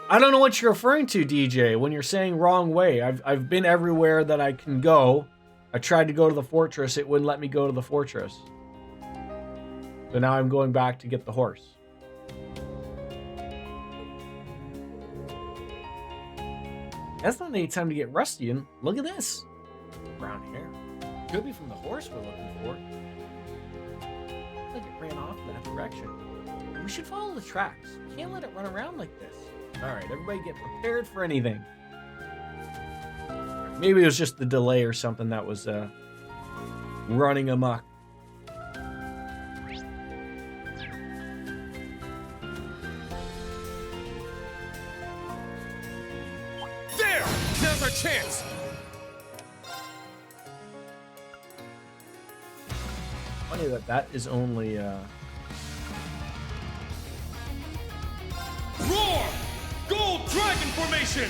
[SPEAKER 1] I don't know what you're referring to, DJ, when you're saying wrong way. I've been everywhere that I can go. I tried to go to the fortress. It wouldn't let me go to the fortress. So now I'm going back to get the horse. That's not any time to get rusty. And look at this. Brown hair. Could be from the horse we're looking for. Like it ran off in that direction. We should follow the tracks. We can't let it run around like this. Alright, everybody get prepared for anything. Maybe it was just the delay or something that was running amok.
[SPEAKER 8] There! Now's our chance!
[SPEAKER 1] Funny that is only
[SPEAKER 8] Roar! Gold Dragon Formation!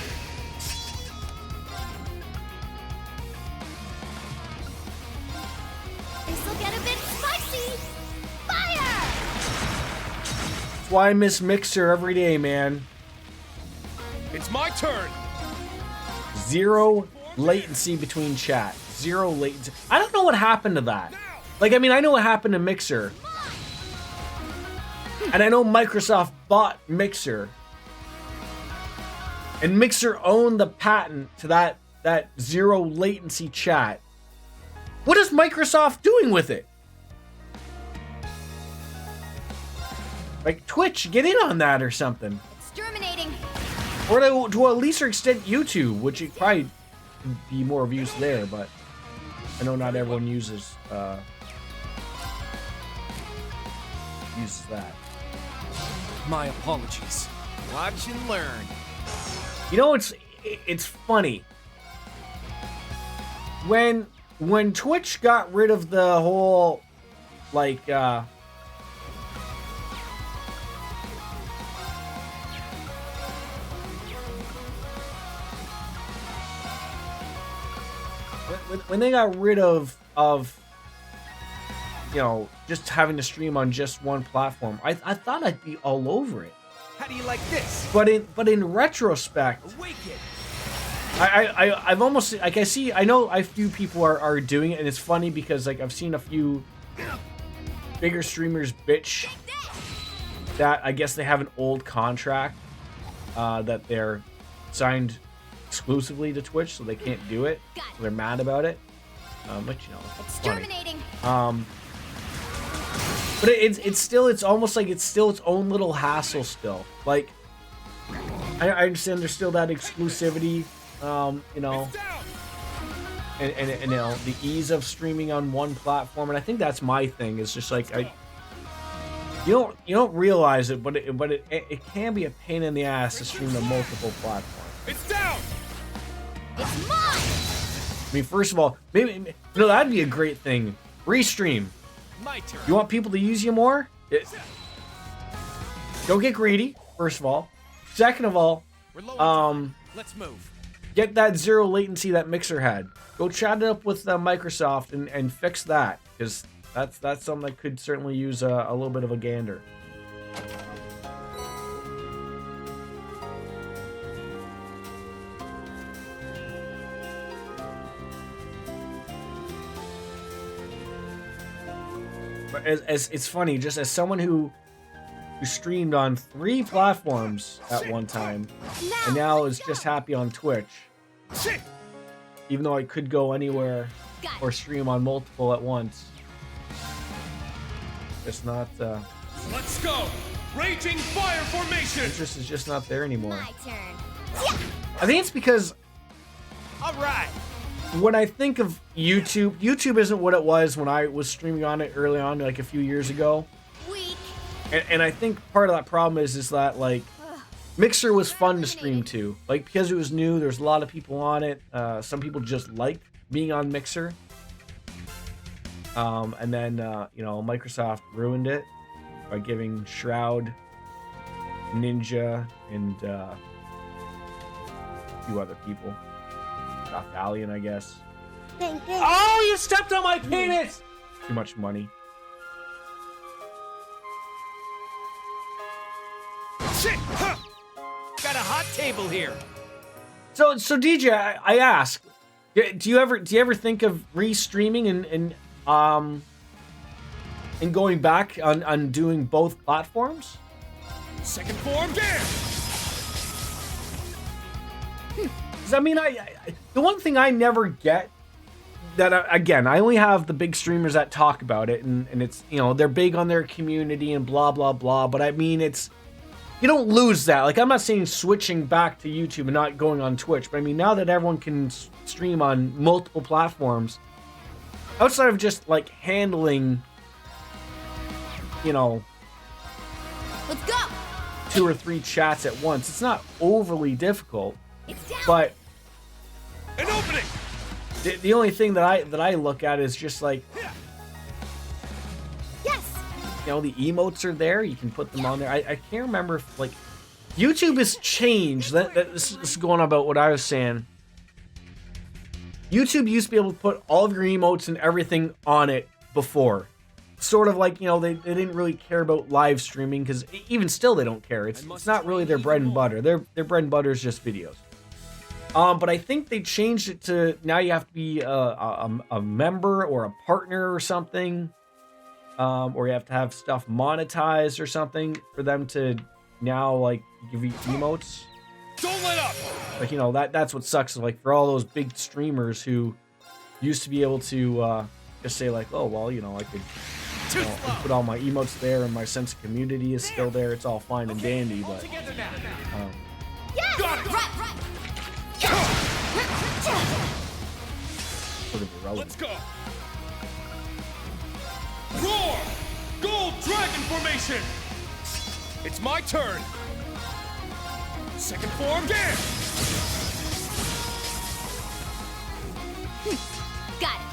[SPEAKER 2] This'll get a bit spicy! Fire!
[SPEAKER 1] that's why I miss Mixer every day, man.
[SPEAKER 8] It's my turn!
[SPEAKER 1] Zero latency latency between chat. Zero latency. I don't know what happened to that. Like, I mean, I know what happened to Mixer. And I know Microsoft bought Mixer. And Mixer owned the patent to that zero latency chat. What is Microsoft doing with it? Like, Twitch, get in on that or something.
[SPEAKER 2] Exterminating.
[SPEAKER 1] Or to a lesser extent, YouTube, which it probably could be more of use there, but I know not everyone uses that.
[SPEAKER 8] My apologies.
[SPEAKER 7] Watch and learn.
[SPEAKER 1] You know, it's funny. When Twitch got rid of the whole, like, when they got rid of you know, just having to stream on just one platform, I thought I'd be all over it.
[SPEAKER 7] How do you like this?
[SPEAKER 1] But in retrospect,
[SPEAKER 7] Awaken!
[SPEAKER 1] I've almost, like, I know a few people are doing it, and it's funny because, like, I've seen a few bigger streamers bitch that I guess they have an old contract that they're signed exclusively to Twitch, so they can't do it. So they're mad about it. But you know, it's funny.
[SPEAKER 2] Exterminating.
[SPEAKER 1] But it's almost like it's still its own little hassle still. Like, I understand there's still that exclusivity, you know, and you know, the ease of streaming on one platform, and I think that's my thing. It's just like you don't realize it, but it can be a pain in the ass to stream to multiple platforms.
[SPEAKER 8] It's down!
[SPEAKER 2] It's mine!
[SPEAKER 1] I mean, first of all, maybe, you know, that'd be a great thing. Restream.
[SPEAKER 7] My turn.
[SPEAKER 1] You want people to use you more? Don't get greedy, first of all. Second of all,
[SPEAKER 7] We're low on time. Let's move.
[SPEAKER 1] get that zero latency that Mixer had. Go chat it up with Microsoft and fix that, because that's something that could certainly use a little bit of a gander. But as it's funny, just as someone who streamed on 3 platforms at one time, and now is just happy on Twitch, even though I could go anywhere or stream on multiple at once. It's not,
[SPEAKER 8] Let's go! Raging Fire Formation!
[SPEAKER 1] interest is just not there anymore.
[SPEAKER 2] My turn.
[SPEAKER 1] I think it's because
[SPEAKER 7] All right.
[SPEAKER 1] when I think of YouTube isn't what it was when I was streaming on it early on, like a few years ago.
[SPEAKER 2] Weak.
[SPEAKER 1] And I think part of that problem is that, like, Mixer was fun to stream to. Like, because it was new, there's a lot of people on it. Some people just like being on Mixer. And then, you know, Microsoft ruined it by giving Shroud, Ninja, and a few other people. Valiant, I guess.
[SPEAKER 2] Thank you.
[SPEAKER 1] Oh, you stepped on my penis! Too much money.
[SPEAKER 7] Shit! Huh. Got a hot table here.
[SPEAKER 1] So DJ, I ask, Do you ever think of restreaming and going back on doing both platforms?
[SPEAKER 8] Second form, there!
[SPEAKER 1] 'Cause I mean, I the one thing I never get that again, I only have the big streamers that talk about it, and it's, you know, they're big on their community and blah blah blah. But I mean, it's, you don't lose that. Like, I'm not saying switching back to YouTube and not going on Twitch, but I mean, now that everyone can stream on multiple platforms, outside of just like handling, you know,
[SPEAKER 2] Let's go!
[SPEAKER 1] 2 or 3 chats at once, it's not overly difficult.
[SPEAKER 2] It's down!
[SPEAKER 1] But
[SPEAKER 8] An opening!
[SPEAKER 1] the only thing that I look at is just like,
[SPEAKER 2] Yes!
[SPEAKER 1] you know, the emotes are there. You can put them on there. I can't remember if, like, YouTube has changed. This is going on about what I was saying. YouTube used to be able to put all of your emotes and everything on it before. Sort of like, you know, they didn't really care about live streaming, because even still they don't care. It's not really their bread and butter. Their bread and butter is just videos. But I think they changed it to now you have to be a member or a partner or something. Or you have to have stuff monetized or something for them to now, like, give you emotes.
[SPEAKER 8] Don't let up!
[SPEAKER 1] Like, you know, that's what sucks. Like, for all those big streamers who used to be able to just say, like, oh, well, you know, I could, you know, put all my emotes there and my sense of community is still there. It's all fine and dandy, but
[SPEAKER 2] Yes! Right!
[SPEAKER 1] sort of irrelevant.
[SPEAKER 8] Let's go! Roar! Gold Dragon Formation! It's my turn! Second form, there!
[SPEAKER 2] Got it!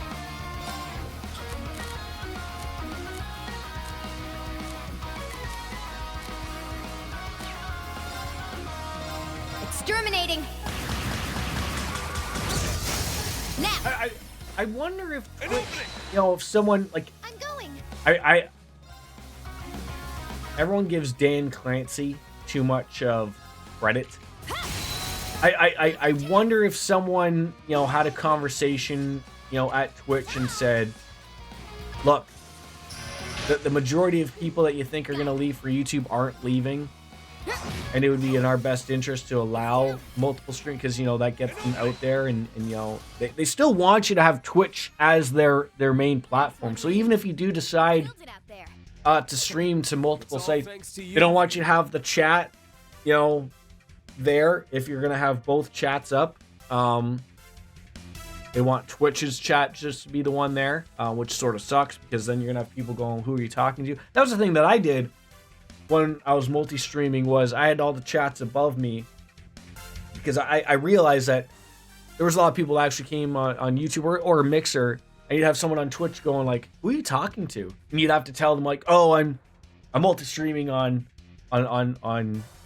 [SPEAKER 2] Exterminating! Now!
[SPEAKER 1] I wonder if
[SPEAKER 8] An
[SPEAKER 1] Twitch,
[SPEAKER 8] opening!
[SPEAKER 1] you know, if someone, like,
[SPEAKER 2] I'm going!
[SPEAKER 1] I everyone gives Dan Clancy too much of credit. I wonder if someone, you know, had a conversation, you know, at Twitch and said, look, the majority of people that you think are going to leave for YouTube aren't leaving, and it would be in our best interest to allow multiple stream, because, you know, that gets them out there, and you know, they still want you to have Twitch as their main platform. So even if you do decide
[SPEAKER 2] Build it out there.
[SPEAKER 1] to stream to multiple
[SPEAKER 3] It's all
[SPEAKER 1] sites,
[SPEAKER 3] thanks to you.
[SPEAKER 1] they don't want you to have the chat, you know, there if you're gonna have both chats up. They want Twitch's chat just to be the one there, which sort of sucks, because then you're gonna have people going, who are you talking to? That was the thing that I did when I was multi-streaming, was I had all the chats above me, because I realized that there was a lot of people that actually came on YouTube or Mixer, and you'd have someone on Twitch going like, who are you talking to? And you'd have to tell them like, oh, I'm multi-streaming on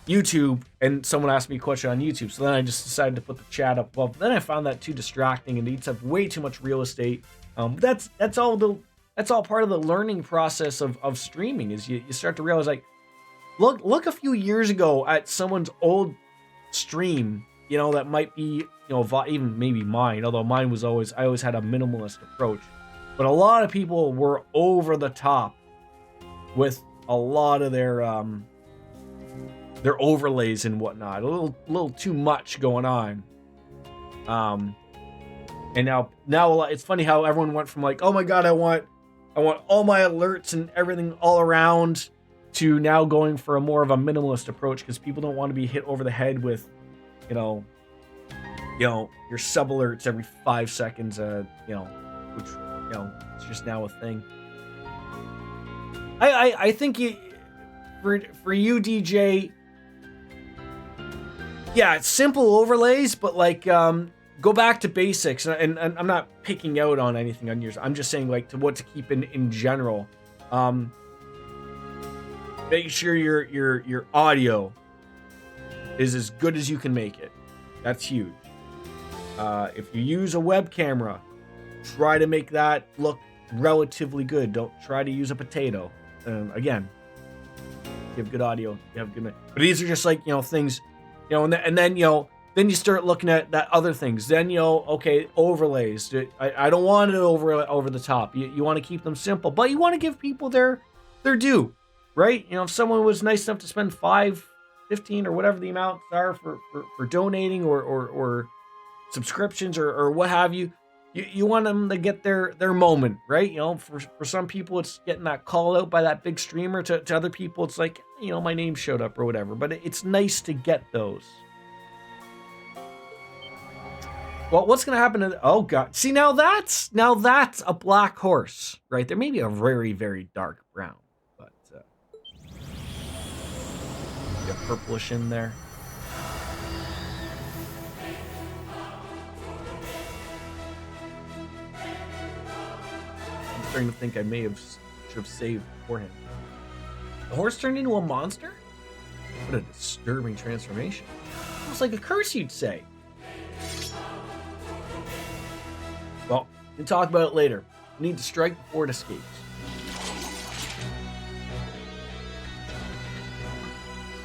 [SPEAKER 1] YouTube, and someone asked me a question on YouTube. So then I just decided to put the chat up above. Then I found that too distracting, and it eats up way too much real estate. But that's all part of the learning process of streaming, is you start to realize, like, look a few years ago at someone's old stream, you know, that might be, you know, even maybe mine, although mine was I always had a minimalist approach. But a lot of people were over the top with a lot of their overlays and whatnot, a little too much going on. And now it's funny how everyone went from like, oh my god, I want all my alerts and everything all around, to now going for a more of a minimalist approach, because people don't want to be hit over the head with, you know, your sub alerts every 5 seconds, you know, which, you know, it's just now a thing. I think for you, DJ, yeah, it's simple overlays, but like, go back to basics, and I'm not picking out on anything on yours. I'm just saying, like, to what to keep in general. Make sure your audio is as good as you can make it. That's huge. If you use a web camera, try to make that look relatively good. Don't try to use a potato. Again, you have good audio, you have good. But these are just like, you know, things, you know, and then you know, Then you start looking at that other things. Then, you know, okay, overlays. I don't want it over the top. You want to keep them simple, but you want to give people their due, right? You know, if someone was nice enough to spend $5, $15, or whatever the amounts are for donating or subscriptions or what have you, you want them to get their moment, right? You know, for some people, it's getting that call out by that big streamer. To other people, it's like, you know, my name showed up or whatever. But it's nice to get those. Well, what's going to happen to... Oh, God. See, now that's a black horse, right? There may be a very, very dark brown, but get purplish in there. I'm starting to think I should have saved beforehand. The horse turned into a monster? What a disturbing transformation. Almost like a curse, you'd say. Well, we can talk about it later. We need to strike before it escapes.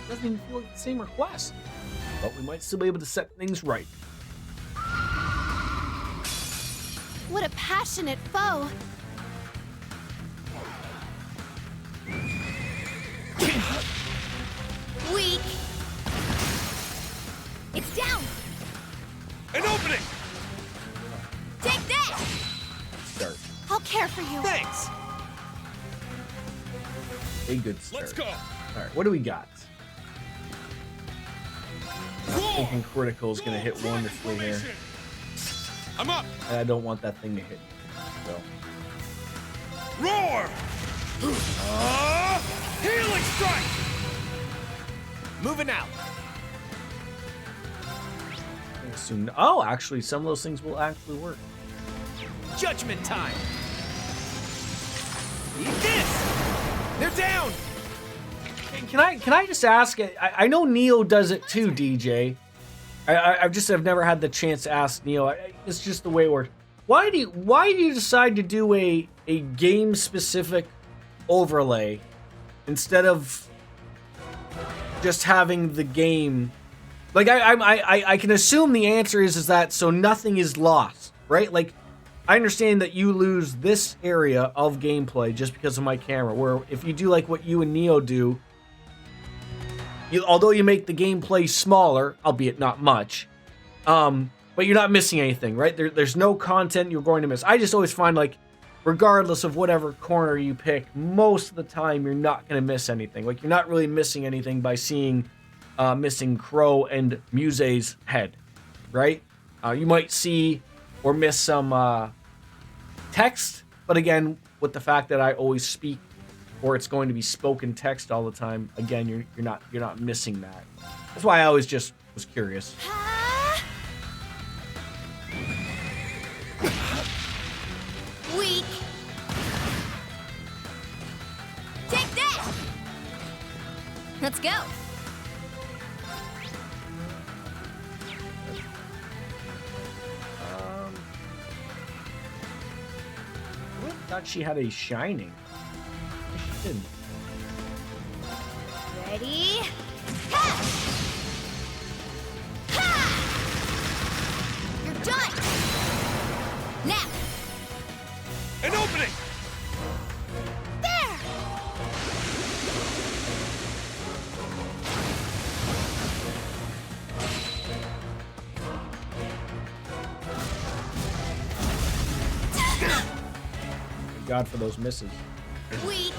[SPEAKER 1] Doesn't even feel like the same request. But we might still be able to set things right.
[SPEAKER 2] What a passionate foe. Weak. It's down.
[SPEAKER 8] An opening!
[SPEAKER 2] Take that!
[SPEAKER 1] Start.
[SPEAKER 2] I'll care for you.
[SPEAKER 8] Thanks!
[SPEAKER 1] A good start.
[SPEAKER 8] Let's go!
[SPEAKER 1] Alright, what do we got? I'm thinking critical is going to hit wonderfully here.
[SPEAKER 8] I'm up!
[SPEAKER 1] And I don't want that thing to hit. So.
[SPEAKER 8] Roar! Healing strike! Moving out.
[SPEAKER 1] I assume, oh, actually, some of those things will actually work.
[SPEAKER 8] Judgment time! Eat this! They're down!
[SPEAKER 1] Can I just ask? I know Neo does it too, DJ. I've never had the chance to ask Neo. It's just the way it works. Why do you decide to do a game specific overlay instead of just having the game? Like I can assume the answer is that so nothing is lost, right? Like I understand that you lose this area of gameplay just because of my camera. Where if you do like what you and Neo do, although you make the gameplay smaller, albeit not much, but you're not missing anything, right? There's no content you're going to miss. I just always find like, regardless of whatever corner you pick, most of the time you're not going to miss anything. Like you're not really missing anything by seeing missing Crow and Muse's head, right? You might see or miss some text, but again, with the fact that I always speak, or it's going to be spoken text all the time, again, you're not missing that. That's why I always just was curious.
[SPEAKER 2] Weak. Take that.
[SPEAKER 4] Let's go.
[SPEAKER 1] I thought she had a shining. She didn't.
[SPEAKER 2] Ready? Ha! Ha! You're done. Now.
[SPEAKER 8] An opening!
[SPEAKER 2] There.
[SPEAKER 1] Thank God for those misses.
[SPEAKER 2] Weak.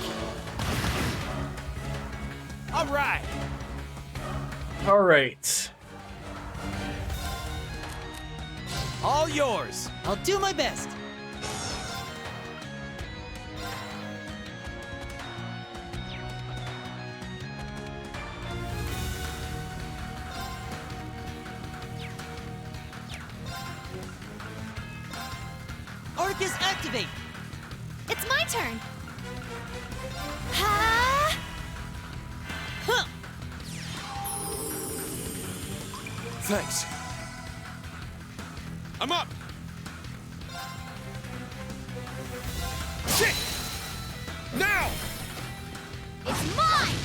[SPEAKER 8] All right!
[SPEAKER 1] All right.
[SPEAKER 8] All yours!
[SPEAKER 5] I'll do my best. Arcus activate!
[SPEAKER 2] It's my turn. Ha!
[SPEAKER 5] Huh!
[SPEAKER 8] Thanks. I'm up! Shit! Now!
[SPEAKER 2] It's mine.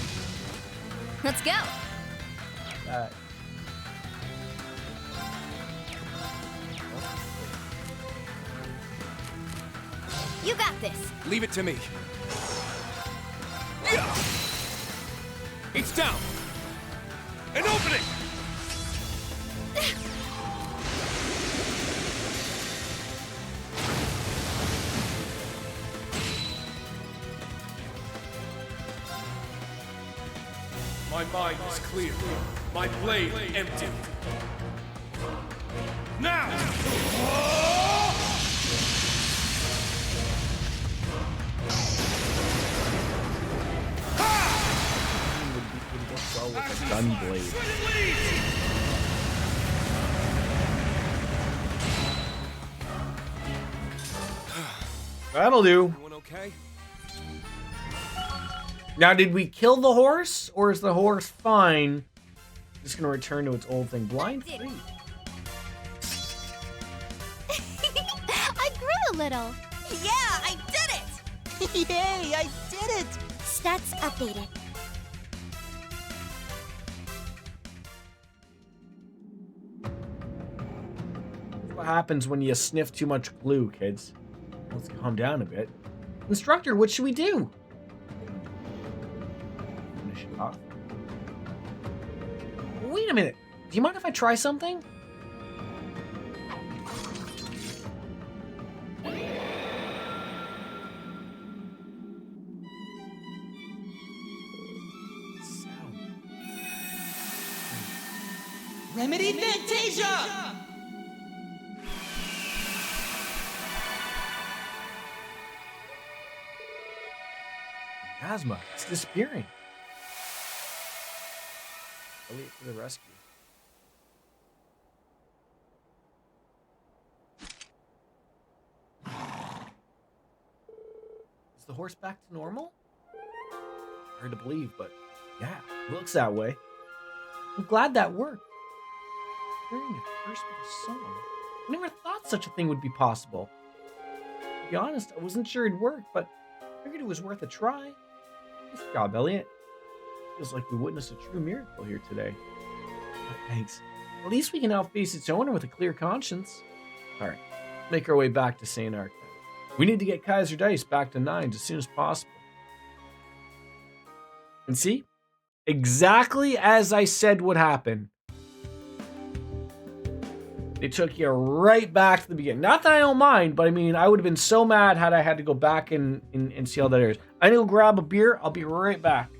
[SPEAKER 4] Let's go.
[SPEAKER 2] You got this.
[SPEAKER 3] Leave it to me. Yeah. It's down.
[SPEAKER 8] An opening! My mind is clear. My blade empty. Now!
[SPEAKER 1] Well with a gun blade. That'll do.
[SPEAKER 3] Everyone okay?
[SPEAKER 1] Now, did we kill the horse, or is the horse fine? Just gonna return to its old thing. Blind free.
[SPEAKER 2] I grew a little.
[SPEAKER 4] Yeah, I did it!
[SPEAKER 5] Yay, I did it!
[SPEAKER 2] Stats updated.
[SPEAKER 1] What happens when you sniff too much glue, kids? Let's calm down a bit. Instructor, what should we do? Finish it off. Wait a minute. Do you mind if I try something?
[SPEAKER 5] Remedy Fantasia!
[SPEAKER 1] Asthma. It's disappearing. Elliot for the rescue. Is the horse back to normal? Hard to believe, but yeah, it looks that way. I'm glad that worked. Hearing it first with a song. I never thought such a thing would be possible. To be honest, I wasn't sure it'd work, but I figured it was worth a try. Nice job, Elliot. Feels like we witnessed a true miracle here today. Oh, thanks. At least we can now face its owner with a clear conscience. Alright, make our way back to St. Arc. We need to get Kaiser Dice back to 9s as soon as possible. And see? Exactly as I said would happen. They took you right back to the beginning. Not that I don't mind, but I mean, I would have been so mad had I had to go back and see how that is. I need to grab a beer. I'll be right back.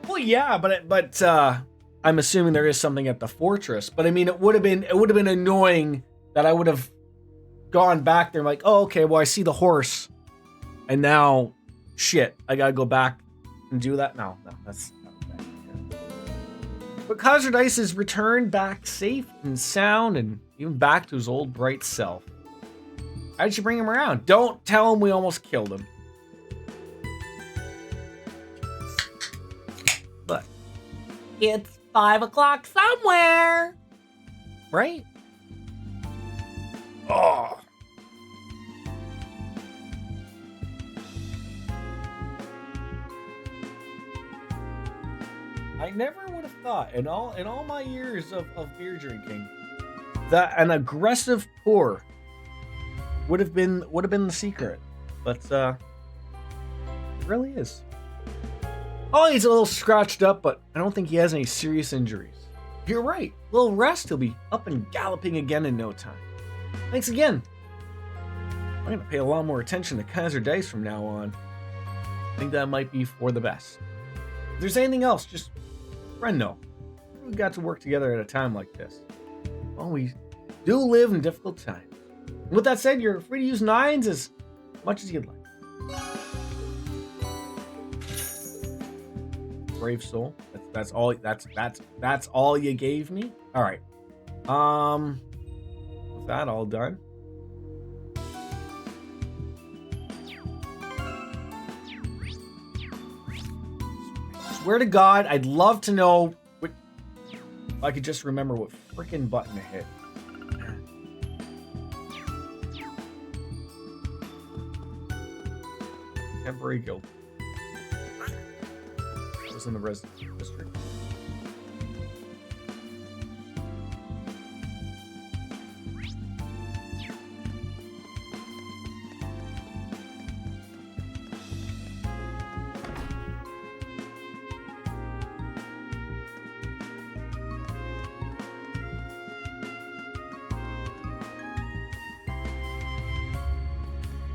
[SPEAKER 1] Well, yeah, but I'm assuming there is something at the fortress. But I mean, it would have been annoying that I would have gone back there and like, oh, okay, well, I see the horse, and now, shit, I gotta go back and do that. No, that's not bad. But Kaiser Dice is returned back safe and sound, and even back to his old bright self. How did you bring him around? Don't tell him we almost killed him. But it's 5 o'clock somewhere, right? Oh. I never would have thought in all my years of beer drinking that an aggressive pour would have been the secret. But it really is. Oh, he's a little scratched up, but I don't think he has any serious injuries. You're right. A little rest, he'll be up and galloping again in no time. Thanks again. I'm going to pay a lot more attention to Kaiser Dice from now on. I think that might be for the best. If there's anything else, just friend know. We got to work together at a time like this. Well, we do live in difficult times. And with that said, you're free to use 9s as much as you'd like. Brave soul. That's all. That's all you gave me. All right. With that all done. Swear to God, I'd love to know what. If I could just remember what freaking button to hit. Temporary guild. In the resident district.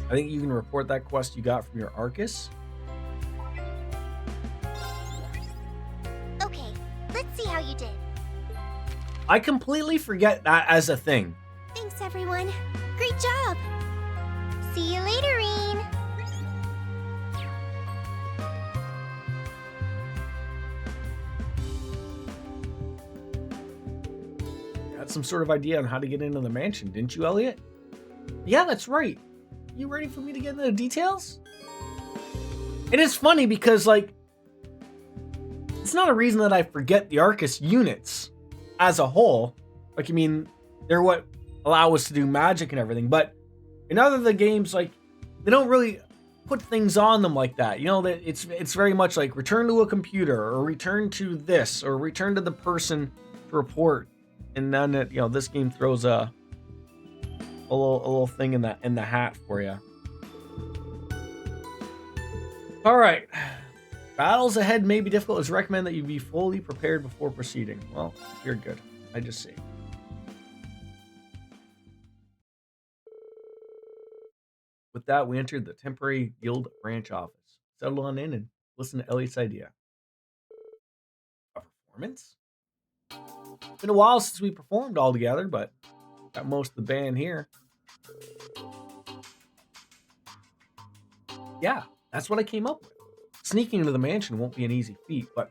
[SPEAKER 1] I think you can report that quest you got from your Arcus.
[SPEAKER 2] How you did.
[SPEAKER 1] I completely forget that as a thing.
[SPEAKER 2] Thanks, everyone. Great job. See you later, Reen.
[SPEAKER 1] You had some sort of idea on how to get into the mansion, didn't you, Elliot? Yeah, that's right. You ready for me to get into the details? It is funny because, like, it's not a reason that I forget the Arcus units as a whole. Like, I mean, they're what allow us to do magic and everything. But in other the games, like, they don't really put things on them like that. You know, that it's very much like return to a computer or return to this or return to the person to report. And then it, you know, this game throws a little thing in the hat for you. All right. Battles ahead may be difficult. It's recommended that you be fully prepared before proceeding. Well, you're good. I just see. With that, we entered the temporary guild branch office. Settle on in and listen to Elliot's idea. A performance? It's been a while since we performed all together, but got most of the band here. Yeah, that's what I came up with. Sneaking into the mansion won't be an easy feat, but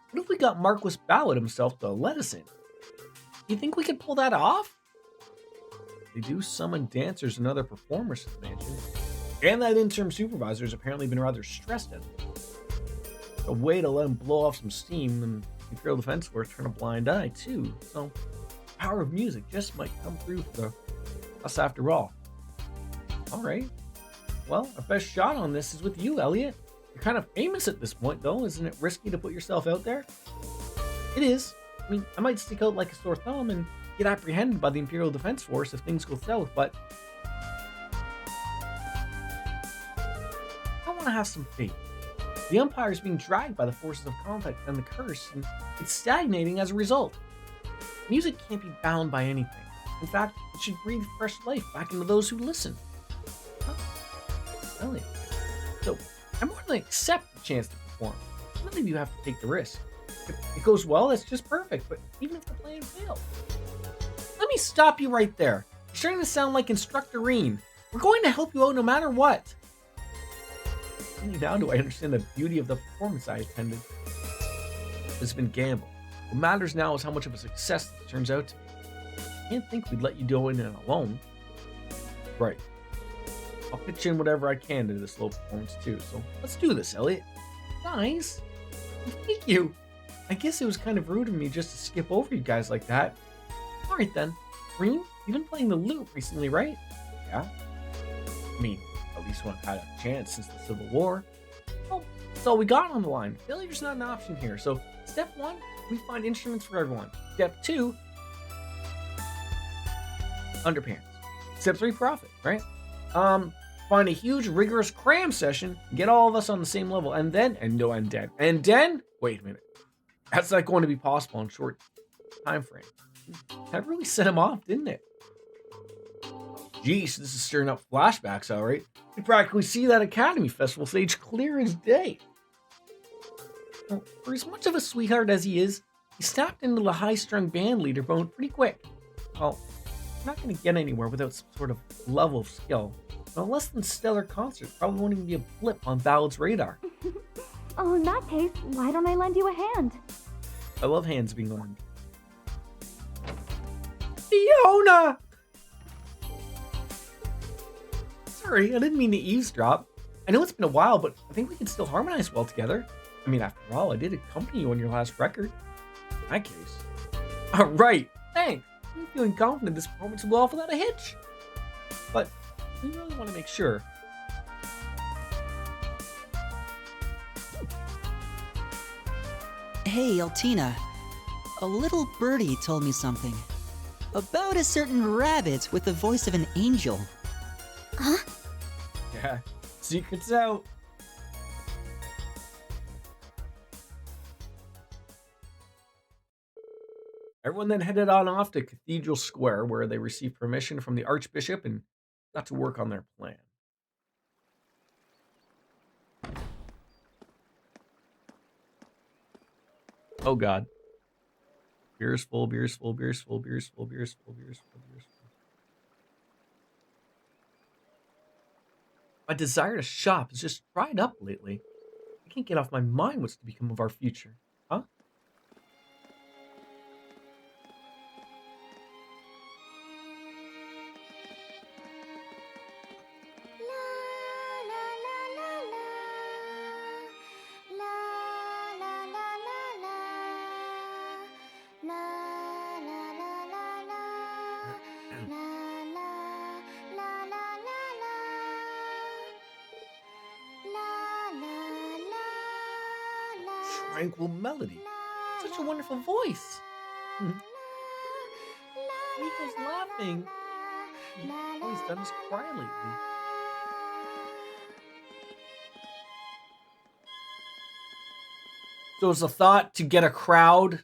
[SPEAKER 1] what if we got Marquis Ballard himself to let us in? You think we could pull that off? They do summon dancers and other performers to the mansion, and that interim supervisor has apparently been rather stressed at it. A way to let him blow off some steam, and the Imperial Defense Force turn a blind eye too. So, the power of music just might come through for us after all. All right. Well, our best shot on this is with you, Elliot. You're kind of famous at this point, though. Isn't it risky to put yourself out there? It is. I mean, I might stick out like a sore thumb and get apprehended by the Imperial Defense Force if things go south, but I want to have some faith. The Empire is being dragged by the forces of conflict and the curse, and it's stagnating as a result. Music can't be bound by anything. In fact, it should breathe fresh life back into those who listen. Huh? Elliot. So, I more than accept the chance to perform. None of you have to take the risk. If it goes well, that's just perfect, but even if the plan fails. Let me stop you right there. You're starting to sound like Instructor Reen. We're going to help you out no matter what. Only now do I understand the beauty of the performance I attended. It's been gambled. What matters now is how much of a success it turns out to be. I can't think we'd let you go in it alone. Right. I'll pitch in whatever I can to this low performance too, so let's do this, Elliot. Nice. Thank you. I guess it was kind of rude of me just to skip over you guys like that. Alright then. Reen, You've been playing the lute recently, right? Yeah. I mean, at least one had a chance since the Civil War. Well, that's all we got on the line. Failure's not an option here. So, step 1, we find instruments for everyone. Step 2, underpants. Step 3, profit, right? Find a huge, rigorous cram session, get all of us on the same level, and then, wait a minute. That's not going to be possible in short time frame. That really set him off, didn't it? Jeez, this is stirring up flashbacks, all right. You practically see that Academy Festival stage clear as day. Well, for as much of a sweetheart as he is, he snapped into the high-strung band leader bone pretty quick. Well, I'm not going to get anywhere without some sort of level of skill. A less than stellar concert probably won't even be a blip on Ballad's radar.
[SPEAKER 2] Oh, in that case, why don't I lend you a hand?
[SPEAKER 1] I love hands being lent. Fiona! Sorry, I didn't mean to eavesdrop. I know it's been a while, but I think we can still harmonize well together. I mean, after all, I did accompany you on your last record. In that case. Alright, thanks. I'm feeling confident this performance will go off without a hitch. But we really want to make sure.
[SPEAKER 5] Hey, Altina. A little birdie told me something. About a certain rabbit with the voice of an angel.
[SPEAKER 2] Huh?
[SPEAKER 1] Yeah, secret's out. Everyone then headed on off to Cathedral Square, where they received permission from the Archbishop and got to work on their plan. Oh God. Beer's full, beer's full, beer's full, beer's full, beer's full, beer's full, beer's full. My desire to shop has just dried up lately. I can't get off my mind what's to become of our future. Huh? Tranquil melody. Such a wonderful voice. Nico's laughing. All he's done is cry lately. So it's a thought to get a crowd,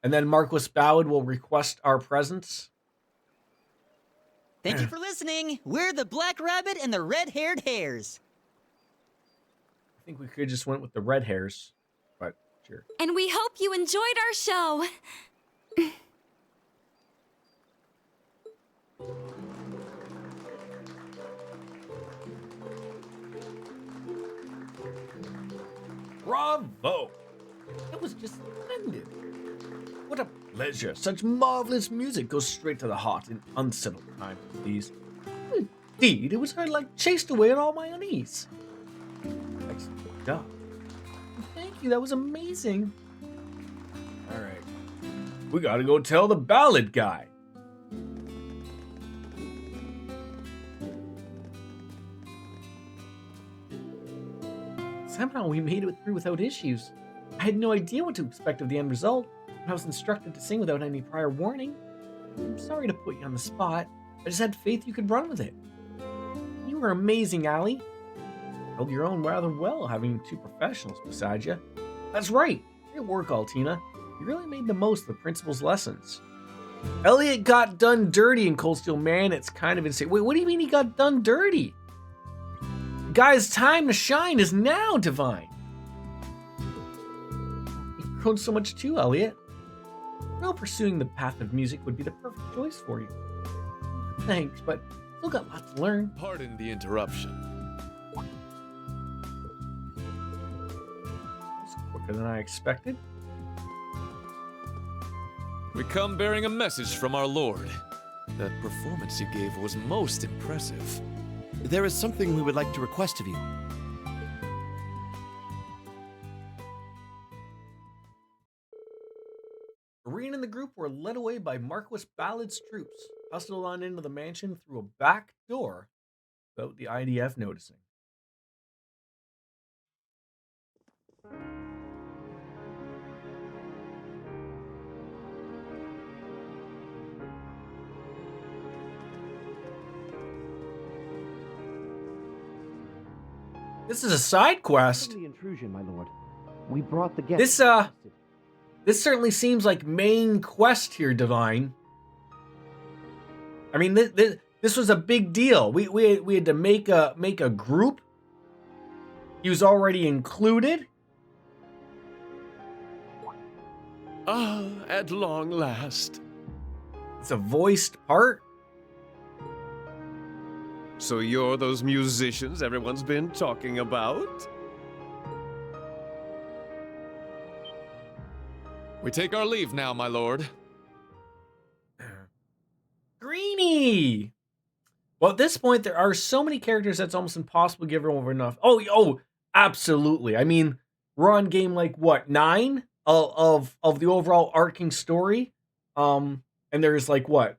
[SPEAKER 1] and then Marquis Ballad will request our presence.
[SPEAKER 5] Thank you for listening. We're the Black Rabbit and the Red-Haired Hares.
[SPEAKER 1] I think we could just went with the red hairs, but sure.
[SPEAKER 6] And we hope you enjoyed our show.
[SPEAKER 1] Bravo! That was just splendid. What a pleasure. Such marvelous music goes straight to the heart in unsettled times as these. Indeed, it was like chased away at all my unease. Excellent job. Thank you, that was amazing. Alright. We gotta go tell the ballad guy. Somehow we made it through without issues. I had no idea what to expect of the end result, and I was instructed to sing without any prior warning. I'm sorry to put you on the spot. I just had faith you could run with it. You were amazing, Allie. Held your own rather well, having two professionals beside you. That's right. Great work, Altina. You really made the most of the principal's lessons. Elliot got done dirty in Cold Steel Man. It's kind of insane. Wait, what do you mean he got done dirty? The guy's time to shine is now, Divine. You've grown so much too, Elliot. Well, pursuing the path of music would be the perfect choice for you. Thanks, but still got lots to learn.
[SPEAKER 7] Pardon the interruption.
[SPEAKER 1] It's quicker than I expected.
[SPEAKER 7] We come bearing a message from our Lord. That performance you gave was most impressive.
[SPEAKER 9] There is something we would like to request of you.
[SPEAKER 1] Irene and the group were led away by Marquis Ballad's troops. hustled on into the mansion through a back door without the IDF noticing. This is a side quest.
[SPEAKER 9] The intrusion, my lord. We brought the guests.
[SPEAKER 1] This certainly seems like main quest here, Divine. I mean, this was a big deal. We had to make a group. He was already included.
[SPEAKER 7] Ah, at long last.
[SPEAKER 1] It's a voiced part.
[SPEAKER 7] So you're those musicians everyone's been talking about?
[SPEAKER 8] We take our leave now, my lord.
[SPEAKER 1] Greenie! Well, at this point, there are so many characters that's almost impossible to give everyone enough. Oh, absolutely. I mean, we're on game like what, 9 of the overall arcing story, and there's like what?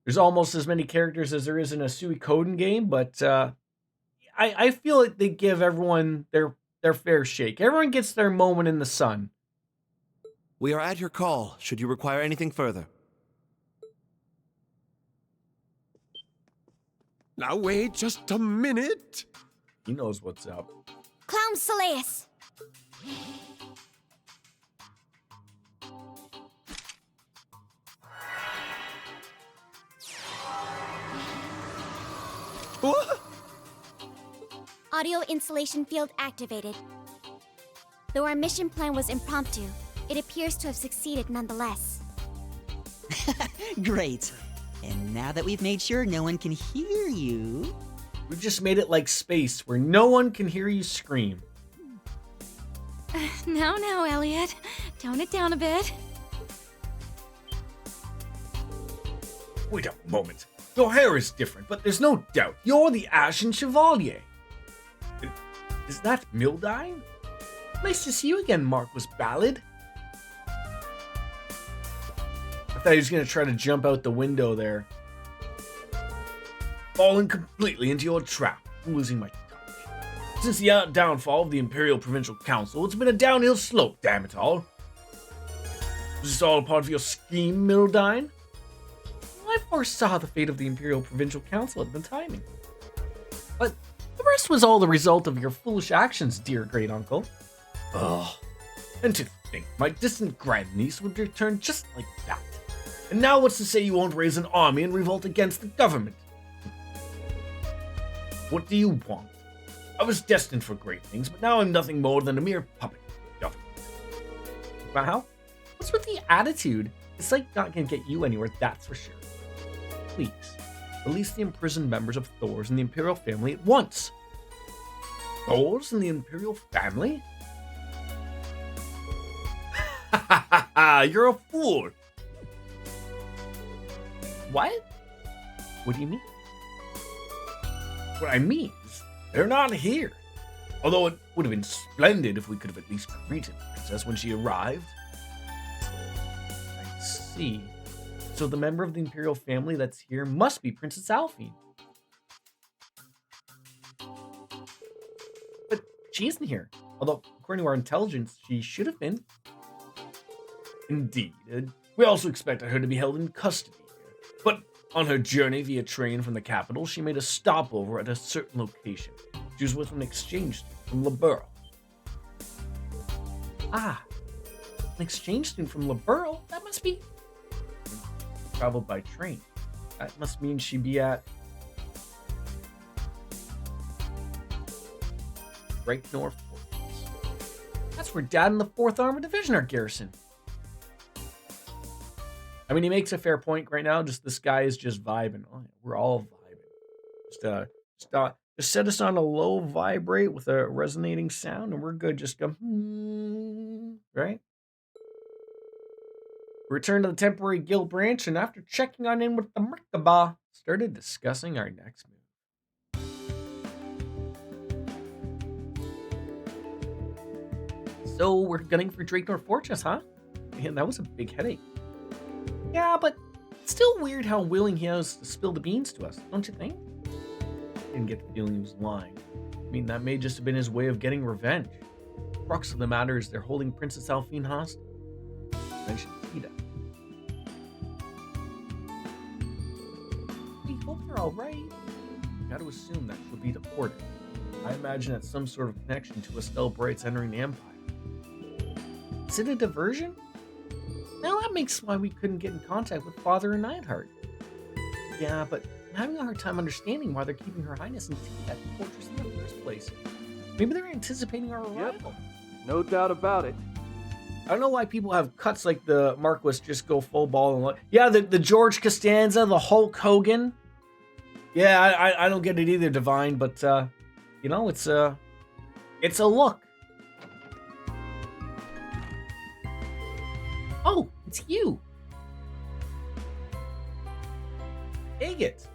[SPEAKER 1] There's almost as many characters as there is in a Suikoden game, but I feel like they give everyone their fair shake. Everyone gets their moment in the sun.
[SPEAKER 9] We are at your call, should you require anything further.
[SPEAKER 7] Now wait just a minute.
[SPEAKER 1] He knows what's up.
[SPEAKER 2] Clown Solace!
[SPEAKER 7] What?
[SPEAKER 2] Audio installation field activated. Though our mission plan was impromptu, it appears to have succeeded nonetheless.
[SPEAKER 5] Great. And now that we've made sure no one can hear you...
[SPEAKER 1] We've just made it like space, where no one can hear you scream.
[SPEAKER 6] Now, Elliot. Tone it down a bit.
[SPEAKER 1] Wait a moment. Your hair is different, but there's no doubt you're the Ashen Chevalier. Is that Mildine? Nice to see you again, Marquis Ballad. I thought he was going to try to jump out the window there. Falling completely into your trap. I'm losing my touch. Since the downfall of the Imperial Provincial Council, it's been a downhill slope, damn it all. Was this all a part of your scheme, Mildine? I foresaw the fate of the Imperial Provincial Council at the timing. But the rest was all the result of your foolish actions, dear great uncle. Ugh. And to think my distant grandniece would return just like that. And now what's to say you won't raise an army and revolt against the government? What do you want? I was destined for great things, but now I'm nothing more than a mere puppet of the government. Wow? What's with the attitude? It's like not gonna get you anywhere, that's for sure. Please, release the imprisoned members of Thor's and the Imperial family at once. Thor's and the Imperial family? Ha ha ha ha! You're a fool! What? What do you mean? What I mean is, they're not here. Although it would have been splendid if we could have at least greeted the princess when she arrived. I see. So the member of the Imperial family that's here must be Princess Alphine. But she isn't here. Although, according to our intelligence, she should have been. Indeed. We also expected her to be held in custody here. But on her journey via train from the capital, she made a stopover at a certain location. She was with an exchange student from Liberl. Ah, an exchange student from Liberl? That must be... Traveled by train. That must mean she'd be at... Right North Fortress. That's where Dad and the 4th Armored Division are garrisoned. I mean, he makes a fair point right now. Just this guy is just vibing. Oh, we're all vibing. Just set us on a low vibrate with a resonating sound, and we're good. Just go, right? Returned to the temporary guild branch, and after checking on in with the Merkaba, started discussing our next move. So we're gunning for Drake North Fortress, huh? Man, that was a big headache. Yeah, but It's still weird how willing he was to spill the beans to us, don't you think? I didn't get the feeling he was lying. I mean, that may just have been his way of getting revenge. The crux of the matter is they're holding Princess Alphine hostage. Mention Tita. We hope they're alright. Gotta assume that she'll be deported. I imagine that's some sort of connection to Estelle Bright's entering the Empire. Is it a diversion? Now that makes why we couldn't get in contact with Father and Neidhart. Yeah, but I'm having a hard time understanding why they're keeping Her Highness and Tea at the fortress in the first place. Maybe they're anticipating our arrival.
[SPEAKER 10] No doubt about it.
[SPEAKER 1] I don't know why people have cuts like the Marquis just go full ball and yeah, the George Costanza, the Hulk Hogan. Yeah, I don't get it either, Divine, but you know, it's a look. Oh, it's you. Agate,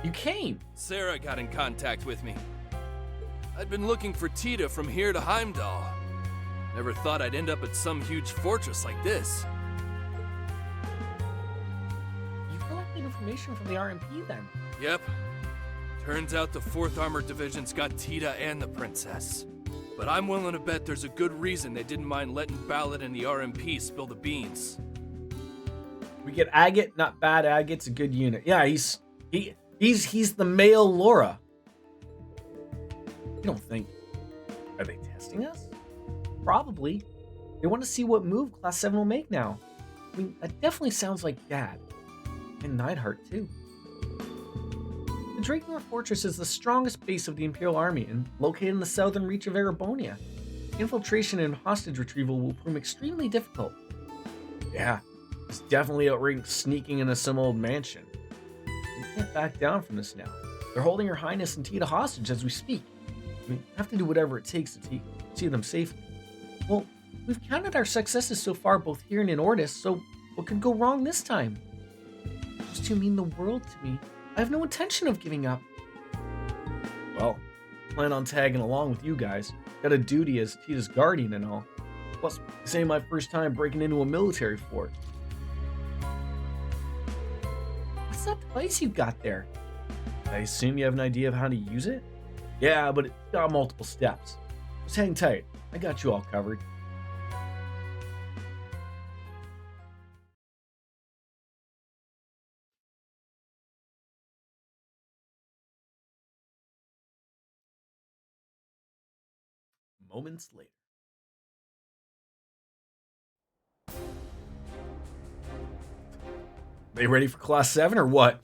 [SPEAKER 1] you came.
[SPEAKER 11] Sarah got in contact with me. I'd been looking for Tita from here to Heimdall. Never thought I'd end up at some huge fortress like this.
[SPEAKER 1] You collected information from the RMP then?
[SPEAKER 11] Yep. Turns out the 4th Armored Division's got Tita and the Princess. But I'm willing to bet there's a good reason they didn't mind letting Ballard and the RMP spill the beans.
[SPEAKER 1] We get Agate, not bad. Agate's a good unit. Yeah, he's the male Laura. You don't think? Are they testing us? Probably. They want to see what move Class 7 will make now. I mean, that definitely sounds like Dad. And Neidhart, too. The Drakenoor Fortress is the strongest base of the Imperial Army and located in the southern reach of Erebonia. Infiltration and hostage retrieval will prove extremely difficult. Yeah, it's definitely outranks sneaking into some old mansion. We can't back down from this now. They're holding Her Highness and Tita hostage as we speak. We have to do whatever it takes to see them safely. Well, we've counted our successes so far both here and in Ordis, so what could go wrong this time? Those two mean the world to me. I have no intention of giving up. Well, I plan on tagging along with you guys. Got a duty as Tita's guardian and all. Plus, this ain't my first time breaking into a military fort. What's that device you got there? I assume you have an idea of how to use it? Yeah, but it's got multiple steps. Just hang tight. I got you all covered. Moments later. They ready for Class 7 or what?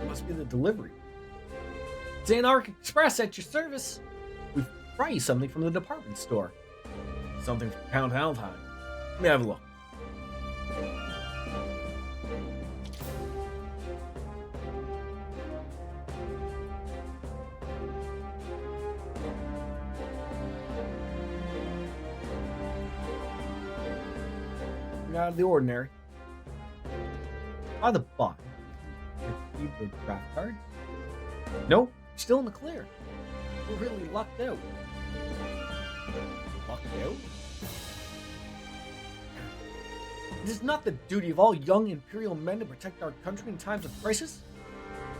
[SPEAKER 1] Must be the delivery. Zanark Express at your service. We've brought you something from the department store. Something from Count Altheim. Let me have a look. Out of the ordinary. By the by, received the draft cards? Nope, still in the clear. We're really lucked out. Lucked out? It is not the duty of all young Imperial men to protect our country in times of crisis?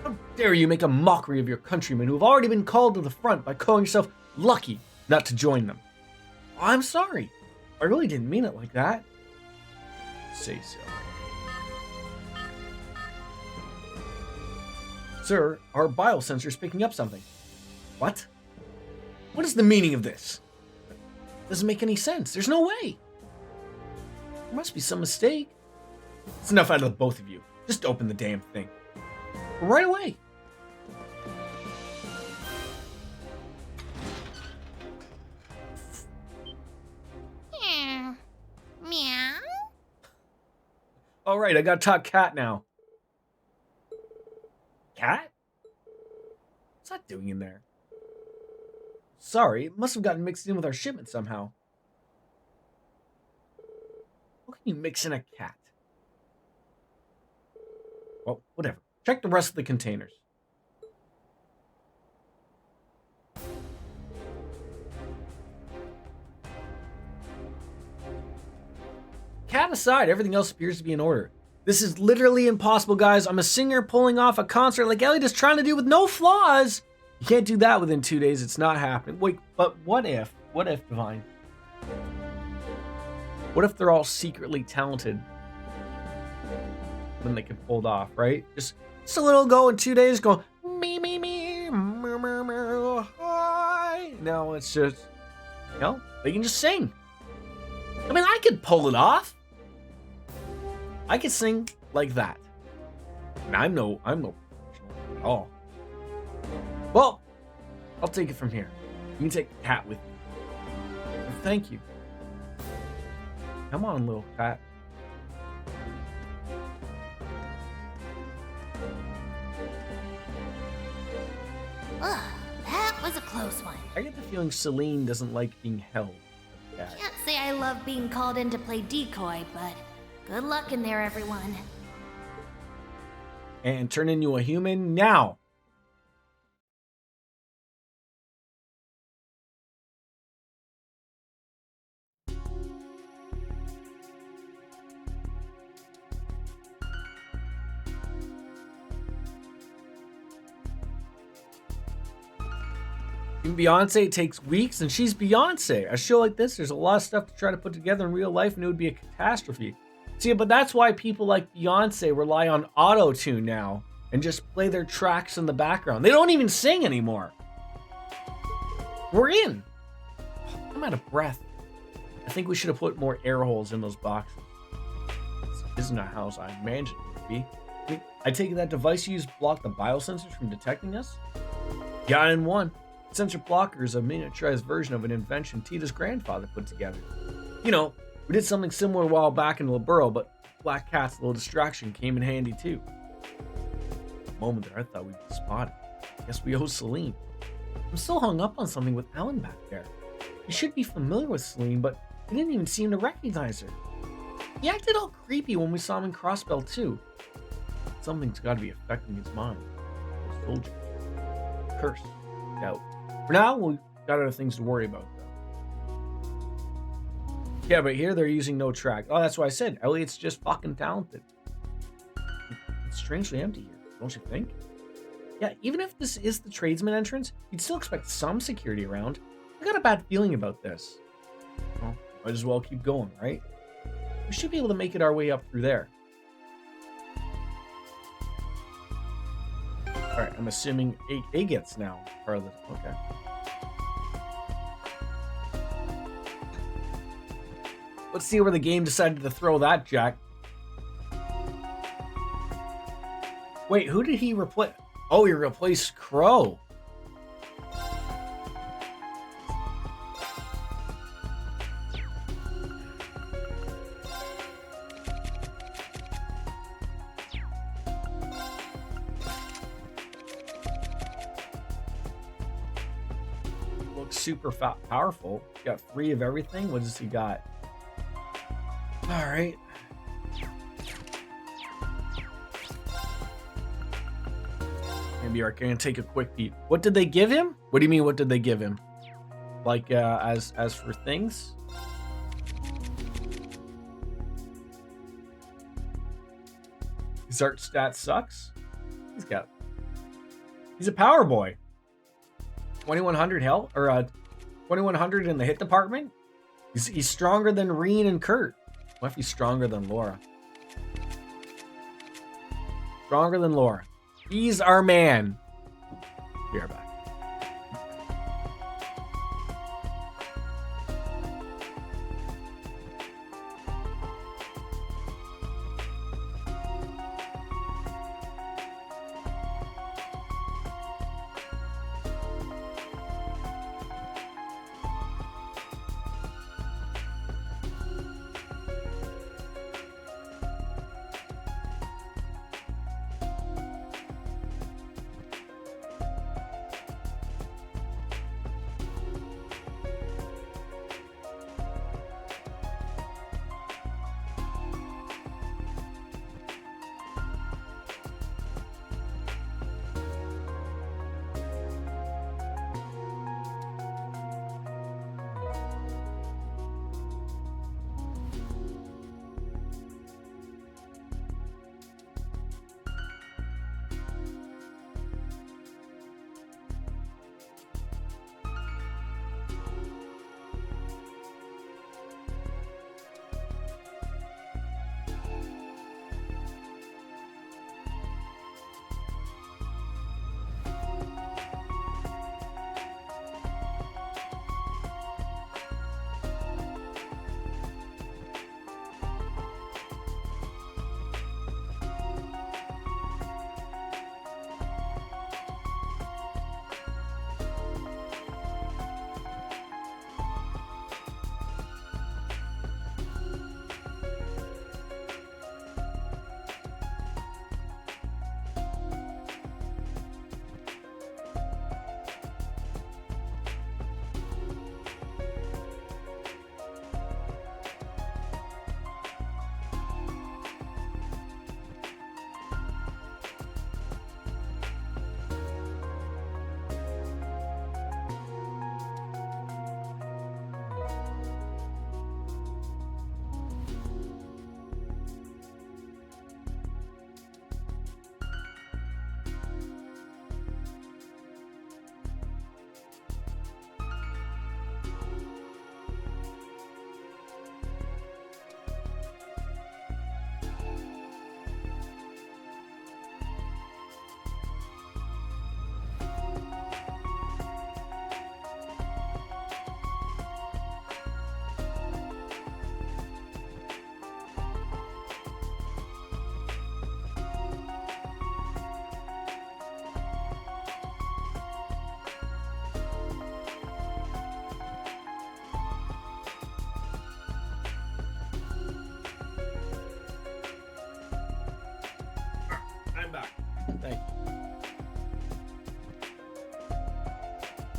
[SPEAKER 1] How dare you make a mockery of your countrymen who have already been called to the front by calling yourself lucky not to join them? I'm sorry. I really didn't mean it like that. Say so. Sir, our biosensor's picking up something. What? What is the meaning of this? Doesn't make any sense. There's no way. There must be some mistake. It's enough out of the both of you. Just open the damn thing. Right away.
[SPEAKER 2] Meow.
[SPEAKER 1] All right, I gotta talk cat now. Cat? What's that doing in there? Sorry, it must have gotten mixed in with our shipment somehow. You mixing a cat. Well, whatever. Check the rest of the containers. Cat aside, everything else appears to be in order. This is literally impossible, guys. I'm a singer pulling off a concert like Elliot is trying to do with no flaws. You can't do that within 2 days. It's not happening. Wait, but what if? What if, Divine? What if they're all secretly talented when they can pull it off, right? Just a little go in 2 days, go me, hi. No, it's just, you know, they can just sing. I mean, I could pull it off. I could sing like that. And I'm no professional at all. Well, I'll take it from here. You can take the cat with you. Thank you. Come on, little cat.
[SPEAKER 2] Ugh, that was a close one.
[SPEAKER 1] I get the feeling Celine doesn't like being held.
[SPEAKER 2] Can't say I love being called in to play decoy, but good luck in there, everyone.
[SPEAKER 1] And turn into a human now. In Beyonce, it takes weeks, and she's Beyonce. A show like this, there's a lot of stuff to try to put together in real life, and it would be a catastrophe. See, but that's why people like Beyonce rely on auto-tune now and just play their tracks in the background. They don't even sing anymore. We're in. I'm out of breath. I think we should have put more air holes in those boxes. This isn't a house I imagined it would be. I take it that device you used blocked the biosensors from detecting us? Got in one. Sensor blocker is a miniaturized version of an invention Tita's grandfather put together. You know, we did something similar a while back in Laburo, but Black Cat's little distraction came in handy too. For a moment there, I thought we'd be spotted. Guess we owe Celine. I'm still hung up on something with Ellen back there. He should be familiar with Celine, but he didn't even seem to recognize her. He acted all creepy when we saw him in Crossbell too. Something's got to be affecting his mind. Soldier. Curse. Doubt. For now, we've got other things to worry about, though. Yeah, but here they're using no track. Oh, that's what I said. Elliot's just fucking talented. It's strangely empty here, don't you think? Yeah, even if this is the tradesman entrance, you'd still expect some security around. I got a bad feeling about this. Well, might as well keep going, right? We should be able to make it our way up through there. Alright, I'm assuming A gets now part of the... Okay. Let's see where the game decided to throw that, Jack. Wait, who did he replace? Oh, he replaced Crow. Looks super powerful. Got 3 of everything. What does he got? All right. Maybe I can take a quick peek. What did they give him? What do you mean? What did they give him? Like as for things? His art stat sucks. He's a power boy. 2100 health or 2100 in the hit department. He's stronger than Reen and Kurt. What if he's stronger than Laura? Stronger than Laura. He's our man. Be right back.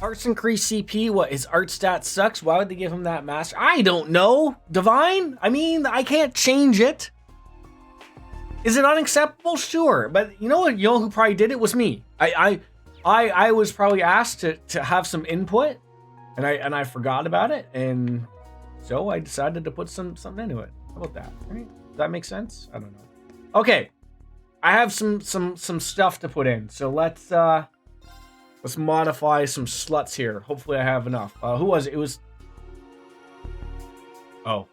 [SPEAKER 1] Arts increase CP. What, his art stat sucks? Why would they give him that master? I don't know. Divine? I mean, I can't change it. Is it unacceptable? Sure. But you know what? You know who probably did it was me. I was probably asked to have some input, and I forgot about it, and so I decided to put something into it. How about that? Right? Does that make sense? I don't know. Okay, I have some stuff to put in, so let's modify some sluts here. Hopefully, I have enough. Who was it? It was. Oh,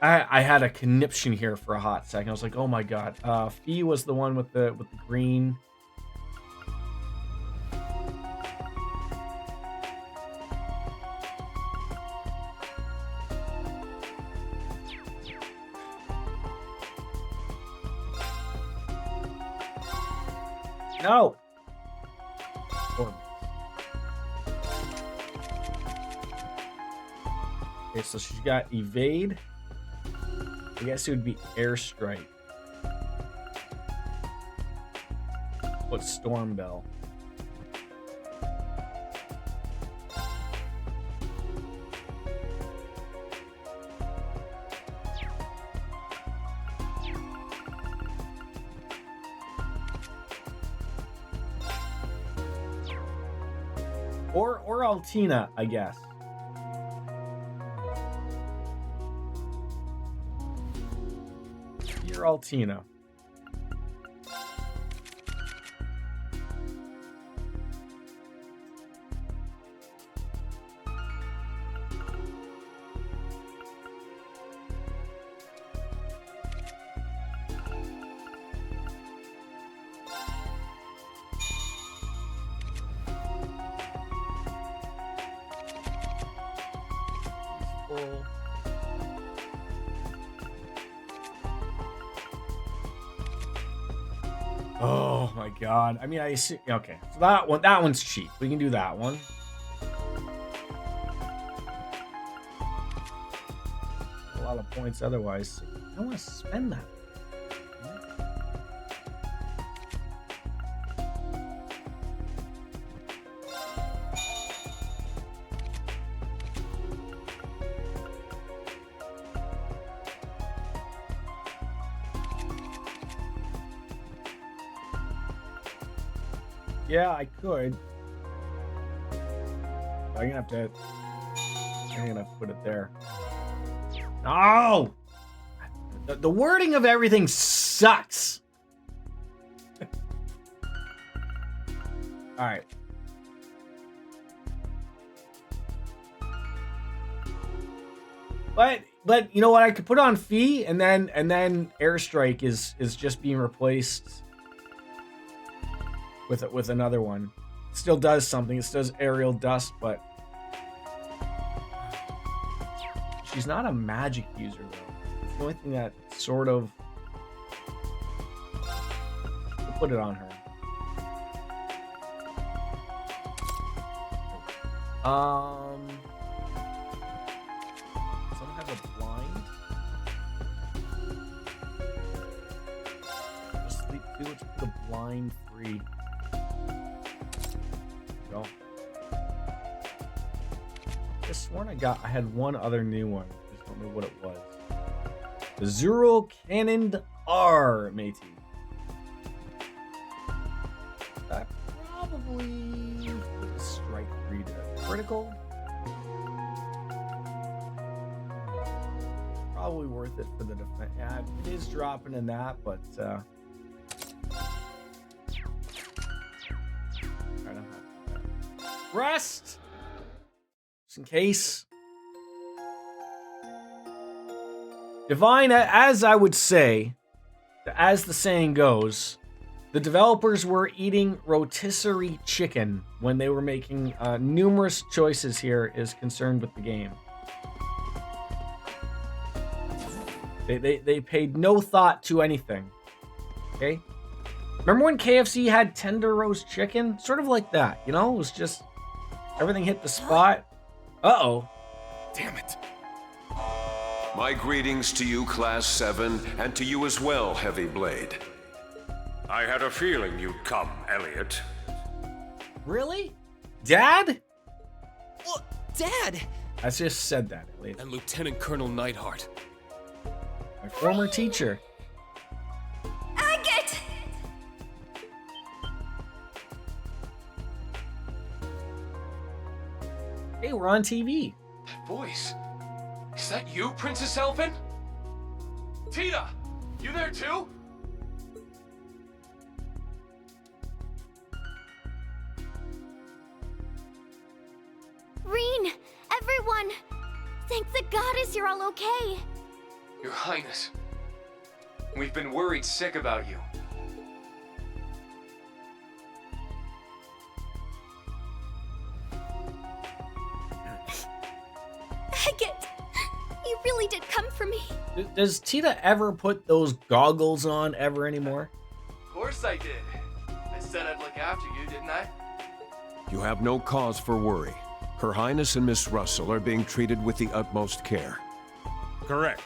[SPEAKER 1] I had a conniption here for a hot second. I was like, oh my god. Fee was the one with the green. No. Okay, so she's got evade. I guess it would be airstrike. What's storm bell? Or Altina, I guess. You're Altina. Oh my god. I mean, I see. Okay, so that one's cheap. We can do that one. A lot of points otherwise. I don't want to spend that. Yeah, I could. I'm gonna have to put it there. No! The wording of everything sucks. All right. But you know what? I could put on Fee, and then airstrike is just being replaced with another one. It still does something. It still does aerial dust, but she's not a magic user though. It's the only thing that sort of. We'll put it on her. Someone has a blind. Sleep 2. Let's put the blind 3. Go. I sworn I had one other new one. I just don't know what it was. The Zero Cannoned R, matey. That probably put the strike 3 to critical. Probably worth it for the defense. Yeah, it is dropping in that, but rest, just in case. Divine, as I would say, as the saying goes, the developers were eating rotisserie chicken when they were making numerous choices here is concerned with the game. They paid no thought to anything. Okay? Remember when KFC had tender roast chicken? Sort of like that, you know? It was just everything hit the spot. Uh-oh.
[SPEAKER 3] Damn it.
[SPEAKER 12] My greetings to you, Class 7, and to you as well, Heavy Blade.
[SPEAKER 13] I had a feeling you'd come, Elliot.
[SPEAKER 1] Really? Dad?
[SPEAKER 5] Well, Dad!
[SPEAKER 1] I just said that, Elliot.
[SPEAKER 3] And Lieutenant Colonel Neidhart.
[SPEAKER 1] My former teacher.
[SPEAKER 6] Agate!
[SPEAKER 1] Hey, we're on TV.
[SPEAKER 8] That voice. Is that you, Princess Elfin? Tita! You there too?
[SPEAKER 2] Reen, everyone! Thank the goddess you're all okay.
[SPEAKER 8] Your Highness. We've been worried sick about you.
[SPEAKER 2] Agate! You really did come for me.
[SPEAKER 1] Does Tita ever put those goggles on ever anymore?
[SPEAKER 11] Of course I did. I said I'd look after you, didn't I?
[SPEAKER 12] You have no cause for worry. Her Highness and Miss Russell are being treated with the utmost care.
[SPEAKER 13] Correct.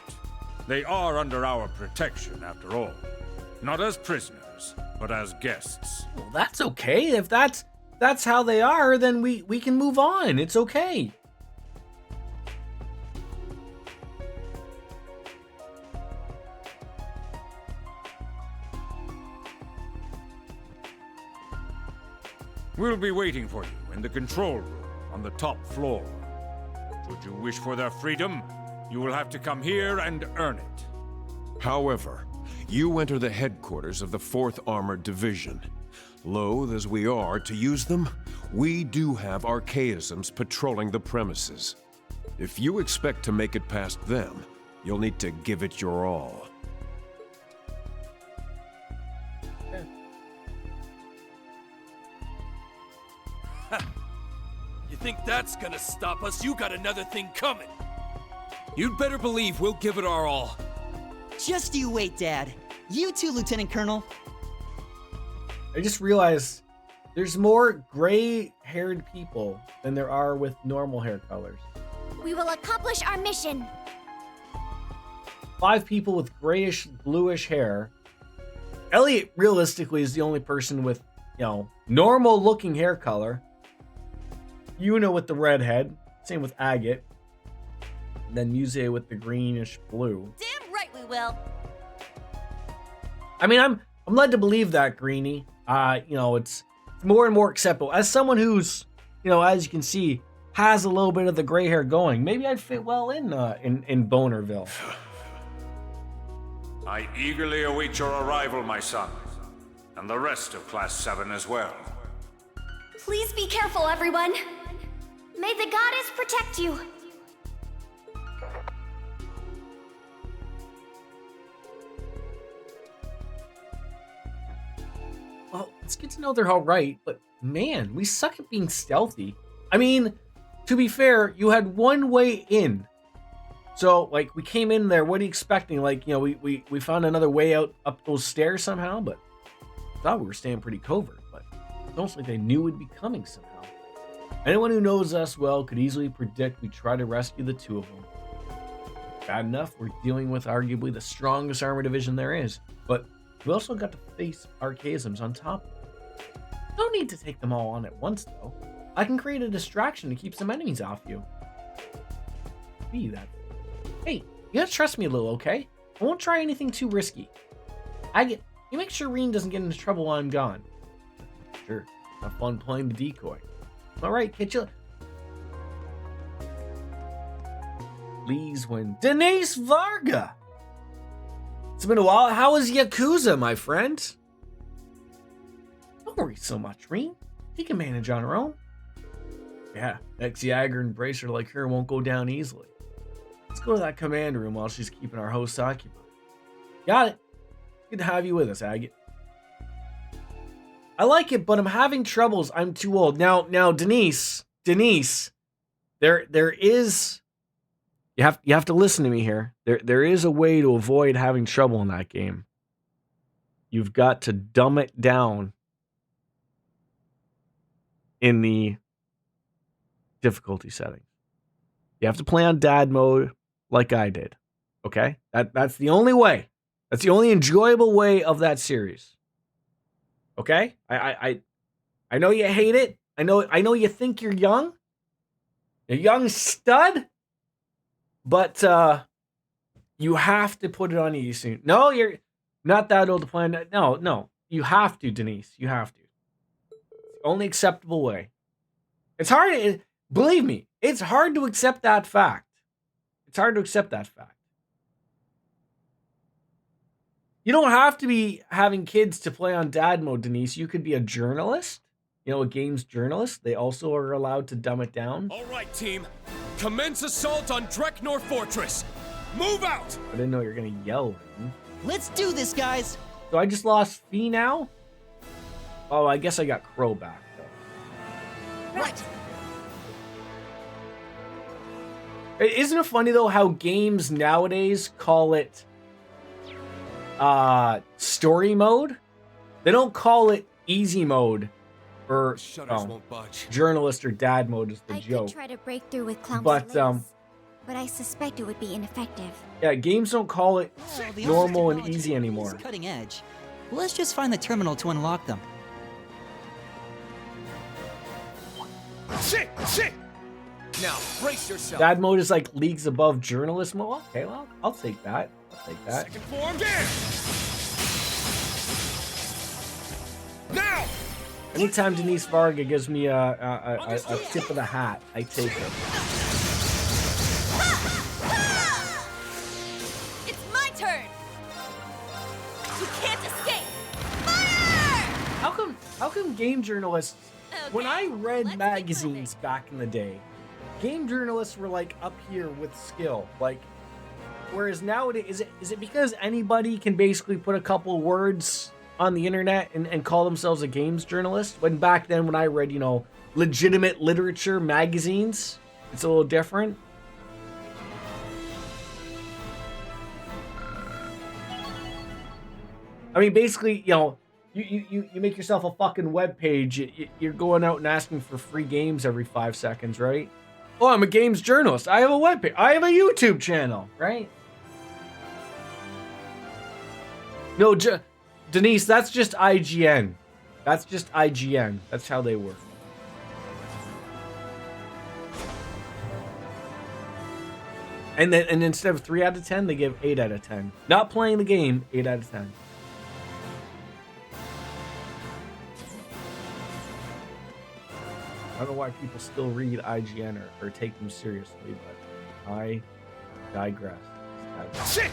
[SPEAKER 13] They are under our protection, after all. Not as prisoners, but as guests.
[SPEAKER 1] Well, that's okay. If that's how they are, then we can move on. It's okay.
[SPEAKER 13] We'll be waiting for you in the control room on the top floor. Should you wish for their freedom, you will have to come here and earn it.
[SPEAKER 12] However, you enter the headquarters of the 4th Armored Division. Loath as we are to use them, we do have archaisms patrolling the premises. If you expect to make it past them, you'll need to give it your all.
[SPEAKER 11] You think that's gonna stop us? You got another thing coming.
[SPEAKER 3] You'd better believe we'll give it our all.
[SPEAKER 5] Just you wait, Dad. You too, Lieutenant Colonel.
[SPEAKER 1] I just realized there's more gray-haired people than there are with normal hair colors.
[SPEAKER 2] We will accomplish our mission.
[SPEAKER 1] 5 people with grayish, bluish hair. Elliot, realistically, is the only person with, normal-looking hair color. Yuna with the red head. Same with Agate. And then Muse with the greenish blue.
[SPEAKER 4] Damn right we will.
[SPEAKER 1] I mean, I'm led to believe that, Greenie. It's more and more acceptable. As someone who's, as you can see, has a little bit of the gray hair going, maybe I'd fit well in Bonerville.
[SPEAKER 13] I eagerly await your arrival, my son. And the rest of Class 7 as well.
[SPEAKER 2] Please be careful, everyone. May the goddess protect you.
[SPEAKER 1] Well, it's good to know they're all right, but man, we suck at being stealthy. I mean, to be fair, you had one way in. So, we came in there, what are you expecting? We found another way out up those stairs somehow, but I thought we were staying pretty covert, but it's almost like they knew we'd be coming somehow. Anyone who knows us well could easily predict we'd try to rescue the 2 of them. Bad enough, we're dealing with arguably the strongest armor division there is, but we also got to face archaisms on top of it. No need to take them all on at once, though. I can create a distraction to keep some enemies off you. Be that. Hey, you gotta trust me a little, okay? I won't try anything too risky. You make sure Reen doesn't get into trouble while I'm gone. Sure, have fun playing the decoy. Alright, catch you. Please win. Denise Varga! It's been a while. How is Yakuza, my friend? Don't worry so much, Reen. She can manage on her own. Yeah, ex-Jagger and Bracer like her won't go down easily. Let's go to that command room while she's keeping our hosts occupied. Got it. Good to have you with us, Agate. I like it, but I'm having troubles. I'm too old. Now, Denise, there is. You have to listen to me here. There is a way to avoid having trouble in that game. You've got to dumb it down in the difficulty setting. You have to play on dad mode like I did. Okay? That's the only way. That's the only enjoyable way of that series. Okay? I know you hate it. I know you think you're young. A young stud. But you have to put it on easy soon. No, you're not that old to plan that. No. You have to, Denise. You have to. It's the only acceptable way. It's hard. Believe me, it's hard to accept that fact. It's hard to accept that fact. You don't have to be having kids to play on dad mode, Denise. You could be a journalist. You know, a games journalist. They also are allowed to dumb it down.
[SPEAKER 3] All right, team. Commence assault on Dreknor Fortress. Move out!
[SPEAKER 1] I didn't know you were going to yell. Man.
[SPEAKER 5] Let's do this, guys.
[SPEAKER 1] So I just lost Fee now? Oh, I guess I got Crow back, though.
[SPEAKER 5] Right.
[SPEAKER 1] Isn't it funny, though, how games nowadays call it story mode? They don't call it easy mode or journalist or dad mode is the joke.
[SPEAKER 2] I could try to break through with Clown's but I suspect it would be ineffective.
[SPEAKER 1] Yeah, games don't call it normal and easy anymore.
[SPEAKER 5] Cutting edge. Let's just find the terminal to unlock them.
[SPEAKER 3] Shit! Now, brace yourself.
[SPEAKER 1] Dad mode is like leagues above journalist mode. Okay, well, I'll take that.
[SPEAKER 3] Second form, now!
[SPEAKER 1] Anytime Denise Varga gives me a tip of the hat, I take it.
[SPEAKER 4] It's my turn. You can't escape. Fire!
[SPEAKER 1] How come game journalists?
[SPEAKER 4] Okay,
[SPEAKER 1] When I read magazines back in the day, game journalists were like up here with skill, like. Whereas nowadays, is it because anybody can basically put a couple words on the internet and call themselves a games journalist? When back then, when I read, you know, legitimate literature magazines, it's a little different. I mean, basically, you know, you make yourself a fucking web page. You're going out and asking for free games every 5 seconds, right? Oh, I'm a games journalist. I have a web page. I have a YouTube channel, right? No, Denise, that's just IGN. That's just IGN. That's how they work. And then instead of 3 out of 10, they give 8 out of 10. Not playing the game, 8 out of 10. I don't know why people still read IGN or take them seriously, but I digress.
[SPEAKER 3] Shit!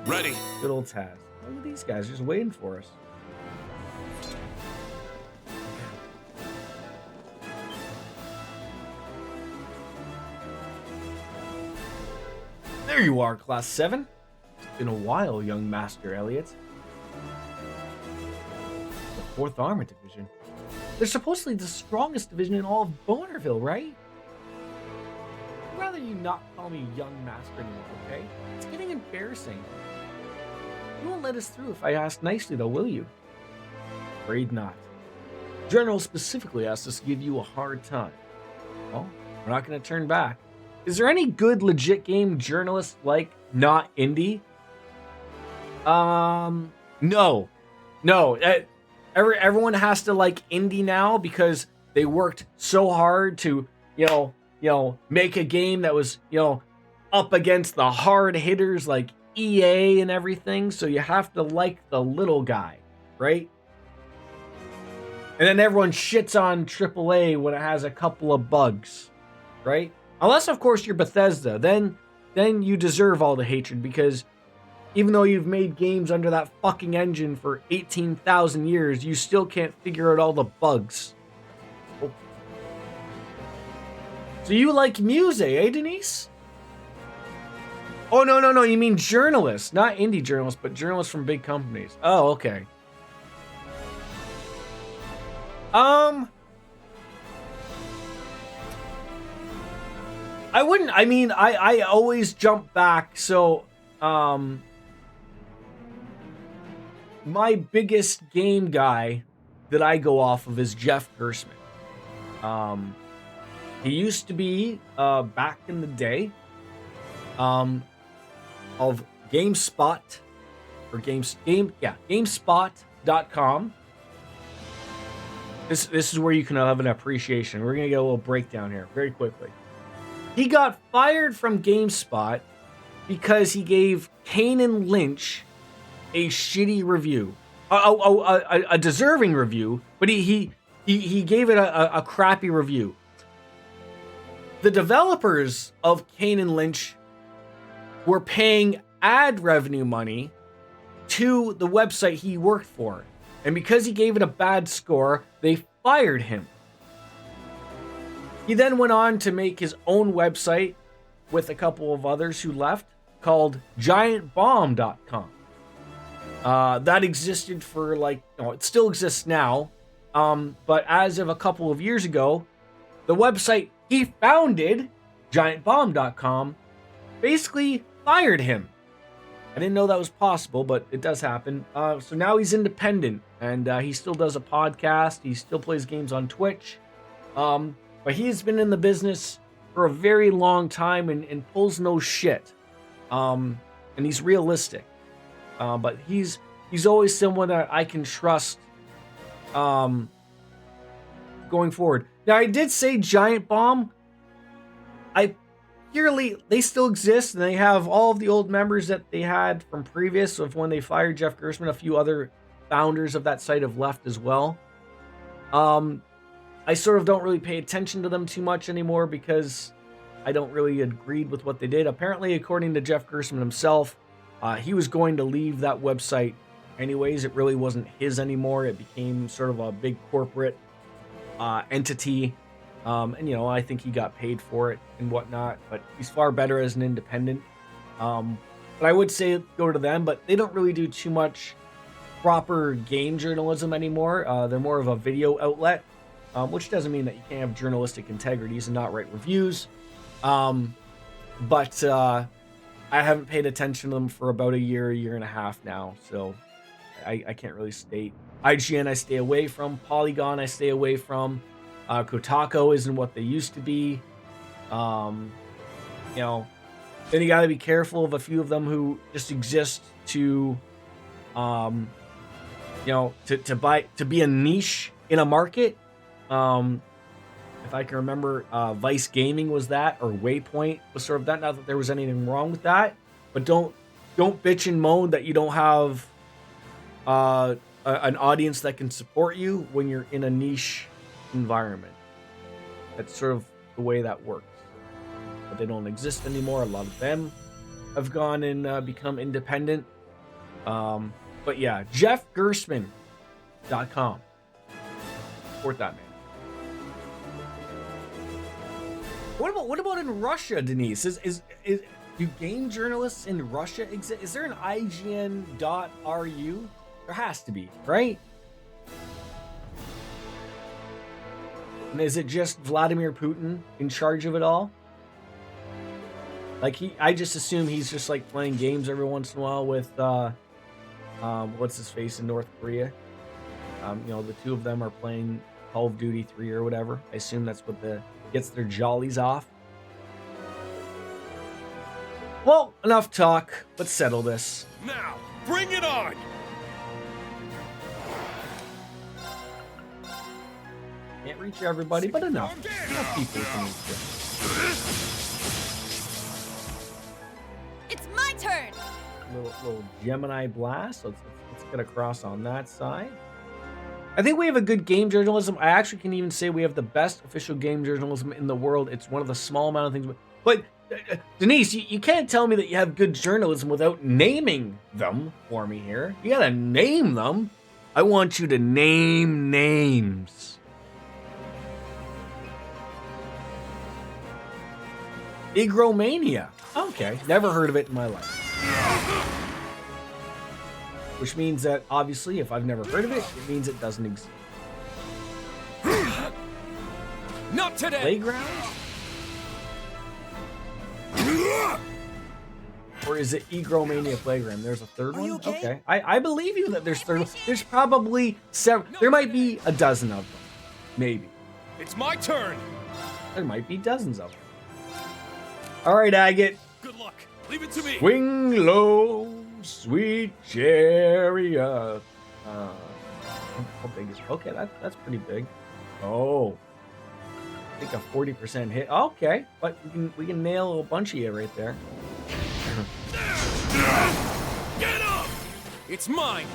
[SPEAKER 3] Ready.
[SPEAKER 1] Good old Taz. Look at these guys just waiting for us. There you are, Class 7. It's been a while, young Master Elliot. The 4th Armored Division. They're supposedly the strongest division in all of Bonerville, right? I'd rather you not call me young master anymore, okay? It's getting embarrassing. You won't let us through if I ask nicely, though, will you? Afraid not. General specifically asked us to give you a hard time. Well, we're not going to turn back. Is there any good, legit game journalist like not indie? No. Everyone has to like indie now because they worked so hard to, you know, make a game that was, up against the hard hitters like EA and everything. So you have to like the little guy, right? And then everyone shits on AAA when it has a couple of bugs, right? Unless, of course, you're Bethesda. Then you deserve all the hatred because even though you've made games under that fucking engine for 18,000 years, you still can't figure out all the bugs. Oh. So you like Muse, eh, Denise? Oh, no. You mean journalists. Not indie journalists, but journalists from big companies. Oh, okay. I wouldn't. I mean, I always jump back. So, my biggest game guy that I go off of is Jeff Gerstmann. He used to be, back in the day, of GameSpot, or GameSpot.com. This is where you can have an appreciation. We're gonna get a little breakdown here very quickly. He got fired from GameSpot because he gave Kane Lynch a shitty review, a deserving review, but he gave it a crappy review. The developers of Kane Lynch were paying ad revenue money to the website he worked for, and because he gave it a bad score, they fired him. He then went on to make his own website with a couple of others who left, called GiantBomb.com. That existed for it still exists now, but as of a couple of years ago, the website he founded, GiantBomb.com, basically fired him. I didn't know that was possible, but it does happen. So now he's independent, and he still does a podcast. He still plays games on Twitch. But he's been in the business for a very long time and pulls no shit. And he's realistic. But he's always someone that I can trust going forward. Now, I did say Giant Bomb. They still exist, and they have all of the old members that they had from previous of when they fired Jeff Gerstmann. A few other founders of that site have left as well. I sort of don't really pay attention to them too much anymore because I don't really agree with what they did. Apparently, according to Jeff Gerstmann himself, he was going to leave that website anyways. It really wasn't his anymore. It became sort of a big corporate entity. And, I think he got paid for it and whatnot, but he's far better as an independent. But I would say go to them, but they don't really do too much proper game journalism anymore. They're more of a video outlet, which doesn't mean that you can't have journalistic integrities and not write reviews. But I haven't paid attention to them for about a year and a half now, so I can't really state. IGN I stay away from. Polygon I stay away from. Kotaku isn't what they used to be. Then you got to be careful of a few of them who just exist to, to be a niche in a market. If I can remember, Vice Gaming was that, or Waypoint was sort of that. Not that there was anything wrong with that, but don't bitch and moan that you don't have an audience that can support you when you're in a niche environment. That's sort of the way that works. But they don't exist anymore. A lot of them have gone and become independent. But yeah, JeffGerstmann.com. Support that man. What about in Russia, Denise? Do game journalists in Russia exist? Is there an IGN.ru? There has to be, right? And is it just Vladimir Putin in charge of it all? I just assume he's just playing games every once in a while with what's his face in North Korea. The two of them are playing Call of Duty 3 or whatever. I assume that's what gets their jollies off. Well, enough talk. Let's settle this.
[SPEAKER 7] Now, bring it on!
[SPEAKER 1] Can't reach everybody, but enough. Enough people can reach
[SPEAKER 4] it. It's my turn!
[SPEAKER 1] Little Gemini blast. Let's get across on that side. I think we have a good game journalism. I actually can even say we have the best official game journalism in the world. It's one of the small amount of things. But Denise, you can't tell me that you have good journalism without naming them for me here. You gotta name them. I want you to name names. Igromania. Okay, never heard of it in my life. Which means that, obviously, if I've never heard of it, it means it doesn't exist.
[SPEAKER 7] Not today!
[SPEAKER 1] Playground? Or is it Igromania Playground? There's a third one? Okay. I believe you that there's third. There's probably several. There might be a dozen of them. Maybe.
[SPEAKER 7] It's my turn!
[SPEAKER 1] There might be dozens of them. Alright, Agate.
[SPEAKER 7] Good luck. Leave it to me.
[SPEAKER 1] Swing low, sweet chariot. How big is... Okay, that's pretty big. Oh. I think a 40% hit. Okay. But we can nail a bunch of you right there.
[SPEAKER 11] Get up! It's mine!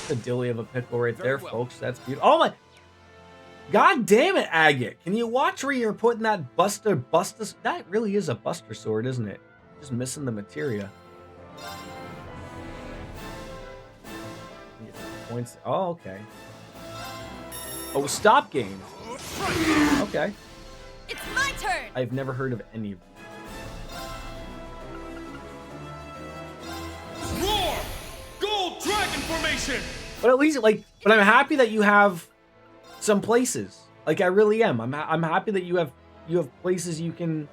[SPEAKER 1] The dilly of a pickle right there, folks. That's beautiful. Oh my... God damn it, Agate. Can you watch where you're putting that Buster... That really is a Buster Sword, isn't it? Just missing the materia. Points. Oh, okay. Oh, stop game. Okay.
[SPEAKER 4] It's my turn!
[SPEAKER 1] I've never heard of any of them.
[SPEAKER 11] Roar! Gold Dragon Formation!
[SPEAKER 1] But at least, like, but I'm happy that you have some places. Like, I really am. I'm happy that you have places you can.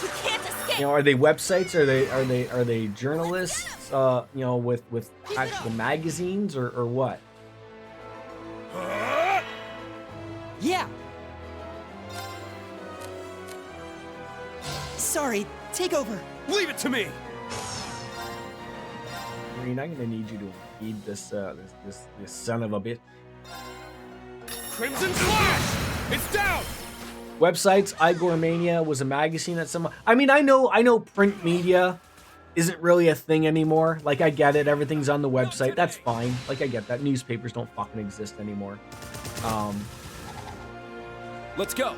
[SPEAKER 4] You can't escape.
[SPEAKER 1] You know, are they websites? Are they journalists? You know, with actual magazines or what?
[SPEAKER 5] Yeah. Sorry, take over.
[SPEAKER 11] Leave it to me.
[SPEAKER 1] Green, I'm gonna need you to feed this this son of a bitch.
[SPEAKER 11] Crimson Slash! It's down!
[SPEAKER 1] Websites, Igor Mania was a magazine that someone... I mean, I know print media isn't really a thing anymore. Like, I get it. Everything's on the website. That's fine. Like, I get that. Newspapers don't fucking exist anymore.
[SPEAKER 11] Let's go.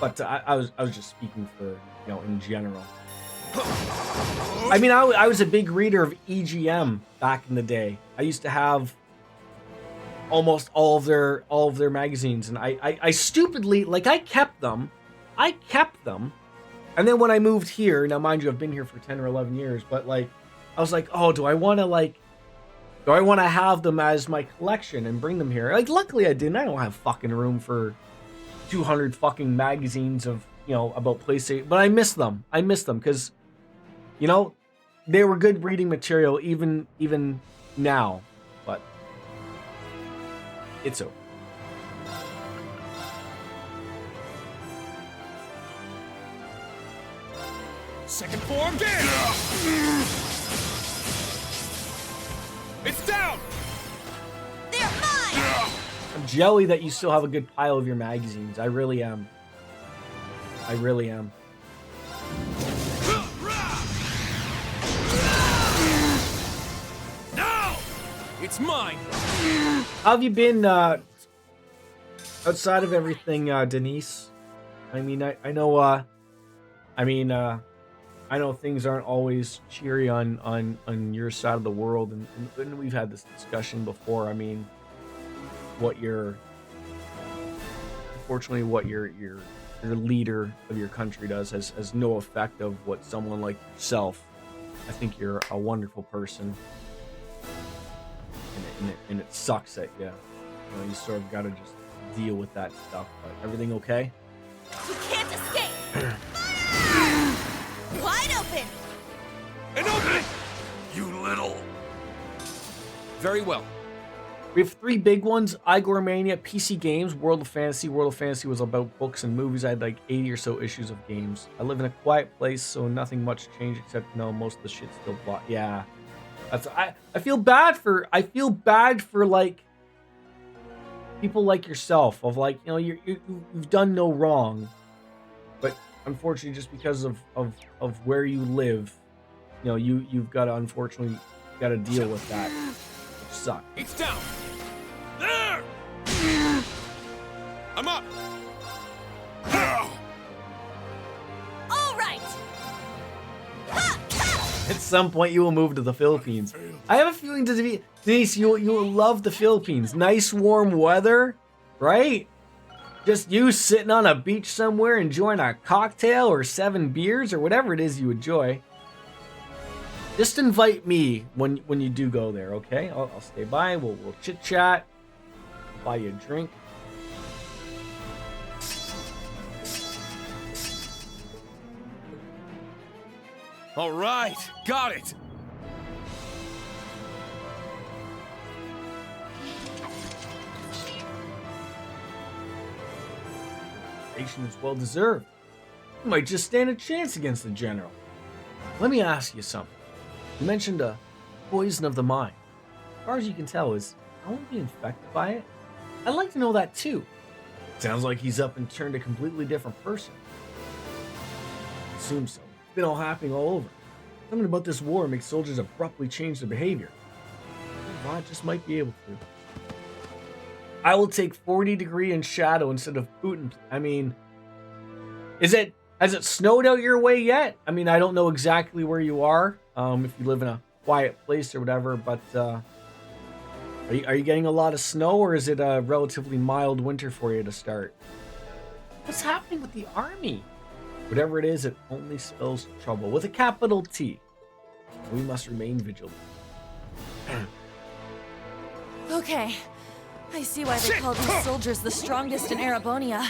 [SPEAKER 1] But I was just speaking for, you know, in general. I mean, I was a big reader of EGM back in the day. I used to have almost all of their magazines, and I stupidly, like, I kept them, and then when I moved here, now mind you, I've been here for 10 or 11 years, but like, I was like, oh, do I want to have them as my collection and bring them here? Like, luckily I didn't. I don't have fucking room for 200 fucking magazines of, you know, about PlayStation, but I miss them because, you know, they were good reading material even now, but it's over.
[SPEAKER 11] Second form, damn! It's down!
[SPEAKER 4] They're mine!
[SPEAKER 1] I'm jelly that you still have a good pile of your magazines. I really am. I really am.
[SPEAKER 11] Now! It's mine!
[SPEAKER 1] How have you been outside of everything, Denise? I mean, I know I know things aren't always cheery on your side of the world, and we've had this discussion before. I mean, unfortunately, what your leader of your country does has no effect of what someone like yourself. I think you're a wonderful person, and it sucks that you sort of got to just deal with that stuff. But everything okay?
[SPEAKER 4] You can't escape! Wide open!
[SPEAKER 11] And open it! You little... Very well.
[SPEAKER 1] We have 3 big ones: Igor Mania, PC Games, World of Fantasy. World of Fantasy was about books and movies. I had like 80 or so issues of games. I live in a quiet place, so nothing much changed except most of the shit's still blocked. Yeah. That's I feel bad for like people like yourself, of like, you know, you've done no wrong, but unfortunately just because of where you live, you know, you've got to unfortunately deal with that. Which sucks.
[SPEAKER 11] It's down. There. I'm up.
[SPEAKER 4] All right.
[SPEAKER 1] At some point, you will move to the Philippines. I have a feeling, Denise, you will love the Philippines. Nice warm weather, right? Just you sitting on a beach somewhere enjoying a cocktail or 7 beers or whatever it is you enjoy. Just invite me when you do go there, okay? I'll stay by. We'll chit chat. Buy you a drink.
[SPEAKER 11] All right, got it.
[SPEAKER 1] Nation is well deserved. You might just stand a chance against the general. Let me ask you something. You mentioned a poison of the mind. As far as you can tell, is I won't be infected by it. I'd like to know that too. Sounds like he's up and turned a completely different person. Assume so. It's been all happening all over. Something about this war makes soldiers abruptly change their behavior. I just might be able to. I will take 40 degree in shadow instead of Putin. I mean, has it snowed out your way yet? I mean, I don't know exactly where you are. If you live in a quiet place or whatever, but are you getting a lot of snow, or is it a relatively mild winter for you to start? What's happening with the army? Whatever it is, it only spells trouble with a capital T. We must remain vigilant.
[SPEAKER 4] Okay, I see why they call these soldiers the strongest in Erebonia.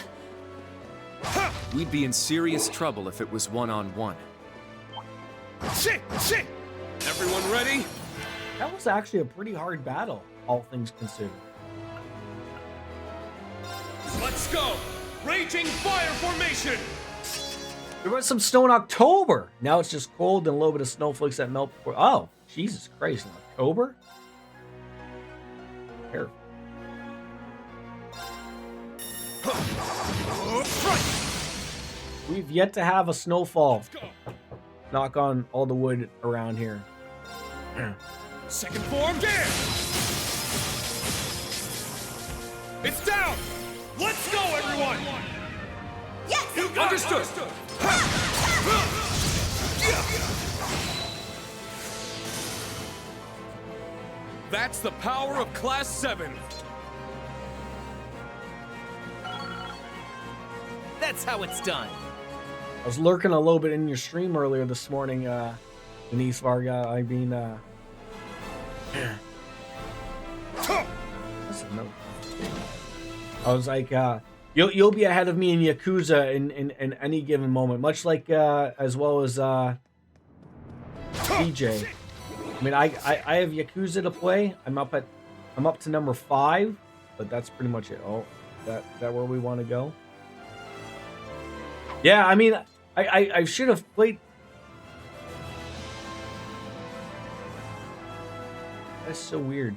[SPEAKER 14] We'd be in serious trouble if it was one-on-one.
[SPEAKER 3] Everyone ready?
[SPEAKER 1] That was actually a pretty hard battle, all things considered.
[SPEAKER 3] Let's go! Raging fire formation!
[SPEAKER 1] There was some snow in October. Now it's just cold and a little bit of snowflakes that melt before. Oh, Jesus Christ, in October? Here. We've yet to have a snowfall. Knock on all the wood around here.
[SPEAKER 3] Second form, there! It's down! Let's go, everyone!
[SPEAKER 2] Yes!
[SPEAKER 3] You got Understood! That's the power of Class 7.
[SPEAKER 14] That's how it's done.
[SPEAKER 1] I was lurking a little bit in your stream earlier this morning, Denise Varga. I mean, I was like, you'll be ahead of me in Yakuza in any given moment, much like as well as DJ. I mean, I have Yakuza to play. I'm up to number 5, but that's pretty much it. Oh, is that where we want to go? Yeah, I mean, I should have played. That's so weird.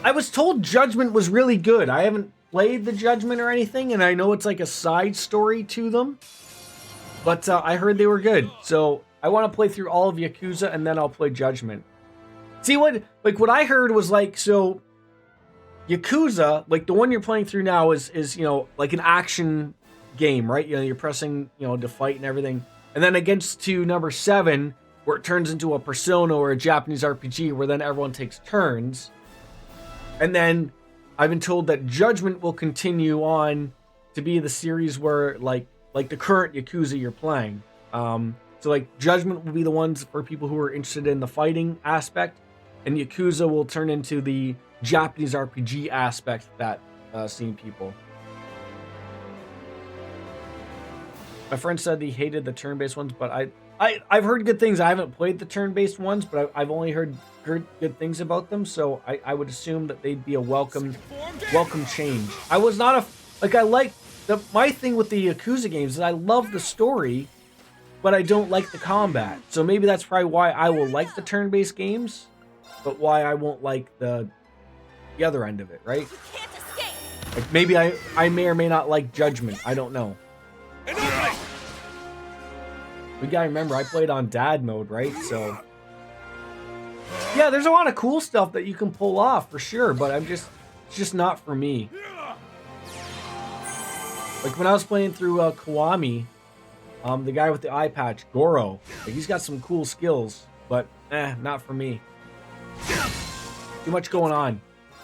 [SPEAKER 1] I was told Judgment was really good. I haven't played the Judgment or anything, and I know it's like a side story to them. But I heard they were good. So I want to play through all of Yakuza, and then I'll play Judgment. See, what I heard was like, so Yakuza, like the one you're playing through now is, you know, like an action game, right? You know, you're pressing, you know, to fight and everything. And then against to number 7, where it turns into a Persona or a Japanese RPG, where then everyone takes turns. And then I've been told that Judgment will continue on to be the series where like the current Yakuza you're playing. So like Judgment will be the ones for people who are interested in the fighting aspect, and Yakuza will turn into the Japanese RPG aspect that seen people. My friend said he hated the turn-based ones, but I've heard good things. I haven't played the turn-based ones, but I've only heard good things about them, so I would assume that they'd be a welcome change. I was not my thing with the Yakuza games is I love the story, but I don't like the combat. So maybe that's probably why I will like the turn-based games, but why I won't like the other end of it, right? Like maybe I may or may not like Judgment. I don't know. We gotta remember, I played on dad mode, right? So yeah, there's a lot of cool stuff that you can pull off for sure, but it's just not for me. Like when I was playing through Kiwami, the guy with the eye patch, Goro, like, he's got some cool skills, but not for me. Too much going on.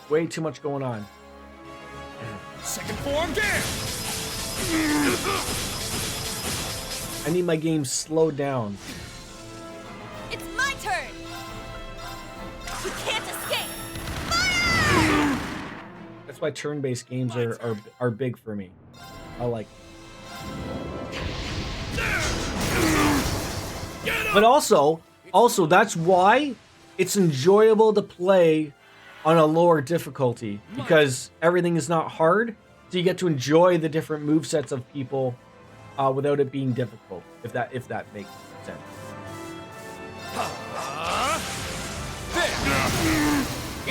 [SPEAKER 1] Way too much going on.
[SPEAKER 3] Second form, there!
[SPEAKER 1] I need my game slowed down.
[SPEAKER 4] It's my turn! You can't escape! Fire!
[SPEAKER 1] That's why turn-based games are big for me. I like it. But also that's why it's enjoyable to play on a lower difficulty, because everything is not hard, so you get to enjoy the different movesets of people without it being difficult, if that makes sense.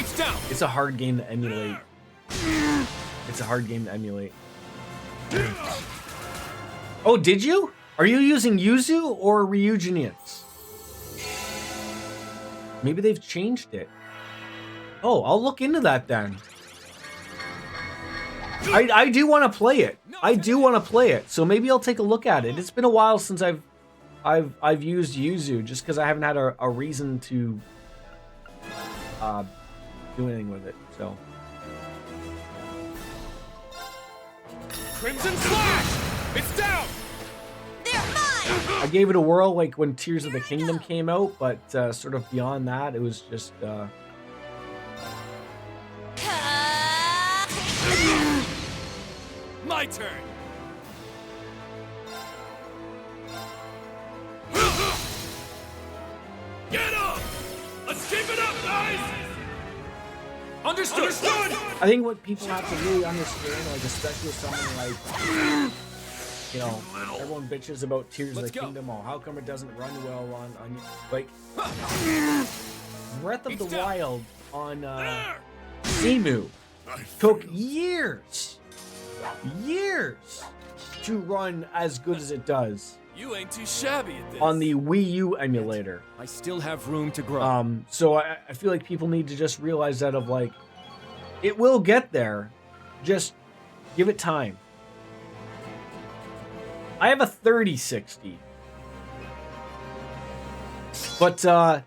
[SPEAKER 3] It's down.
[SPEAKER 1] It's a hard game to emulate. It's a hard game to emulate. Oh, did you? Are you using Yuzu or Ryujinits? Maybe they've changed it. Oh, I'll look into that then. I do want to play it. I do want to play it. So maybe I'll take a look at it. It's been a while since I've used Yuzu, just because I haven't had a reason to do anything with it. So.
[SPEAKER 3] Crimson Slash! It's down!
[SPEAKER 4] They're mine!
[SPEAKER 1] I gave it a whirl like when Tears of the Kingdom came out, but sort of beyond that, it was just
[SPEAKER 11] My turn. Get up! Let's keep it up, guys!
[SPEAKER 3] Understood!
[SPEAKER 1] I think what people have to really understand, like especially with someone like, you know, everyone bitches about Tears of the Kingdom. Oh, how come it doesn't run well on like Breath of the Wild on Simu took years to run as good as it does.
[SPEAKER 11] You ain't too shabby at this.
[SPEAKER 1] On the Wii U emulator.
[SPEAKER 14] I still have room to grow.
[SPEAKER 1] So I feel like people need to just realize that of like, it will get there. Just give it time. I have a 3060. But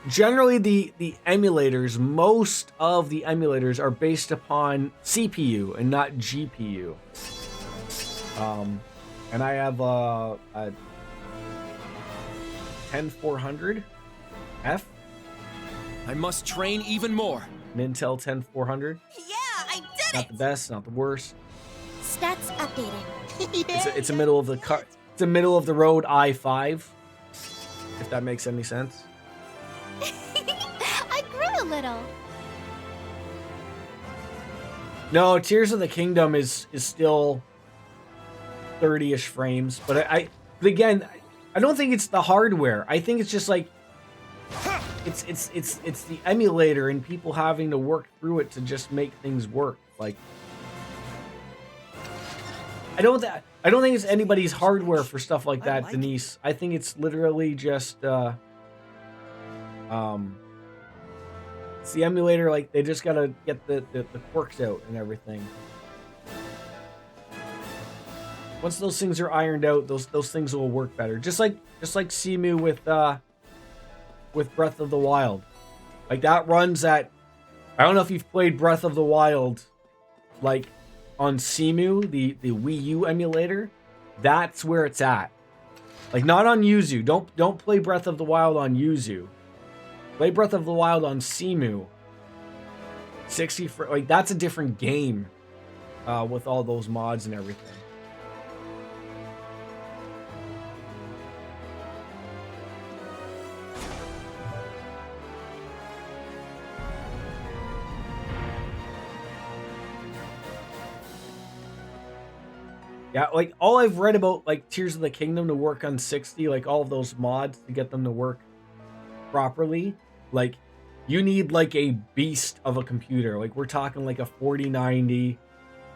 [SPEAKER 1] generally the emulators, most of the emulators are based upon CPU and not GPU. And I have a 10400F.
[SPEAKER 14] I must train even more.
[SPEAKER 1] An Intel 10400.
[SPEAKER 4] Yeah, I did it!
[SPEAKER 1] Not the best, not the worst.
[SPEAKER 2] Stats updating.
[SPEAKER 1] It's a middle of the car. It's a middle of the road i5. If that makes any sense.
[SPEAKER 2] I grew a little.
[SPEAKER 1] No, Tears of the Kingdom is still 30-ish frames, but but again, I don't think it's the hardware. I think it's just like it's the emulator and people having to work through it to just make things work. Like I don't think it's anybody's hardware for stuff like that, Denise. I think it's literally just it's the emulator. Like they just gotta get the quirks out and everything. Once those things are ironed out, those things will work better. Just like Simu with Breath of the Wild. Like that runs at, I don't know if you've played Breath of the Wild like on Simu, the Wii U emulator. That's where it's at. Like not on Yuzu. Don't play Breath of the Wild on Yuzu. Play Breath of the Wild on Simu. 60 for like that's a different game with all those mods and everything. Yeah, like all I've read about like Tears of the Kingdom to work on 60, like all of those mods to get them to work properly, like you need like a beast of a computer. Like we're talking like a 4090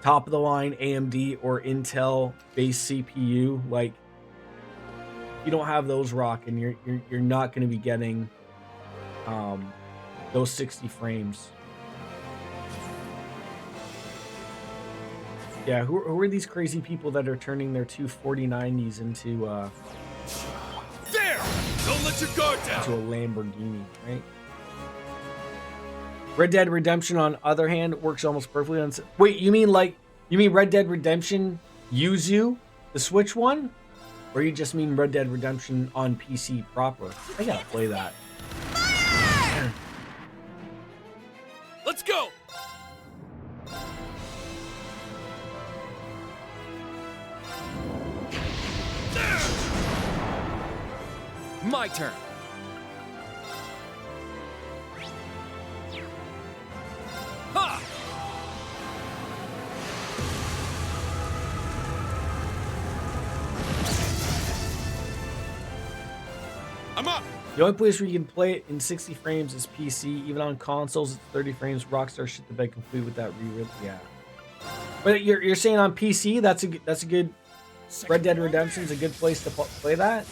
[SPEAKER 1] top of the line AMD or Intel based CPU. Like you don't have those rocking, you're not going to be getting those 60 frames. Yeah, who are these crazy people that are turning their two 4090s into
[SPEAKER 11] There! Don't let your guard down.
[SPEAKER 1] Into a Lamborghini, right? Red Dead Redemption, on other hand, works almost perfectly on. Wait, you mean Red Dead Redemption Yuzu, the Switch one, or you just mean Red Dead Redemption on PC proper? I gotta play that.
[SPEAKER 11] Let's go.
[SPEAKER 14] My turn.
[SPEAKER 11] Ha! I'm up.
[SPEAKER 1] The only place where you can play it in 60 frames is PC. Even on consoles, it's 30 frames. Rockstar shit the bed complete with that re-release. Yeah. But you're saying on PC, that's a good Red Dead Redemption's a good place to play that?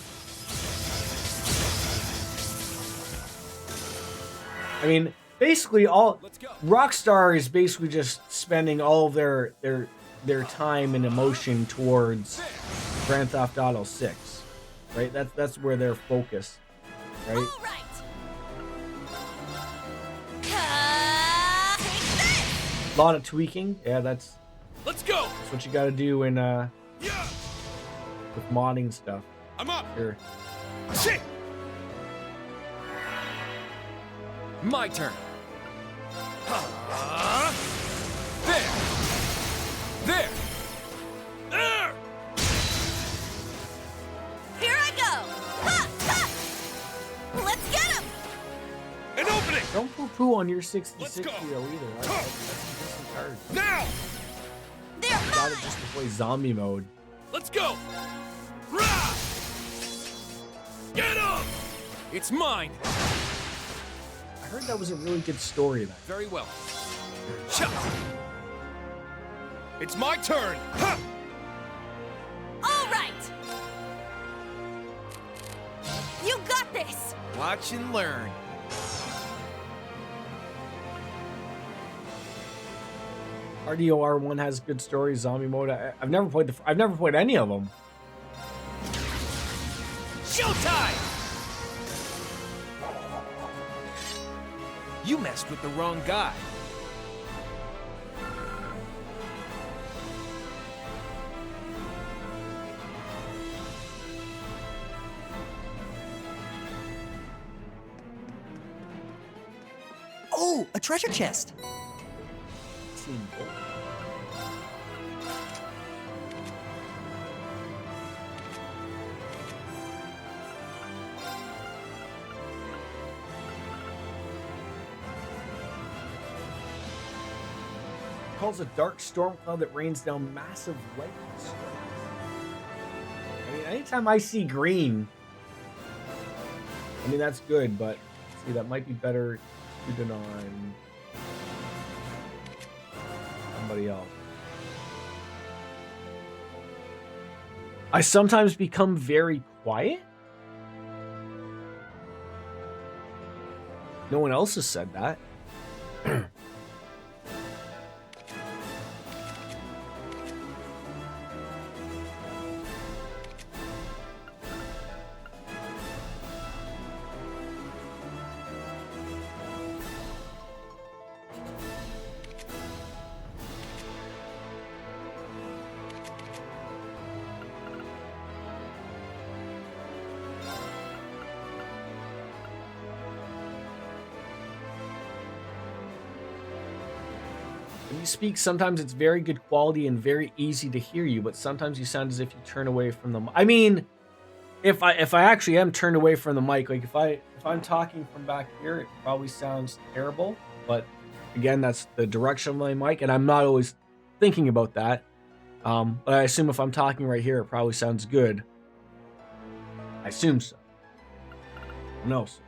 [SPEAKER 1] I mean, basically all Rockstar is basically just spending all of their time and emotion towards Grand Theft Auto 6. Right? That's where they're focused. Right?
[SPEAKER 4] All right.
[SPEAKER 1] A lot of tweaking. Yeah, that's
[SPEAKER 11] Let's go.
[SPEAKER 1] That's what you got to do in with modding stuff.
[SPEAKER 11] I'm up.
[SPEAKER 1] Sure.
[SPEAKER 11] Shit.
[SPEAKER 14] My turn.
[SPEAKER 11] There. There. There.
[SPEAKER 4] Here I go. Ha, ha. Let's get him.
[SPEAKER 11] An opening.
[SPEAKER 1] Don't poo-poo on your 66 wheel either. That's a decent card.
[SPEAKER 11] Now.
[SPEAKER 4] They're
[SPEAKER 1] Got it just to play zombie mode.
[SPEAKER 11] Let's go. Rah! Get him.
[SPEAKER 14] It's mine.
[SPEAKER 1] I heard that was a really good story. Then.
[SPEAKER 14] Very well.
[SPEAKER 11] Shut. It's my turn. Ha!
[SPEAKER 4] all right. You got this.
[SPEAKER 14] Watch and learn.
[SPEAKER 1] RDOR1 has good stories. Zombie mode. I've never played any of them.
[SPEAKER 14] Showtime! You messed with the wrong guy.
[SPEAKER 5] Oh, a treasure chest.
[SPEAKER 1] Calls a dark storm cloud that rains down massive lightning strikes. I mean, anytime I see green, I mean that's good, but see that might be better suited on somebody else. I sometimes become very quiet. No one else has said that. When you speak, sometimes it's very good quality and very easy to hear you, but sometimes you sound as if you turn away from the. I mean, if I actually am turned away from the mic, like if I'm talking from back here, it probably sounds terrible. But again, that's the direction of my mic, and I'm not always thinking about that. But I assume if I'm talking right here, it probably sounds good. I assume so. Who knows?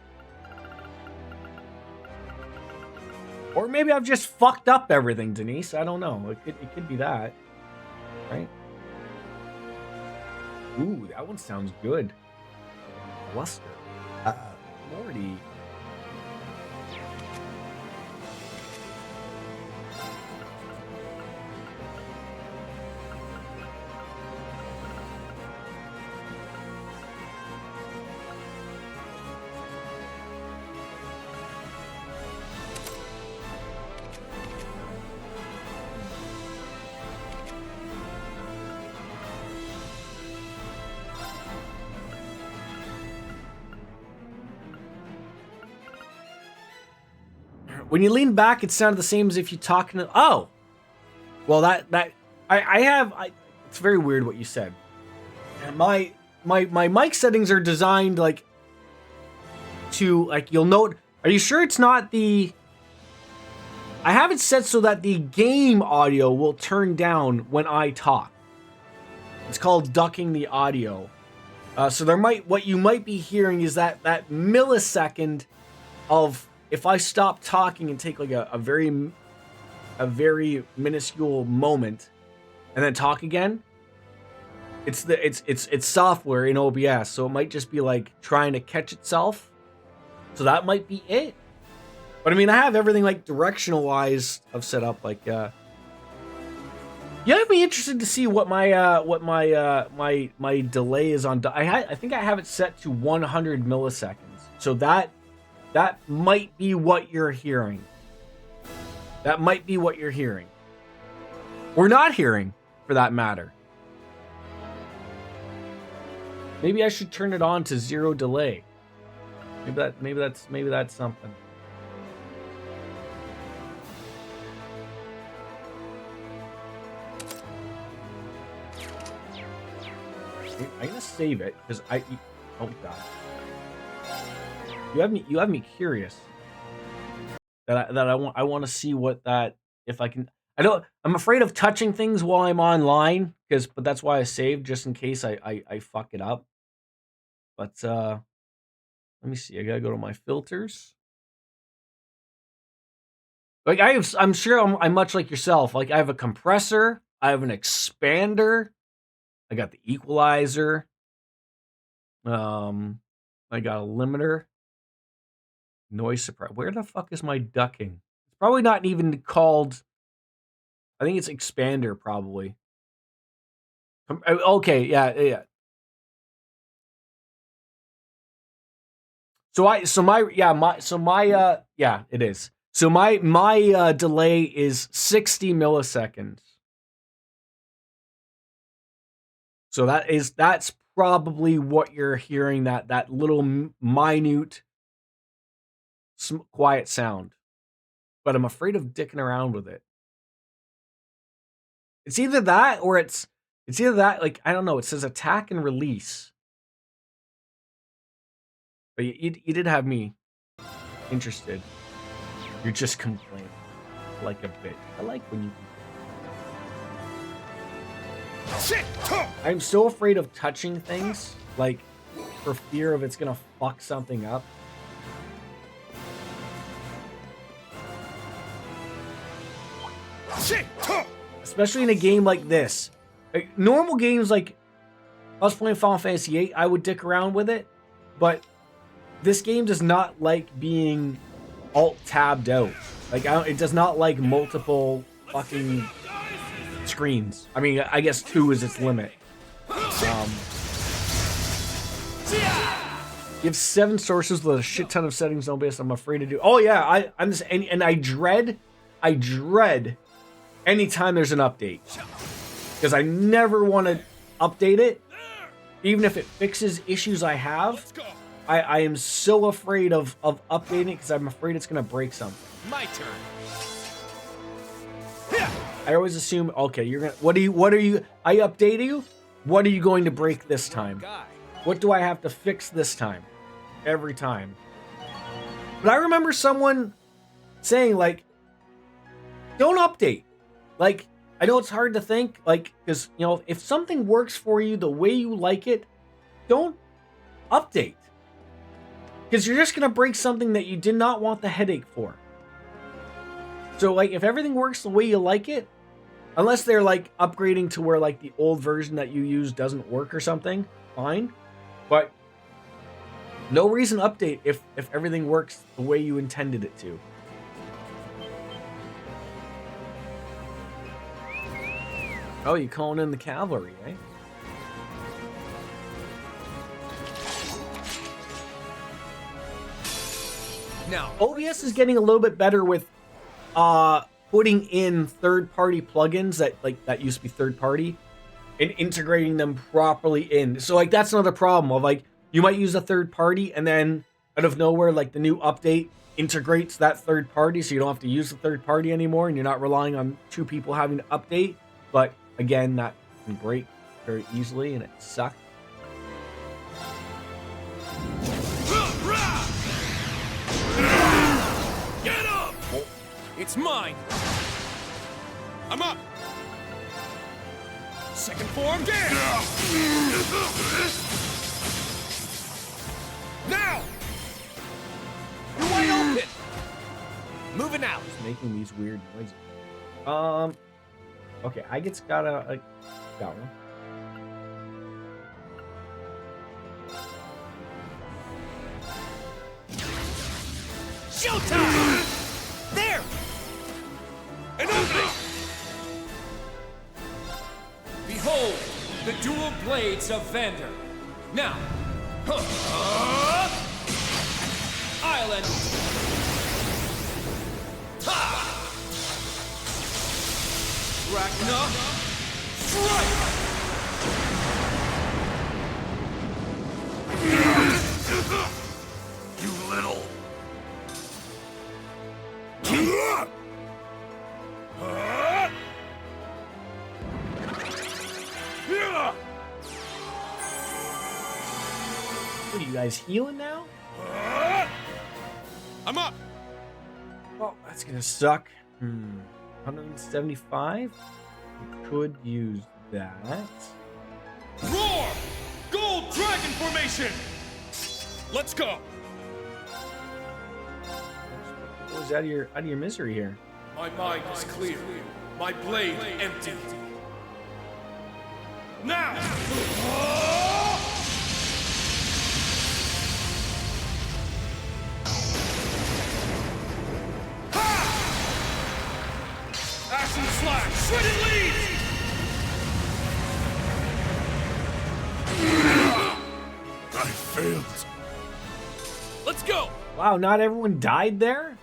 [SPEAKER 1] Or maybe I've just fucked up everything, Denise. I don't know. It could be that. Right? Ooh, that one sounds good. Luster. Morty. When you lean back, it sounded the same as if you talking to. Oh, well, it's very weird what you said. And my mic settings are designed like to you'll note. Are you sure it's not the? I have it set so that the game audio will turn down when I talk. It's called ducking the audio. So what you might be hearing is that millisecond of if I stop talking and take like a very minuscule moment and then talk again. It's software in OBS, so it might just be like trying to catch itself. So that might be it. But I mean, I have everything like directional wise I've set up like yeah, I'd be interested to see what my delay is on. I think I have it set to 100 milliseconds. So that might be what you're hearing. That might be what you're hearing. Or not hearing, for that matter. Maybe I should turn it on to 0 delay. Maybe that's something. I'm gonna save it because oh god, you have me curious. I want to see what that, if I can. I'm afraid of touching things while I'm online but that's why I saved, just in case I fuck it up. But let me see. I gotta go to my filters. Like I'm sure I'm much like yourself. Like I have a compressor, I have an expander, I got the equalizer, I got a limiter, noise suppressor. Where the fuck is my ducking? It's probably not even called. I think it's expander probably. Okay, yeah. Yeah, it is. So my delay is 60 milliseconds. So that's probably what you're hearing, that little minute quiet sound. But I'm afraid of dicking around with it. It's either that or it's either that, like, I don't know, it says attack and release. But you did have me interested. You're just complaining like a bitch. I like when you complain. I'm so afraid of touching things, like, for fear of it's gonna fuck something up. Especially in a game like this. Like, normal games, like I was playing Final Fantasy VIII, I would dick around with it, but this game does not like being alt-tabbed out. Like, it does not like multiple fucking screens. I mean, I guess 2 is its limit. You have 7 sources with a shit ton of settings on base. I'm afraid to do. Oh yeah, I'm just and I dread anytime there's an update, because I never want to update it, even if it fixes issues I have. I am so afraid of updating it because I'm afraid it's gonna break something.
[SPEAKER 11] My turn.
[SPEAKER 1] I always assume, okay, you're gonna. What are you? I update you. What are you going to break this time? What do I have to fix this time? Every time. But I remember someone saying, like, don't update. Like, I know it's hard to think, like, because, you know, if something works for you the way you like it, don't update. Because you're just going to break something that you did not want the headache for. So, like, if everything works the way you like it, unless they're, like, upgrading to where, like, the old version that you use doesn't work or something, fine. But no reason to update if everything works the way you intended it to. Oh, you calling in the cavalry, eh?
[SPEAKER 11] Now,
[SPEAKER 1] OBS is getting a little bit better with putting in third-party plugins that used to be third-party and integrating them properly in. So, like, that's another problem of, like, you might use a third party and then out of nowhere, like, the new update integrates that third party, so you don't have to use the third party anymore and you're not relying on 2 people having to update. But again, that can break very easily and it sucks.
[SPEAKER 11] Get up! It's mine. I'm up. Second form,
[SPEAKER 7] Now! You're wide open! Moving out.
[SPEAKER 1] It's making these weird noises. Okay, I got one.
[SPEAKER 7] Showtime! There! An opening!
[SPEAKER 15] Behold, the dual blades of Vander. Now, Island. Ragna, strike!
[SPEAKER 7] You little...
[SPEAKER 1] What are you guys healing now?
[SPEAKER 7] I'm up!
[SPEAKER 1] Oh, that's gonna suck. 175? We could use that.
[SPEAKER 7] Roar! Gold Dragon Formation! Let's go!
[SPEAKER 1] What's out of your misery here?
[SPEAKER 11] My mind is clear. My blade empty.
[SPEAKER 7] Now! Action slash! Shredded leads! I failed.
[SPEAKER 11] Let's go!
[SPEAKER 1] Wow, not everyone died there?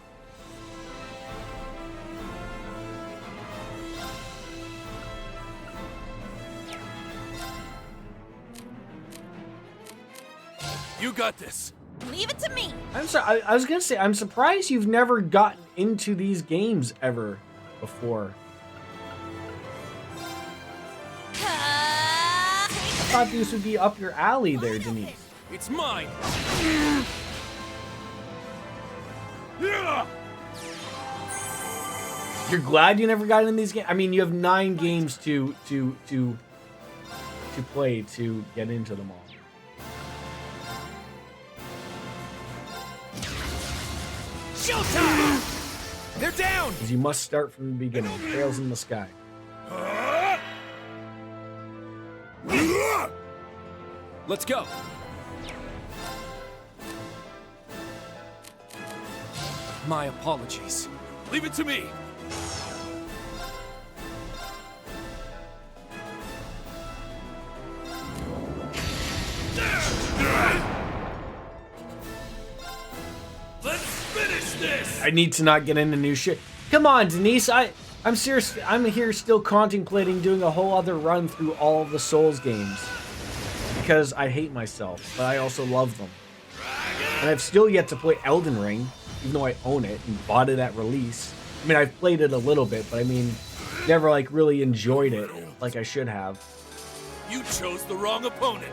[SPEAKER 11] You got this.
[SPEAKER 4] Leave it to me.
[SPEAKER 1] I'm sorry. I was gonna say I'm surprised you've never gotten into these games ever before. I thought these would be up your alley there, Denise.
[SPEAKER 11] It's mine.
[SPEAKER 1] You're glad you never got in these games. I mean, you have 9 games to play to get into them all.
[SPEAKER 7] Showtime! They're down!
[SPEAKER 1] Because you must start from the beginning. Trails in the sky.
[SPEAKER 14] Let's go. My apologies.
[SPEAKER 11] Leave it to me.
[SPEAKER 7] Let's finish this!
[SPEAKER 1] I need to not get into new shit. Come on, Denise. I'm serious. I'm here still contemplating doing a whole other run through all of the Souls games. Because I hate myself, but I also love them. And I've still yet to play Elden Ring, even though I own it and bought it at release. I mean, I've played it a little bit, but I mean, never like really enjoyed it like I should have.
[SPEAKER 11] You chose the wrong opponent.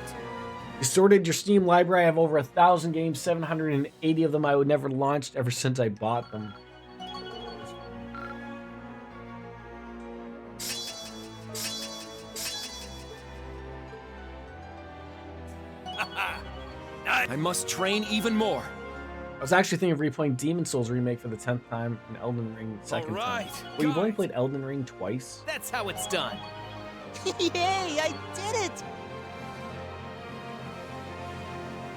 [SPEAKER 1] You sorted your Steam library. I have over 1,000 games, 780 of them I would never launched ever since I bought them.
[SPEAKER 14] I must train even more.
[SPEAKER 1] I was actually thinking of replaying Demon Souls Remake for the 10th time and Elden Ring second time. Well, you've only played Elden Ring twice?
[SPEAKER 7] That's how it's done.
[SPEAKER 5] Yay, I did it!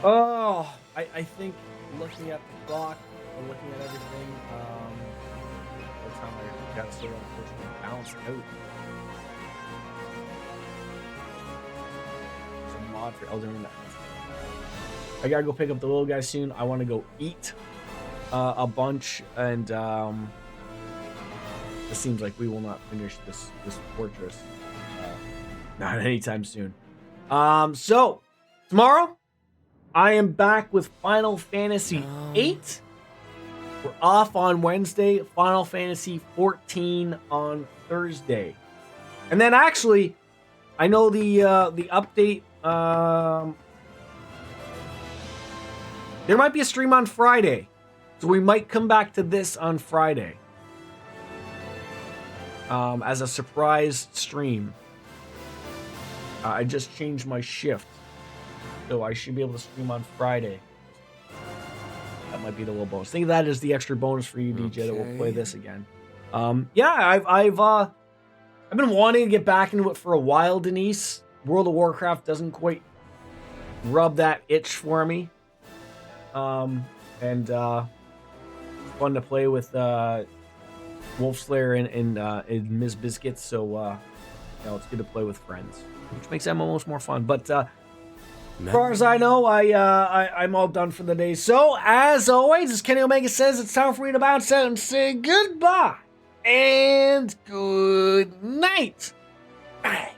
[SPEAKER 1] Oh, I think looking at the clock and looking at everything, by the time I got so unfortunately bounced out. There's a mod for Elden Ring that I gotta go pick up the little guy soon. I want to go eat a bunch, and it seems like we will not finish this fortress not anytime soon. So tomorrow I am back with Final Fantasy VIII. We're off on Wednesday. Final Fantasy 14 on Thursday, and then actually, I know the update. There might be a stream on Friday, so we might come back to this on Friday as a surprise stream. I just changed my shift, so I should be able to stream on Friday. That might be the little bonus. Think of that as the extra bonus for you, DJ, that we'll play this again. Yeah, I've been wanting to get back into it for a while, Denise. World of Warcraft doesn't quite rub that itch for me. And it's fun to play with Wolf Slayer and Ms. Biscuits, so you know, it's good to play with friends, which makes MMOs more fun. But as far as I know, I'm all done for the day. So, as always, as Kenny Omega says, it's time for me to bounce out and say goodbye and good night. All right.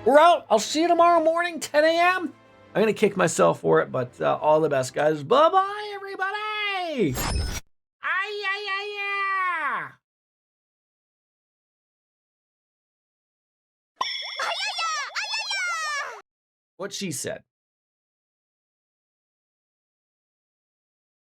[SPEAKER 1] We're out. I'll see you tomorrow morning, 10 a.m. I'm going to kick myself for it, but all the best, guys. Bye-bye, everybody. What she said.